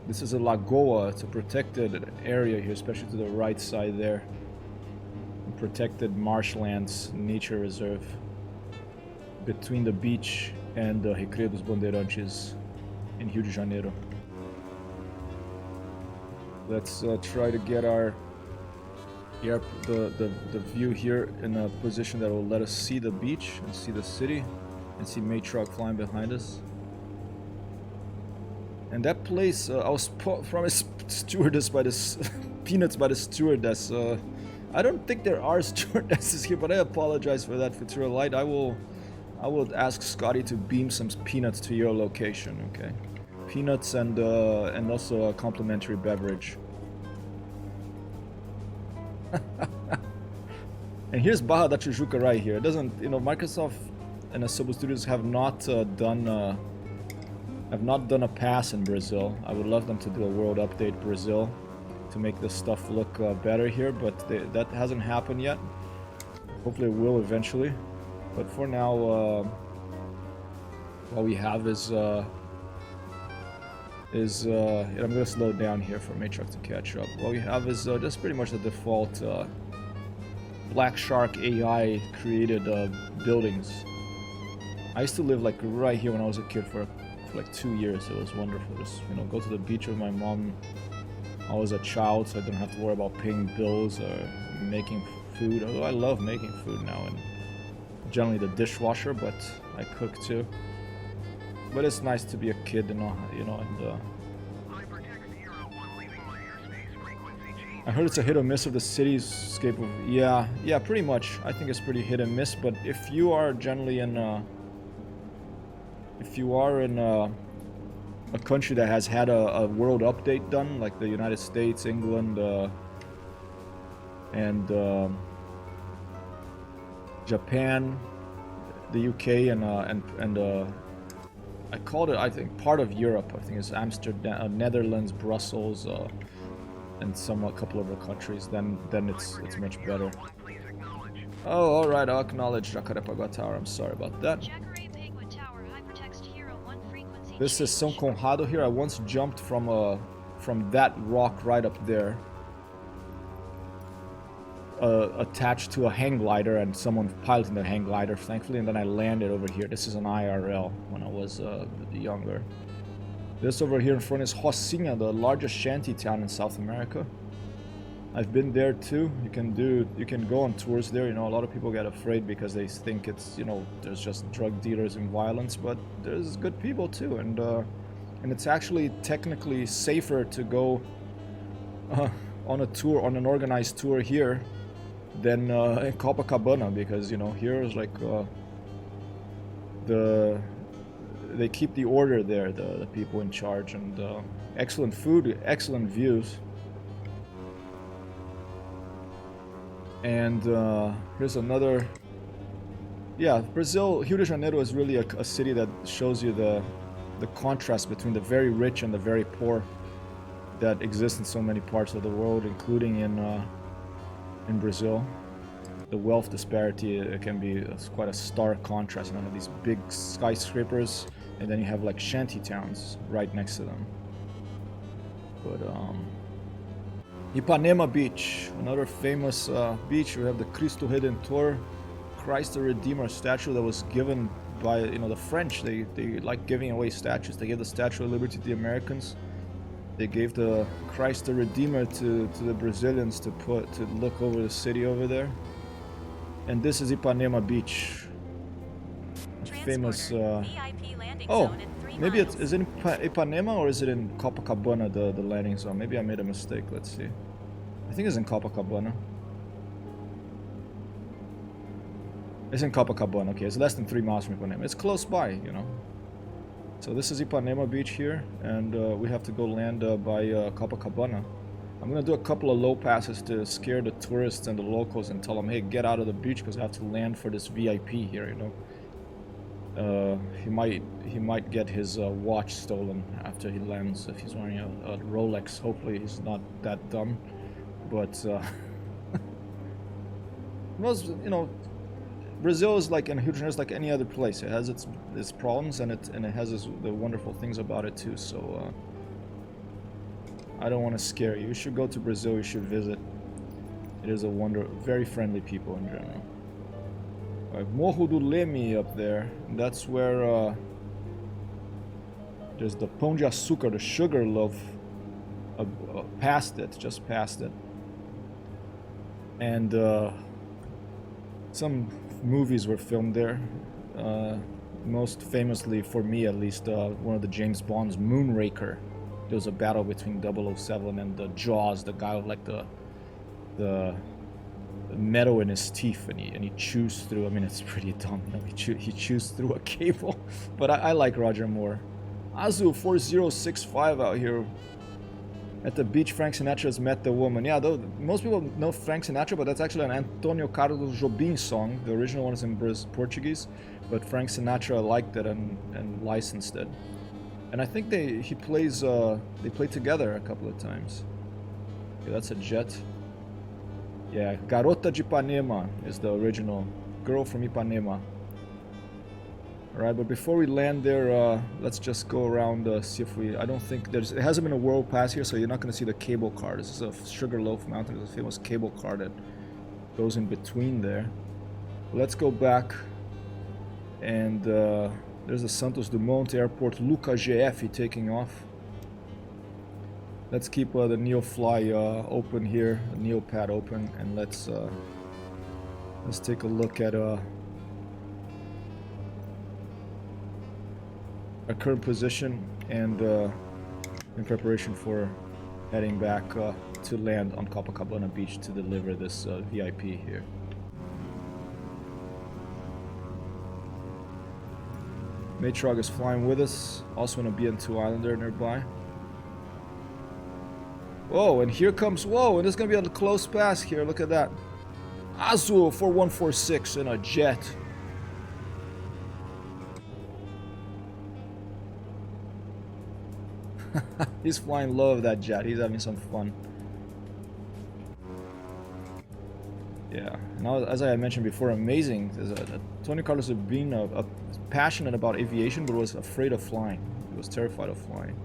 This is a lagoa. It's a protected area here, especially to the right side there. Protected marshlands nature reserve between the beach and the Recreio dos Bandeirantes in Rio de Janeiro. Let's try to get our the view here in a position that will let us see the beach and see the city and see Matrock flying behind us. And that place, I was promised stewardess by this peanuts by the stewardess. I don't think there are stewardesses here, but I apologize for that, Futura Light. I will ask Scotty to beam some peanuts to your location, okay? Peanuts and also a complimentary beverage. And here's Barra da Tijuca right here. It doesn't, you know, Microsoft and Asobo Studios have not done a pass in Brazil. I would love them to do a world update Brazil to make this stuff look better here, but that hasn't happened yet. Hopefully it will eventually. But for now, what we have is I'm gonna slow down here for Matrock to catch up. What we have is just pretty much the default Black Shark AI created buildings. I used to live like right here when I was a kid for like 2 years. It was wonderful. Just, you know, go to the beach with my mom. I was a child, so I didn't have to worry about paying bills or making food. Although I love making food now, and generally the dishwasher, but I cook too. But it's nice to be a kid, and I heard it's a hit or miss of the cityscape of yeah, pretty much. I think it's pretty hit and miss. But if you are generally in a country that has had a world update done, like the United States, England, and Japan, the UK, and I called it, I think, part of Europe. I think it's Amsterdam, Netherlands, Brussels, and a couple of other countries. Then it's much better. Oh, all right. I'll acknowledge Jacarepaguá Tower. I'm sorry about that. This is São Conrado here. I once jumped from that rock right up there, attached to a hang glider, and someone piloting the hang glider, thankfully, and then I landed over here. This is an IRL when I was younger. This over here in front is Rocinha, the largest shanty town in South America. I've been there too. You can go on tours there. You know, a lot of people get afraid because they think it's, you know, there's just drug dealers and violence, but there's good people too, and it's actually technically safer to go on a tour, on an organized tour here, than in Copacabana, because, you know, here is like they keep the order there, the people in charge, and excellent food, excellent views. And here's another. Yeah, Brazil, Rio de Janeiro is really a city that shows you the contrast between the very rich and the very poor that exists in so many parts of the world, including in Brazil. The wealth disparity, it can be quite a stark contrast. You know, these big skyscrapers, and then you have like shanty towns right next to them. But Ipanema Beach, another famous beach. We have the Cristo Redentor, Christ the Redeemer statue that was given by the French. They like giving away statues. They gave the Statue of Liberty to the Americans. They gave the Christ the Redeemer to the Brazilians to look over the city over there. And this is Ipanema Beach. Famous. VIP landing Oh, zone in 3 maybe miles. is it in Ipanema or is it in Copacabana, the landing zone? Maybe I made a mistake. Let's see. I think it's in Copacabana. It's in Copacabana. Okay, it's less than 3 miles from Ipanema. It's close by, you know. So this is Ipanema Beach here, and we have to go land by Copacabana. I'm gonna do a couple of low passes to scare the tourists and the locals and tell them, hey, get out of the beach because I have to land for this VIP here, you know. He might get his watch stolen after he lands if he's wearing a Rolex. Hopefully he's not that dumb, but most, you know, Brazil is like, and Rio de Janeiro is like any other place. It has its problems and it has the wonderful things about it too. So I don't want to scare you. You should go to Brazil. You should visit. It is very friendly people in general. Morro do Leme up there. That's where there's the Pão de Açúcar, the sugar loaf. Just past it. And some movies were filmed there. Most famously, for me at least, one of the James Bond's, Moonraker. There was a battle between 007 and the Jaws, the guy with like the metal in his teeth, and he chews through. I mean, it's pretty dumb, you know. He chews through a cable, but I like Roger Moore. Azu 4065 out here at the beach. Frank Sinatra's Met the Woman. Yeah, though most people know Frank Sinatra, but that's actually an Antonio Carlos Jobim song. The original one is in Portuguese, but Frank Sinatra liked it and licensed it. And I think they played together a couple of times. Yeah, that's a jet. Yeah, Garota de Ipanema is the original. Girl from Ipanema. Alright, but before we land there, let's just go around, see if I don't think it hasn't been a world pass here, so you're not going to see the cable car. This is a Sugarloaf Mountain. There's a famous cable car that goes in between there. Let's go back, and there's the Santos Dumont Airport Luca GF taking off. Let's keep the Neofly open here, the Neopad open, and let's take a look at our current position and in preparation for heading back to land on Copacabana Beach to deliver this VIP here. Matrog is flying with us, also in a BN2 Islander nearby. Whoa, and here comes, whoa, and this is going to be a close pass here, look at that. Azul 4146 in a jet. He's flying low of that jet, he's having some fun. Yeah, now as I mentioned before, amazing. Tony Carlos had been passionate about aviation, but was afraid of flying. He was terrified of flying.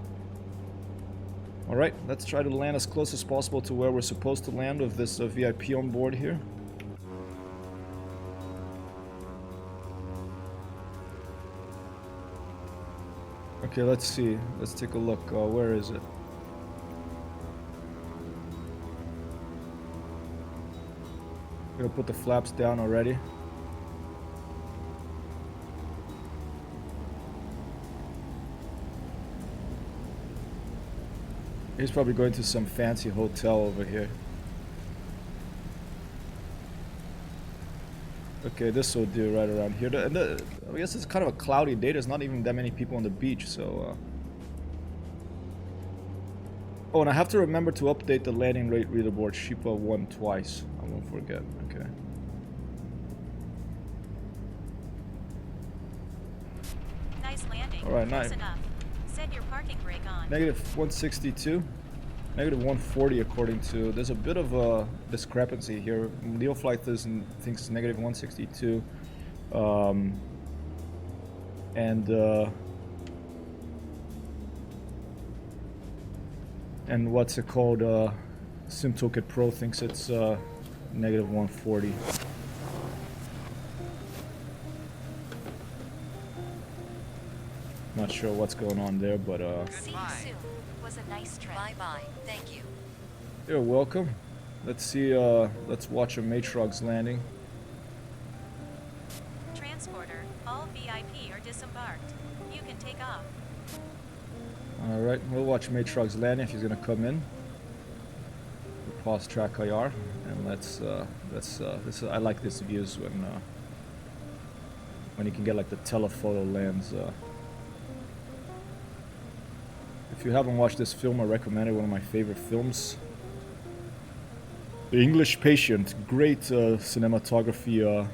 Alright, let's try to land as close as possible to where we're supposed to land with this VIP on board here. Okay, let's see. Let's take a look. Where is it? I'm gonna put the flaps down already. He's probably going to some fancy hotel over here. Okay, this will do right around here. I guess it's kind of a cloudy day. There's not even that many people on the beach, so... Oh, and I have to remember to update the landing rate leaderboard Shipa 1 twice. I won't forget. Okay. Nice landing. All right, Close nice. enough. Set your parking brake on. Negative 162. Negative 140 according to... There's a bit of a discrepancy here. Neofly thinks negative 162. And what's it called? SimToolkit Pro thinks it's negative 140. Not sure what's going on there, but See you soon. Was a nice trip. Bye bye. Thank you. you're welcome. Let's see. Let's watch a Matrox landing. Transporter, all VIP are disembarked. You can take off. All right, we'll watch Matrox landing if he's gonna come in. We'll pause track IR and let's. I like these views when you can get like the telephoto lens. If you haven't watched this film, I recommend it. One of my favorite films. The English Patient. Great cinematography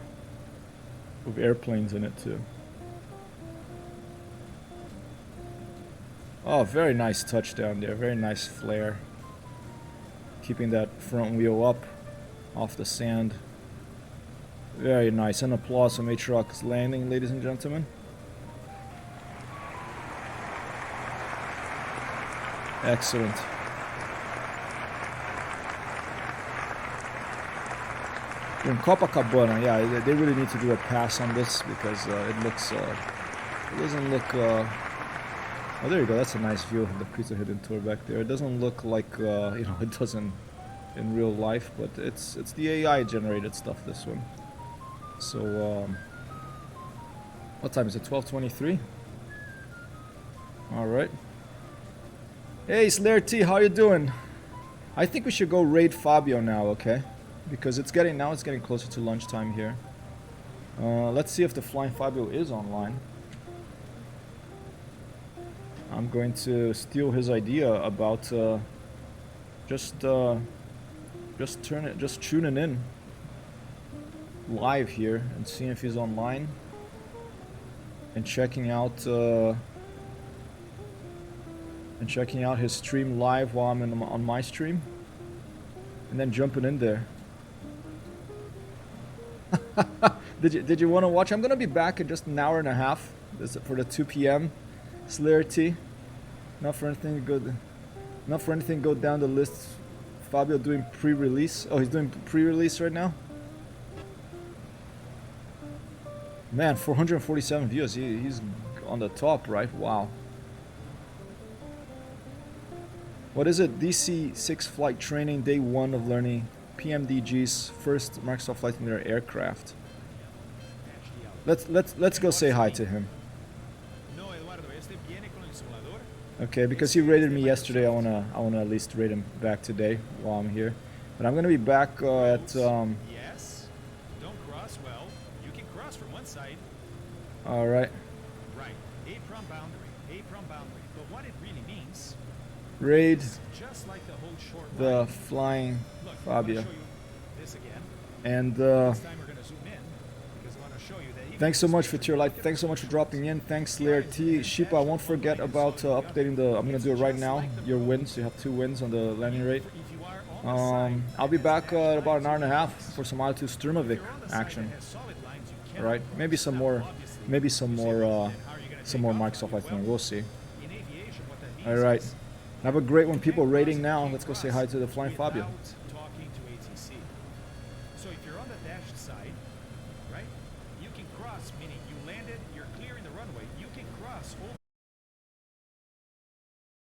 with airplanes in it too. Oh, very nice touchdown there. Very nice flare. Keeping that front wheel up off the sand. Very nice. An applause for Matrox landing, ladies and gentlemen. Excellent. In Copacabana, yeah, they really need to do a pass on this because it looks, it doesn't look. Oh, there you go. That's a nice view of the Pizza Hidden Tour back there. It doesn't look like, you know, it doesn't in real life, but it's the AI generated stuff. This one. So, what time is it? 12:23. All right. Hey, Slayer T, how you doing? I think we should go raid Fabio now, okay? Because it's getting closer to lunchtime here. Let's see if the Flying Fabio is online. I'm going to steal his idea about just tuning in live here and seeing if he's online and checking out his stream live while I'm on my stream, and then jumping in there. Did you want to watch? I'm gonna be back in just an hour and a half. This for the 2 p.m. Slayer T. Not for anything good. Not for anything go down the list. Fabio doing pre-release. Oh, he's doing pre-release right now. Man, 447 views. He's on the top, right? Wow. What is it? DC-6 flight training, day 1 of learning PMDG's first Microsoft Flight Simulator aircraft. Let's go say hi to him. Okay, because he rated me yesterday, I wanna at least rate him back today while I'm here. But I'm gonna be back at Yes. Don't cross. Well, you can cross from one side. all right. Right. Apron boundary. But what it really means Raid is just like the whole short the line. Flying Look, I wanna Fabio. show you this again. And This time we're gonna zoom in because I want to show you that. even thanks so this much way for we your can like. get Thanks so much for dropping in. Thanks, Slayer T. Shipa, I won't forget about updating the. I'm gonna do it right now. Your wins. You have 2 wins on the landing rate. If you are on the side I'll be back that has about an hour and a half lines, for some Altitude Sturmovik if you're on the side action. that has solid lines, you cannot Right? cross. Maybe some Now, more. obviously, Maybe some you say, more. well, then how are you gonna Some take more off? Microsoft. I think we'll see. In aviation, what that All means right. is Have a great one, people. you can't Rating cross, now. you Let's go can't say hi cross to the Flying Fabio. without talking to ATC. So if you're on the dashed side, right, you can cross, meaning you landed, you're clearing the runway. You can cross